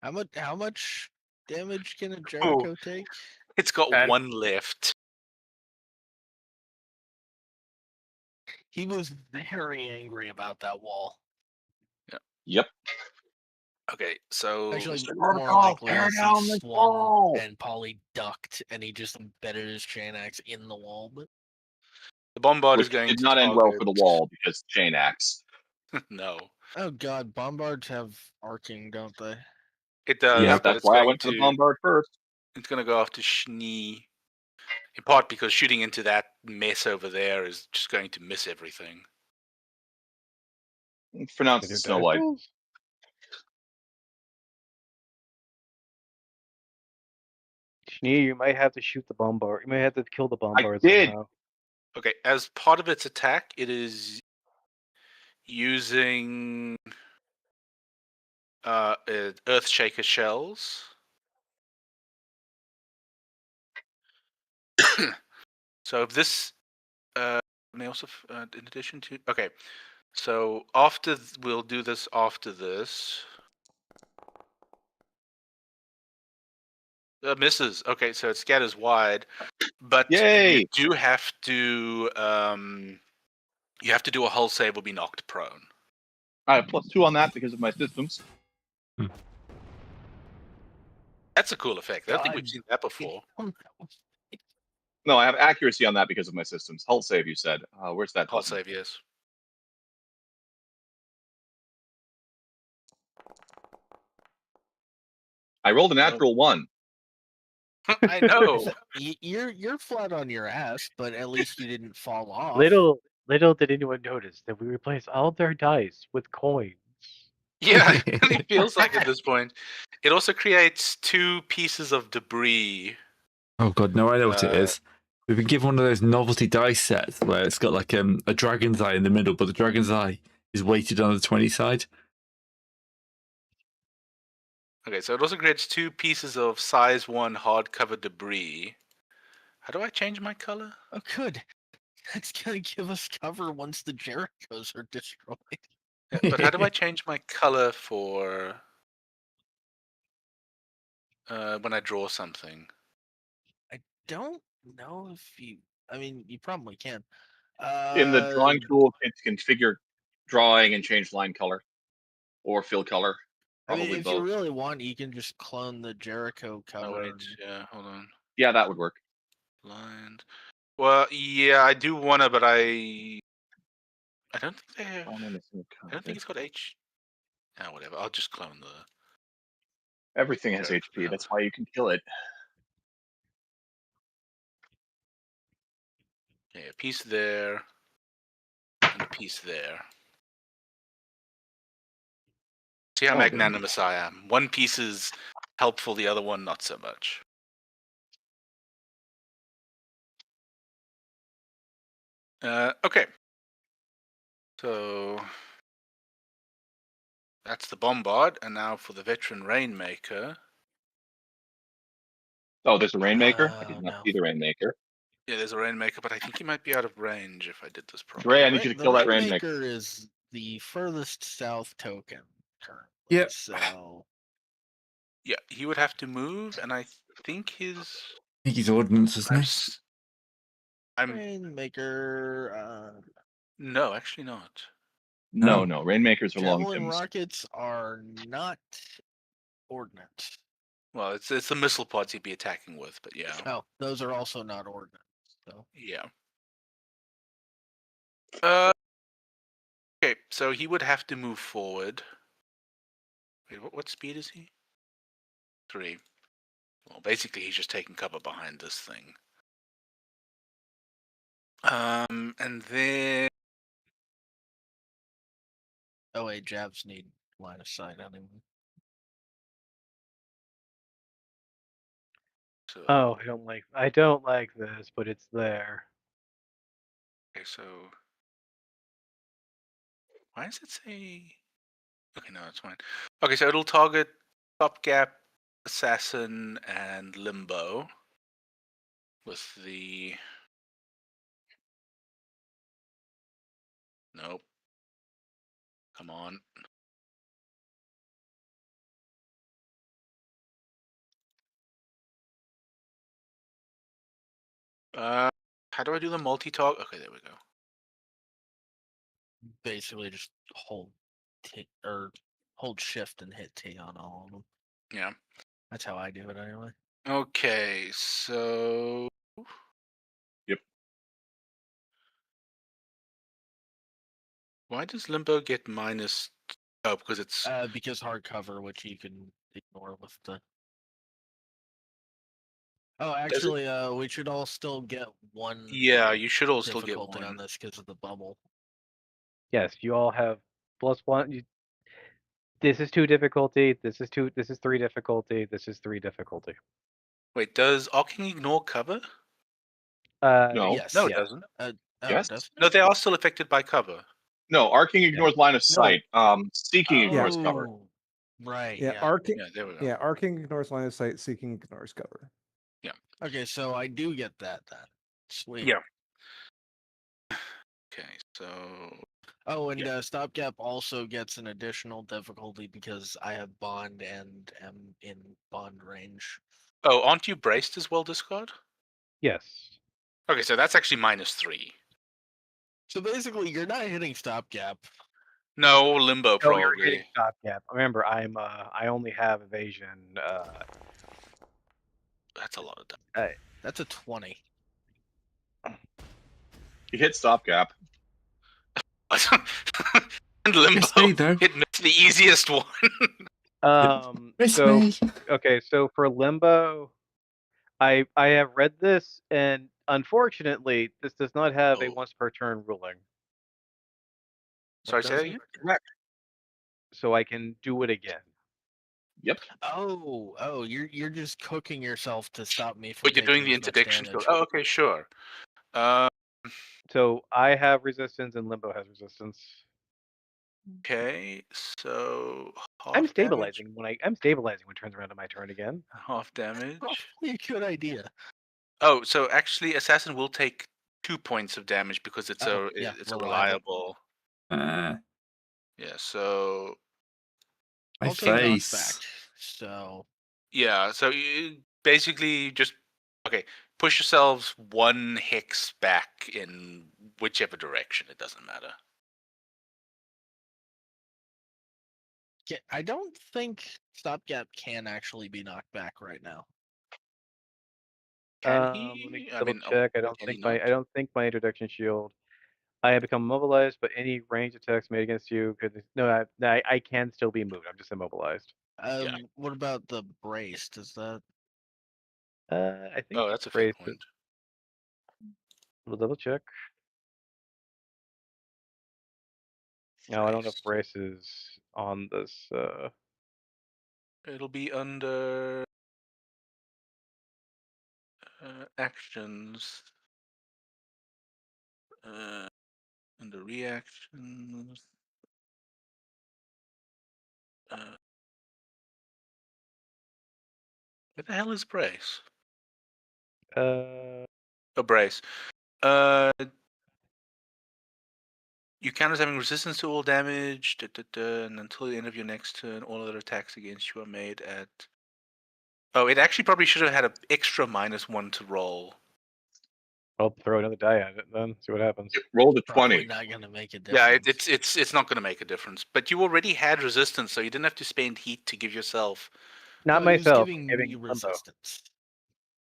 How much damage can a Jericho take? It's got 10. 1 left. He was very angry about that wall. Yep. Okay, so Actually, Mr. more Murkoff, likely tear is he down this swung wall. and Polly ducked and he just embedded his chain axe in the wall. But the bombard is Which going did to not end well for the target- wall because chain axe. No, oh god, bombards have arcing, don't they? it does. Yeah. Yep, but that's it's why I going went for the to- bombard first. It's going to go after Schnee. In part because shooting into that mess over there is just going to miss everything. Pronounce Can it you Snow dice White. rolls? Schnee, you might have to shoot the bombard. You might have to kill the bombard did. somehow. Okay, as part of its attack, it is using Earthshaker shells. So if this, may also, in addition to, okay, so after we'll do this after this. Misses. Okay, so it scatters wide, but Yay! you do have to you have to do a hull save or be knocked prone. I have +2 on that because of my systems. That's a cool effect. I don't think we've God. seen that before. No, I have accuracy on that because of my systems. Hull save, you said. Where's that Hull button? save, yes. I rolled a natural 1. I know. You're flat on your ass, but at least you didn't fall off. Little did anyone notice that we replaced all their dice with coins. Yeah, it really feels like at this point. It also creates 2 pieces of debris. Oh god, no, I know what it is. We've been given one of those novelty dice sets where it's got like a dragon's eye in the middle, but the dragon's eye is weighted on the 20 side. Okay, so it also creates 2 pieces of size 1 hardcover debris. How do I change my color? Oh, good. That's gonna give us cover once the Jerichos are destroyed. Yeah, but how do I change my color for when I draw something? Don't know if you. I mean, you probably can. In the drawing tool, it's configure drawing and change line color. Or fill color. I mean, Probably if both. you really want, you can just clone the Jericho Oh, cover. wait, yeah, hold on. Yeah, that would work. Blind. Well, yeah, I do wanna, but I don't think they have. I don't think it's got H. Ah, whatever. I'll just clone the. Everything has Sure, HP. yeah. That's why you can kill it. Yeah, a piece there, and a piece there. See how Oh, good. magnanimous I am. One piece is helpful, the other one not so much. Okay. So that's the bombard, and now for the veteran rainmaker. Oh, there's a rainmaker? I Oh, did not no. see the rainmaker. Yeah, there's a rainmaker, but I think he might be out of range if I did this properly. Dre, I need you to The kill that rainmaker. Rainmaker is the furthest south token currently. Yep. So Yeah, he would have to move, and I think his. I think he's ordnance, isn't I'm. he? I'm Rainmaker. no, actually not. No, Oh. no. Rainmakers are long Javelin guns. rockets are not ordnance. Well, it's the missile pods he'd be attacking with, but yeah, Oh, those are also not ordnance. So yeah. Okay, so he would have to move forward. Wait, what speed is he? 3. Well, basically, he's just taking cover behind this thing. And then oh wait, Javs need line of sight on him. so Oh, I don't like this, but it's there. okay, so why does it say? Okay, no, it's fine. Okay, so it'll target Stopgap, Assassin, and Limbo with the Nope. Come on. How do I do the multi-talk? Okay, there we go. Basically, just hold hold shift and hit T on all of them. Yeah. That's how I do it anyway. Okay, so Yep. Why does Limbo get minus? Oh, because it's Because hardcover, which you can ignore with the. Oh, Does it? actually, we should all still get one Yeah, you should all still get difficulty one. on this because of the bubble. Yes, you all have +1. This is 2 difficulty. This is 2. This is 3 difficulty. This is 3 difficulty. Wait, does Arcing ignore cover? No. Yes. No, it Yeah. doesn't. Oh, Yes? does it? No, they are still affected by cover. No, arcing ignores line of No. sight. Seeking ignores cover. Oh, right. Yeah, Yeah. arcing. Yeah, there we go. Yeah, arcing ignores line of sight. Seeking ignores cover. Okay, so I do get that then. Sweet. Yeah. Okay, so Oh, and Stopgap also gets an additional difficulty because I have bond and am in bond range. aren't you braced as well, Discard? Yes. Okay, so that's actually -3. So basically, you're not hitting Stopgap. No, Limbo No, probably. you're hitting stopgap. Remember, I only have evasion. That's a lot of damage. That's a 20. You hit stopgap. And Limbo Miss me, though. hit the easiest one. Miss So me. okay, so for Limbo, I have read this, and unfortunately, this does not have a Oh. once per turn ruling, Sorry, say that does it? again? Correct. so I can do it again. Yep. Oh, you're just cooking yourself to stop me from. But you're doing the taking as much interdiction. damage. Oh, okay, sure. So I have resistance, and Limbo has resistance. Okay, so I'm half damage. stabilizing I'm stabilizing when it turns around to my turn again. Half damage. Probably a good idea. Oh, so actually, Assassin will take 2 points of damage because it's Oh, yeah, it's a reliable. reliable. Yeah, so My Also face. knockback. So yeah, so you basically just push yourselves 1 hex back in whichever direction. It doesn't matter. I don't think Stopgap can actually be knocked back right now. Can Let he? me I double mean, check. I can don't he think not? my introduction shield. I have become immobilized, but any range attacks made against you could no. I can still be moved. I'm just immobilized. Yeah. What about the brace? Does that? I think Oh, that's a brace. fair point. We'll double check. No, I don't know if brace is on this. It'll be under actions. Under reactions. Where the hell is brace? Uh, A brace. You count as having resistance to all damage, and until the end of your next turn, all other attacks against you are made at. Oh, it actually probably should have had an extra -1 to roll. I'll throw another die at it then. See what happens. It rolled a Probably 20. not going to make a Yeah, difference. it's not going to make a difference. But you already had resistance, so you didn't have to spend heat to give yourself. Not No, he was myself. giving Giving me Limbo. resistance.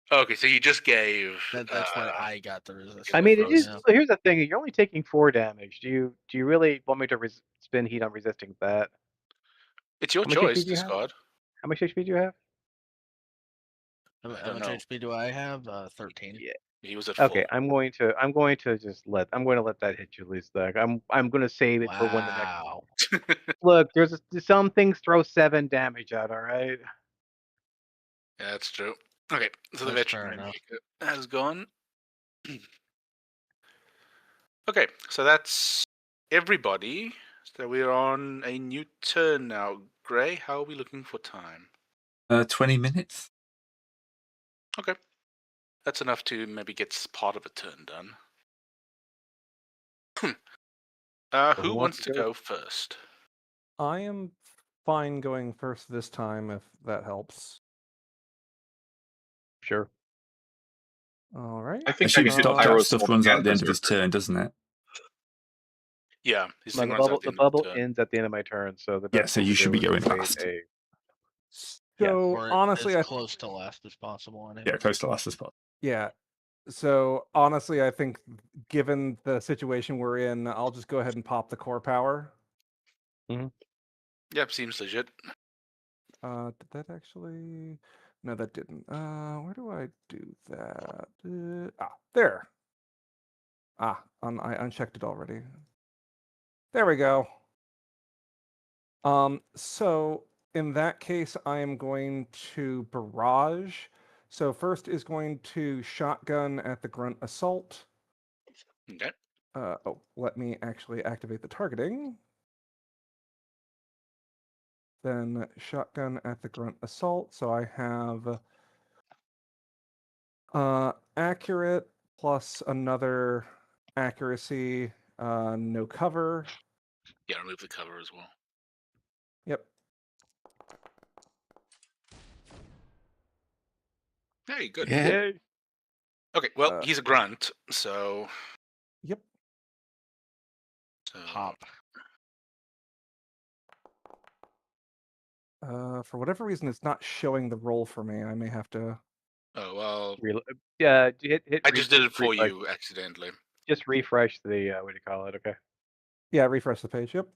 Okay, so you just gave. That's where I got the resistance. I mean, it from, is. yeah. So here's the thing: you're only taking 4 damage. Do you really want me to spend heat on resisting that? It's your How much choice, HP do you have? Discard. How much HP do you have? How don't much know. HP do I have? 13. Yeah. He was at Okay, full. I'm going to just let that hit you, Lisa. I'm going to save it for when the next. Wow. Look, some things throw 7 damage out. All right. Yeah, that's true. Okay, so the That's fair veteran enough. has gone. Okay, so that's everybody. So we're on a new turn now. Gray, how are we looking for time? 20 minutes. Okay, that's enough to maybe get part of a turn done. Who wants to go first? I am fine going first this time if that helps. Sure. All right. I I think I assume can hit stopgap Pyro stuff Assault runs out and at the end of his Berserker. turn, doesn't it? Yeah, his No, thing the runs out bubble, at the the end of bubble the turn. ends at the end of my turn, so the Yeah, best so thing you to should do be is going wait last. So Or honestly, as I close to last as possible. Anyway. Yeah, close to last as possible. yeah. So honestly, I think given the situation we're in, I'll just go ahead and pop the core power. Yep, seems legit. Did that actually? No, that didn't. Where do I do that? There. I unchecked it already. There we go. So in that case, I am going to barrage. So first is going to shotgun at the grunt assault. Okay. Let me actually activate the targeting. Then shotgun at the grunt assault. So I have accurate plus another accuracy, no cover. Yeah, remove the cover as well. Yep. Hey, good. Yeah. Yay! Okay, well, he's a grunt, so Yep. Pop. For whatever reason, it's not showing the roll for me. I may have to. Oh well, Yeah, hit. I just did it for refresh. you accidentally. Just refresh the what do you call it? Okay. Yeah, refresh the page. Yep.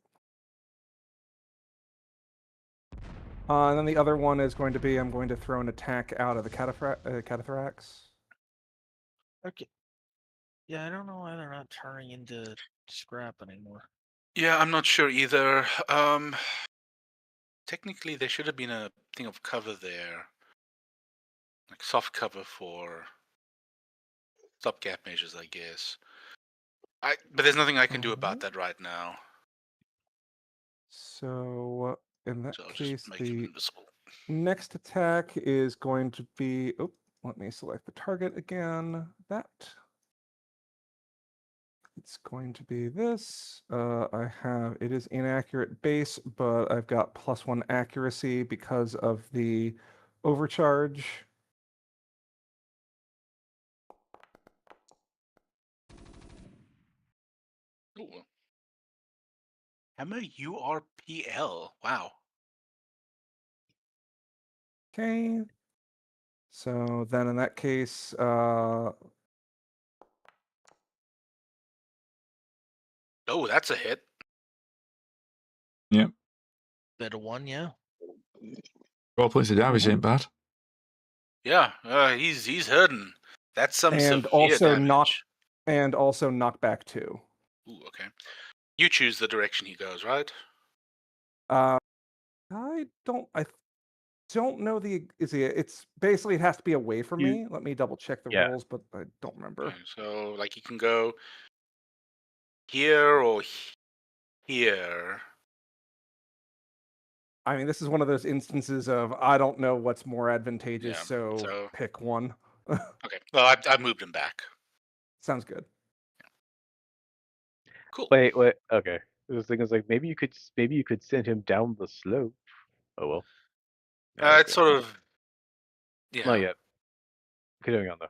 And then the other one is going to be I'm going to throw an attack out of the Cataphracts. Okay. Yeah, I don't know why they're not turning into scrap anymore. Yeah, I'm not sure either. Technically, there should have been a thing of cover there, like soft cover for stopgap measures, I guess. But there's nothing I can do about that right now. So in that So I'll case, just make him the invisible. next attack is going to be. Oh, let me select the target again. That. It's going to be this. It is inaccurate base, but I've got +1 accuracy because of the overcharge. Ooh. Hammer URPL. Wow. Okay. So then in that case, Oh, that's a hit. Bit of one, yeah. 12 points of damage ain't bad. Yeah, he's hurting. That's some and severe also damage. knockback 2. Ooh, okay. You choose the direction he goes, right? I don't know it's basically it has to be away from me. Let me double check the Yeah. rolls, but I don't remember. Okay, so like he can go here or here. I mean, this is one of those instances of I don't know what's more advantageous, Yeah, so so- pick one. Okay. Well, I moved him back. Sounds good. Cool. Wait. Okay. The thing is, like, maybe you could send him down the slope. Oh well. It's sort of. Yeah. Not yet. Continuing on though.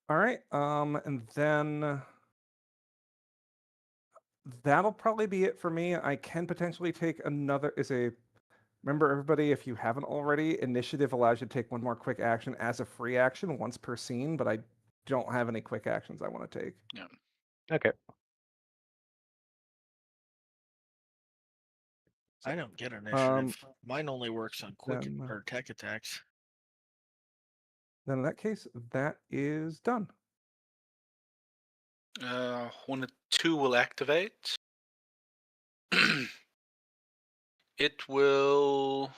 All right. And then that'll probably be it for me. I can potentially take another. Remember, everybody, if you haven't already, initiative allows you to take one more quick action as a free action once per scene, but I don't have any quick actions I want to take. Okay. I don't get initiative. Mine only works on quick then- or tech attacks. Then in that case, that is done. Hornet 2 will activate. It will.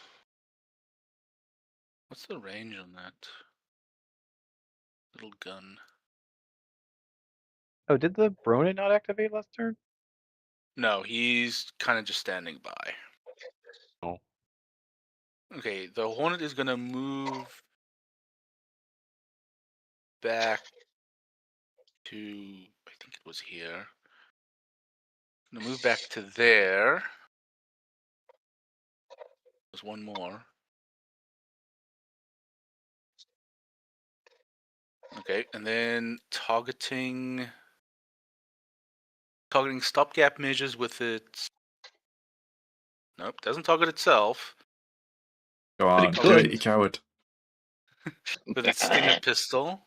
What's the range on that little gun? Oh, did the Bronin not activate last turn? No, he's kind of just standing by. Oh. Okay, the Hornet is gonna move back to, I think it was here. I'm gonna move back to there. There's one more. Okay, and then targeting stopgap measures with its. Nope, doesn't target itself. Go But on, it do it, could. you coward. With its Stinger pistol.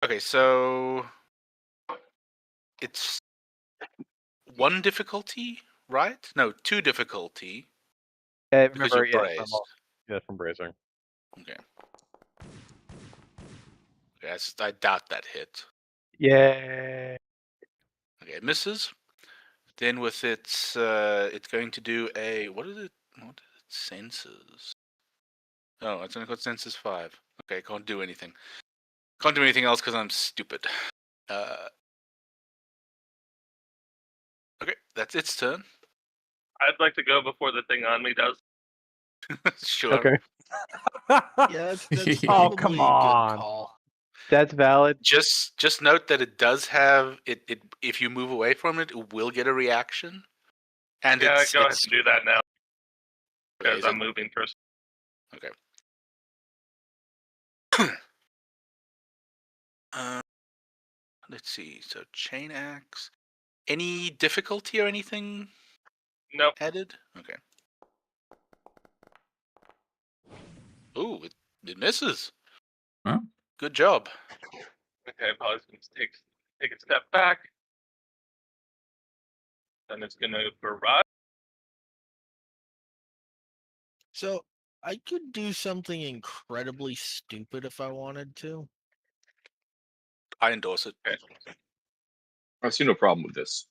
Okay, so it's 1 difficulty, right? No, 2 difficulty because Remember, you're yes, braced. from bracing. Okay. Okay, I doubt that hit. Yay! Okay, it misses. Then with its, it's going to do a what is it? What is it? Senses. Oh, it's only got senses 5. Okay, can't do anything. Can't do anything else because I'm stupid. Okay, that's its turn. I'd like to go before the thing on me does. Sure. Okay, Yeah, that's Oh, probably come a good on. call. that's valid. Just note that it does have it. If you move away from it, it will get a reaction. And Yeah, it's go ahead and do that now okay, because is I'm it- moving first. okay. Let's see. So chain axe. Any difficulty or anything Nope. added? Okay. Ooh, it misses. Huh? Good job. Okay, Polly's going to take a step back. Then it's going to barrage. So I could do something incredibly stupid if I wanted to. I endorse it. Okay. I see no problem with this.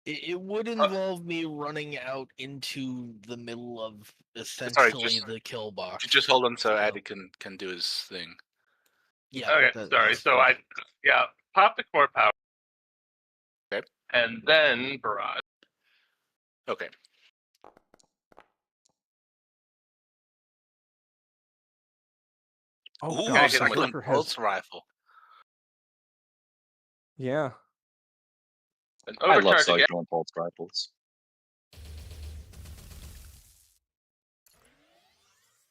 It would involve me running out into the middle of essentially the kill box. Just hold on so So- Addy can do his thing. Yeah. Okay, sorry. that's So fine. pop the core power. Okay. And then barrage. Okay. Oh, Ooh, God, hit him that with cycling Joker pulse has. rifle. Yeah. Then I love overcharge again. cycling pulse rifles.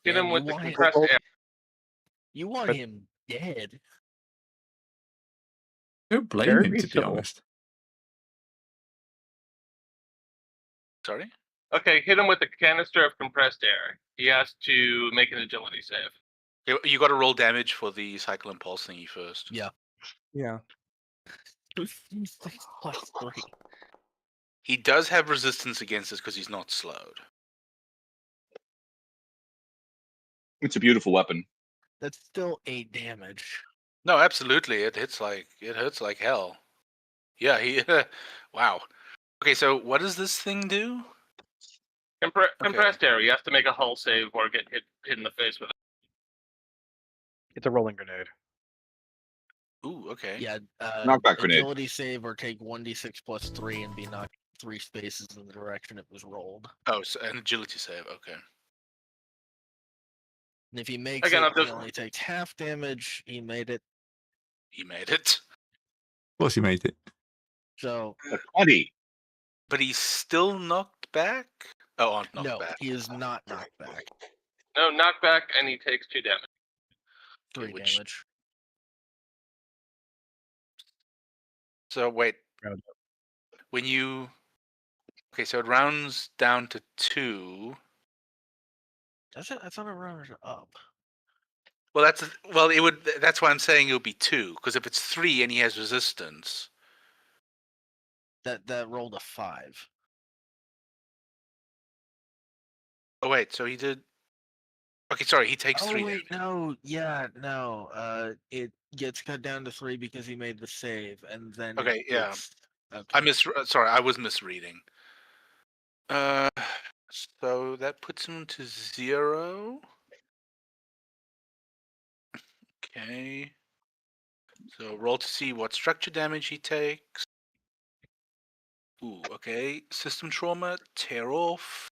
Hit Man, him you with the want him- compressed air. You want But- him dead. Don't blame Very him, to be reasonable. honest. Sorry. Okay, hit him with a canister of compressed air. He has to make an agility save. You got to roll damage for the cycle and pulse thingy first. Yeah. Yeah. 6+3. He does have resistance against this because he's not slowed. It's a beautiful weapon. That's still 8 damage. No, absolutely. It hurts like hell. Yeah, he wow. Okay, so what does this thing do? Compressed air. He has to make a hull save or get hit in the face with it. It's a rolling grenade. Ooh, okay. Yeah. Knockback grenade. Agility save or take 1d6+3 and be knocked 3 spaces in the direction it was rolled. Oh, so an agility save. Okay. And if he makes Again, it, I'm he just- only takes half damage. He made it. He made it. Of course, you made it. So A 20. But he's still knocked back? Oh, aren't knocked no, back. he is not knocked back. No knockback, and he takes 2 damage. 3 which- damage. So wait. Round When you okay, so it rounds down to 2. That's it. I thought it rounded up. Well, it would. That's why I'm saying it would be 2, because if it's 3 and he has resistance, That rolled a 5. oh wait, so he did. Okay, sorry, he takes Oh 3 wait, damage. no, yeah, no. It gets cut down to 3 because he made the save, and then. Okay, yeah. it's- I sorry, I was misreading. So that puts him to 0. Okay. So roll to see what structure damage he takes. Ooh, okay. System trauma, tear off.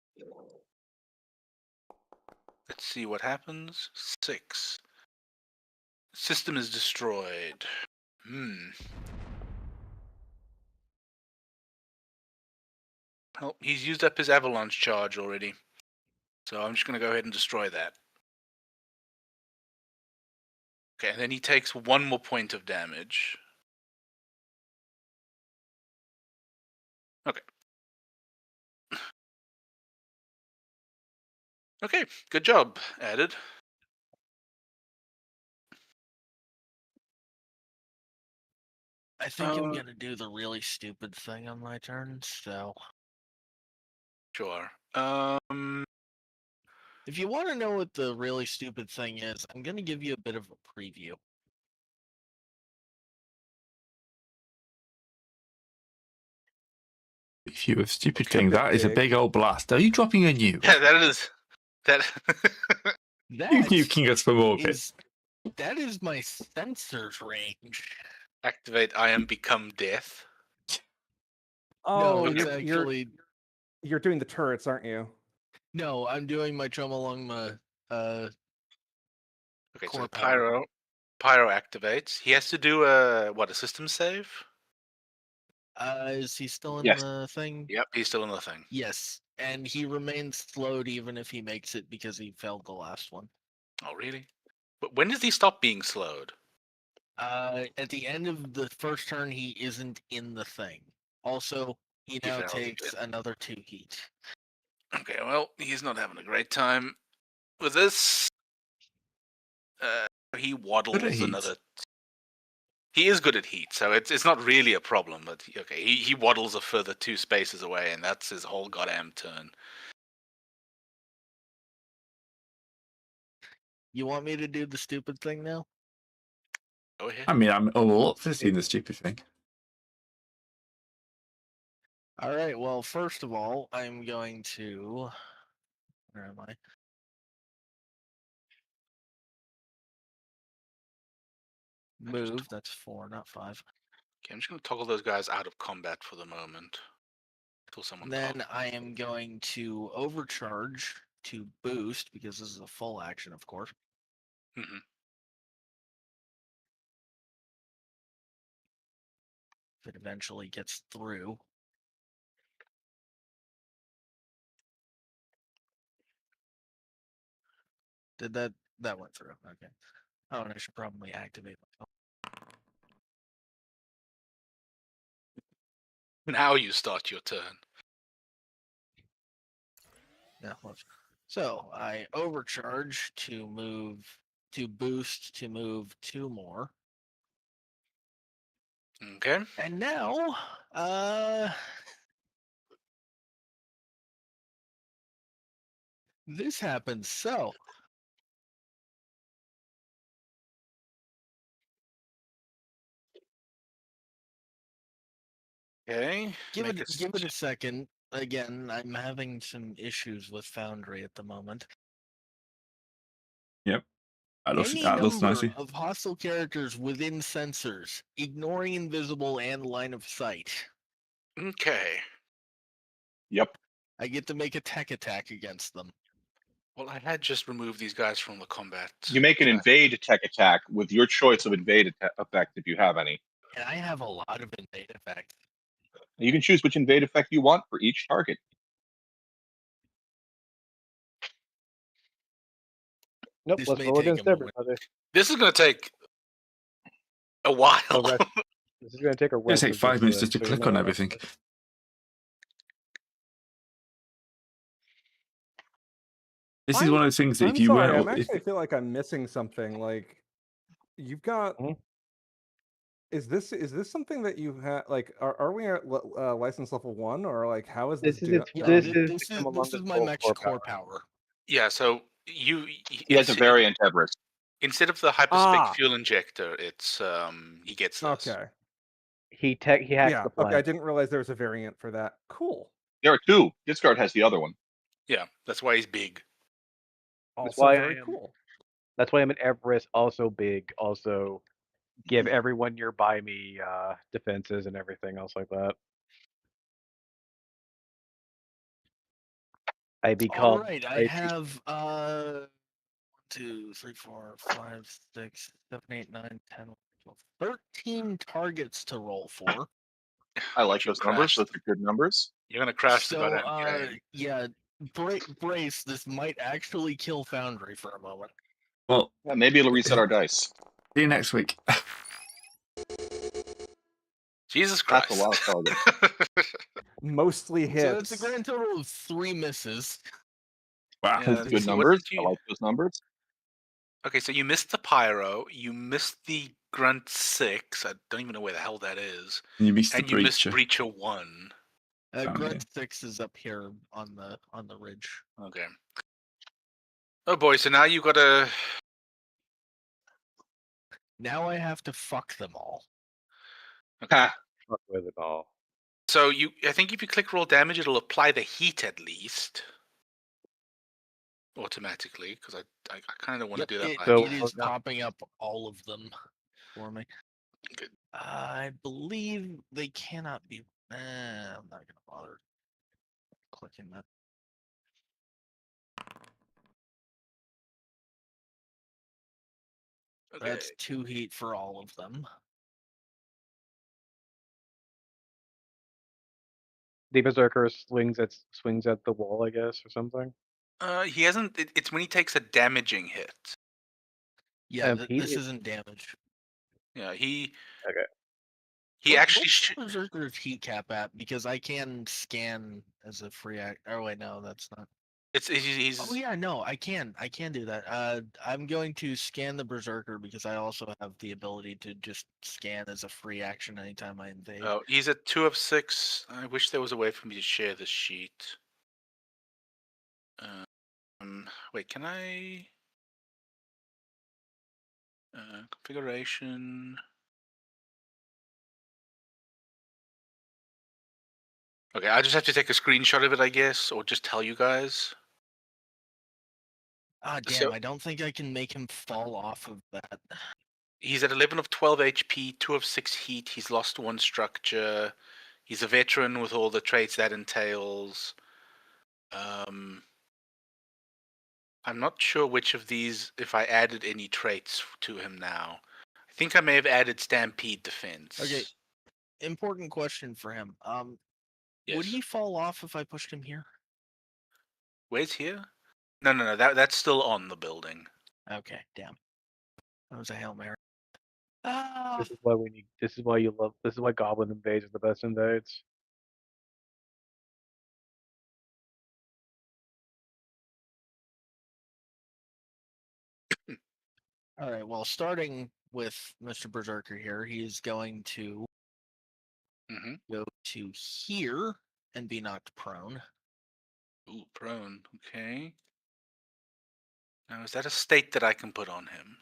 Let's see what happens. 6. System is destroyed. Well, he's used up his avalanche charge already. So I'm just going to go ahead and destroy that. Okay, and then he takes 1 more point of damage. Okay. Okay, good job, Added. I think I'm Uh, gonna do the really stupid thing on my turn. So Sure. if you want to know what the really stupid thing is, I'm gonna give you a bit of a preview. If you a stupid Okay. thing, that is a Big. big old blast. Are you dropping a nuke? Yeah, that is that. You That nuking us from orbit. is my sensors range. Activate I am become death. Oh, no, it's you're, actually you're doing the turrets, aren't you? no. I'm doing my Chomolungma. Okay, so Core power. Pyro activates. He has to do a system save? Is he still in Yes. the thing? Yep, he's still in the thing. Yes, and he remains slowed even if he makes it because he failed the last one. Oh, really? But when does he stop being slowed? At the end of the first turn, he isn't in the thing. Also, he now failed takes again. another 2 heat. Okay, well, he's not having a great time with this. He waddles heat. another. He is good at heat, so it's not really a problem. But okay, he waddles a further 2 spaces away, and that's his whole goddamn turn. You want me to do the stupid thing now? Go ahead. I mean, I'm all up for seeing the stupid thing. All right. Well, first of all, I'm going to. Where am I? Move. That's 4, not 5. Okay, I'm just going to toggle those guys out of combat for the moment. Until someone Then talks. I am going to overcharge to boost because this is a full action, of course. Mhm. If it eventually gets through. Did that went through? Okay. Oh, and I should probably activate myself. Now you start your turn. Yeah. So I overcharge to boost to move 2 more. Okay. And now, this happens. So Okay. give make it a second. Again, I'm having some issues with Foundry at the moment. That looks, Any that looks number nicely. of hostile characters within sensors, ignoring invisible and line of sight. Okay. Yep. I get to make a tech attack against them. Well, I had just removed these guys from the combat. You make an invade tech attack with your choice of invade effect if you have any. And I have a lot of invade effects. You can choose which invade effect you want for each target. Nope, This let's may roll take a against moment. everybody. This is going to take a while. A rest. This is going to take a It's rest. gonna take 5 minutes just to click on everything. This is one of those things that I'm if you sorry, weren't, I'm actually feel like I'm missing something. Like, you've got. Mhm. Is this something that you have? Like, are we at license level 1, or like how is this? This is Yeah, this this is is my max core power. Yeah, so He has a variant Everest. Instead of the hyperspec fuel injector, it's he gets this. Okay. He hacks Yeah. the Okay. I flag. didn't realize there was a variant for that. Cool. There are 2. Discard has the other one. Yeah, that's why he's big. Also why I very am- cool. That's why I'm an Everest, also big, also give everyone nearby me defenses and everything else like that. I become. All right, I have 1, 2, 3, 4, 5, 6, 7, 8, 9, 10, 13 targets to roll for. I like You those numbers. crashed. Those are good numbers. You're gonna crash the So, goddamn game. yeah, brace. This might actually kill Foundry for a moment. Well, Yeah, maybe it'll reset our dice. see you next week. Jesus Christ. That's a lot of targets. Mostly hits. So it's a grand total of 3 misses. Wow. Yeah, Good so numbers. wasn't you- I like those numbers. Okay, so you missed the pyro, you missed the grunt 6. I don't even know where the hell that is, You missed the and you missed breacher. breacher 1. Down Grunt here. 6 is up here on the ridge. Okay. Oh boy, so now you gotta. Now I have to fuck them all. Ha. Fuck with it all. So I think if you click roll damage, it'll apply the heat at least automatically, because I kind of want to do that. It, by So- it is popping up all of them for me. Good. I believe they cannot be. I'm not gonna bother clicking that. Okay. That's 2 heat for all of them. The Berserker swings at the wall, I guess, or something. He hasn't. It's when he takes a damaging hit. Yeah, Heat this is- isn't damage. Yeah, he. Okay. He What- actually. what's Berserker's heat cap at? Because I can scan as a free act. Oh wait, no, that's not. He's. Oh yeah, no, I can do that. I'm going to scan the Berserker because I also have the ability to just scan as a free action anytime I invade. Oh, he's at 2 of 6. I wish there was a way for me to share this sheet. Wait, can I? Configuration. Okay, I just have to take a screenshot of it, I guess, or just tell you guys. Ah, damn! so- I don't think I can make him fall off of that. He's at 11 of 12 HP, 2 of 6 heat. He's lost 1 structure. He's a veteran with all the traits that entails. I'm not sure which of these, if I added any traits to him now. I think I may have added Stampede Defense. Okay. Important question for him. Yes. Would he fall off if I pushed him here? Where's here? No. That's still on the building. Okay, damn. That was a Hail Mary. Ah, This is why we need. This is why you love. This is why Goblin Invades are the best invades. all right. Well, starting with Mr. Berserker here, he's going to Mm-hmm. go to here and be knocked prone. Ooh, prone. Okay. Now, is that a state that I can put on him?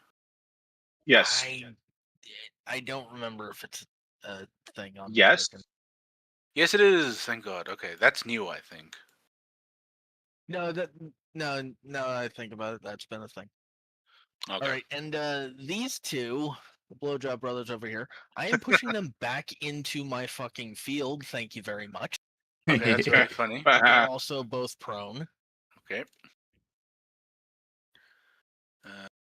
Yes. I don't remember if it's a thing on. the Yes. token. Yes, it is. Thank God. Okay, that's new, I think. No, I think about it. That's been a thing. Okay. All right, and these two, the Blowjob Brothers over here, I am pushing them back into my fucking field. Thank you very much. Okay, that's very funny. They're also both prone. Okay.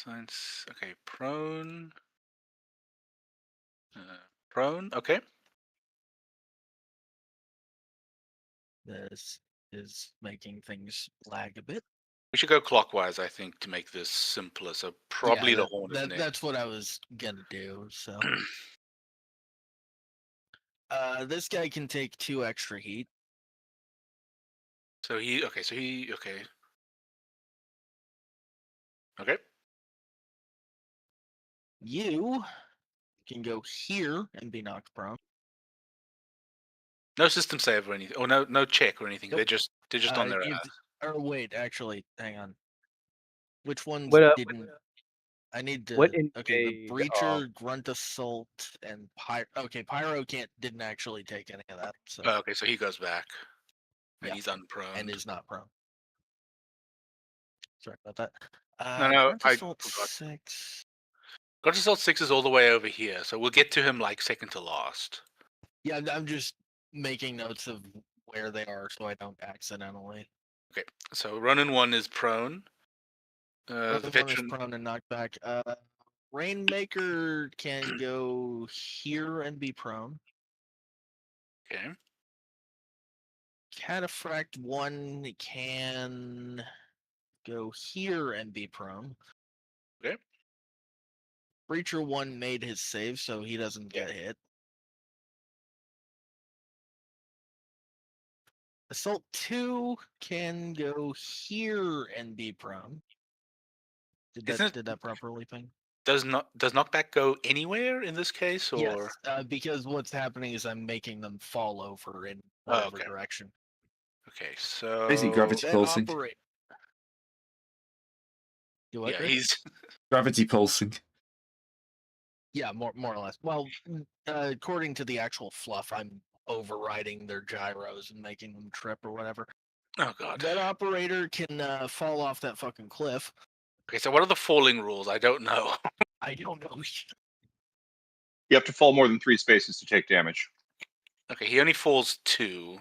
Science. Okay, prone. Prone. Okay. This is making things lag a bit. We should go clockwise, I think, to make this simpler. So probably Yeah, the horn is next. That's what I was gonna do. So, this guy can take 2 extra heat. So he. Okay. So he. Okay. Okay. You can go here and be knocked prone. No system save or anything. Or no check or anything. Nope. They're just on their if- ass. Or wait, actually, hang on. Which ones What, didn't? I need to. what Okay, the invade, breacher, grunt assault, and pyro. Okay, pyro didn't actually take any of that, so Oh, okay, so he goes back. And Yeah. he's unprone. and is not prone. Sorry about that. No, Grunt I assault forgot. 6. God Assault 6 is all the way over here, so we'll get to him like second to last. Yeah, I'm just making notes of where they are so I don't accidentally. So Ronin 1 is prone. Ronin The one is veteran. prone and knocked back. Rainmaker can go here and be prone. Okay. Cataphract 1 can go here and be prone. Okay. Breacher 1 made his save, so he doesn't get hit. Assault 2 can go here and be prone. Did that properly ping? Does knockback go anywhere in this case, or Yes, because what's happening is I'm making them fall over in Oh, whatever okay. direction. okay? So Basically gravity That pulsing. operate. Do what, Yeah, Chris? he's Gravity pulsing. Yeah, more or less. Well, according to the actual fluff, I'm overriding their gyros and making them trip or whatever. oh god. That operator can fall off that fucking cliff. Okay, so what are the falling rules? I don't know. I don't know. You have to fall more than 3 spaces to take damage. Okay, he only falls 2.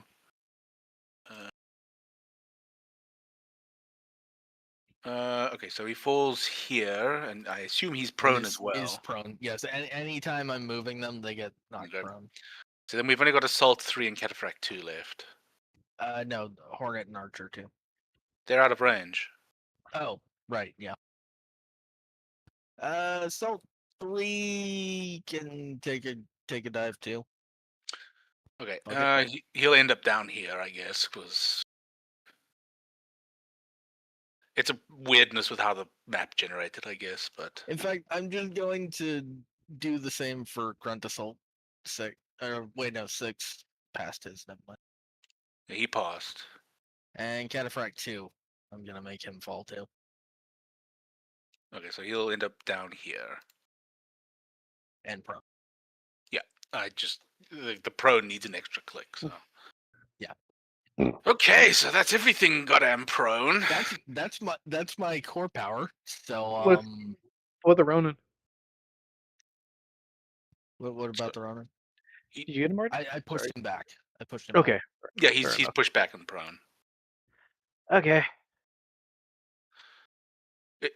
Okay, so he falls here, and I assume he's prone as well. He's prone. Yes. Anytime I'm moving them, they get knocked Okay. prone. So then we've only got Assault 3 and Cataphract 2 left. No, Hornet and Archer too. They're out of range. Oh, right, yeah. Assault 3 can take a dive too. Okay, Okay. he'll end up down here, I guess, because it's a weirdness with how the map generated, I guess. But In fact, I'm just going to do the same for Grunt Assault 6. Or wait, no, 6 past his. Never mind. he passed. And Cataphract 2. I'm gonna make him fall too. Okay, so he'll end up down here. And prone. I just the pro needs an extra click. So Yeah. Okay, so that's everything. Goddamn prone. That's my core power. So What- What the Ronin? what about the Ronin? Did you get him, Martin? I pushed Sorry. him back. I pushed him back. Okay. Yeah, he's Fair enough. pushed back in prone. Okay.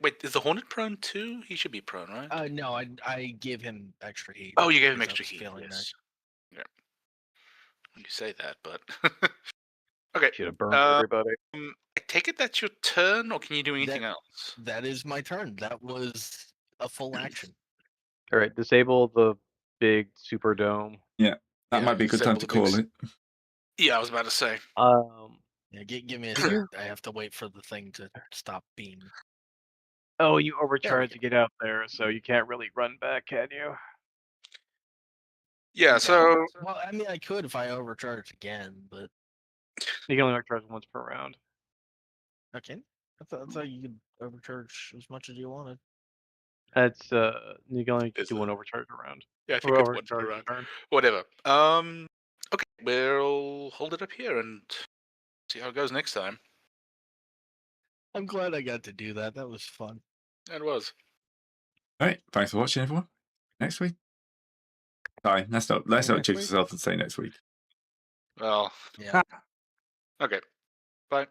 Wait, is the Hornet prone too? He should be prone, right? No, I give him extra heat. Oh, you gave him because I extra was heat. feeling that. Yes. Yeah. You say that, but okay. Should have burned Uh, everybody. I take it that's your turn, or can you do anything else? That is my turn. That was a full action. All right. Disable the big super dome. That Yeah, might be a good time to disable the call big it. Yeah, I was about to say. Yeah, give me a sec. I have to wait for the thing to stop being. Oh, you There we overcharged go. to get out there, so you can't really run back, can you? Yeah, so Well, I mean, I could if I overcharge again, but You can only overcharge once per round. okay. I thought you could overcharge as much as you wanted. That's you can only Is do it? one overcharge a round. yeah, if you Or could one overcharge per a round. turn. Whatever. Okay, we'll hold it up here and see how it goes next time. I'm glad I got to do that. That was fun. It was. All right. Thanks for watching, everyone. Next week. Sorry, let's not next jinx week. ourselves and say next week. Well, Yeah. okay. Bye.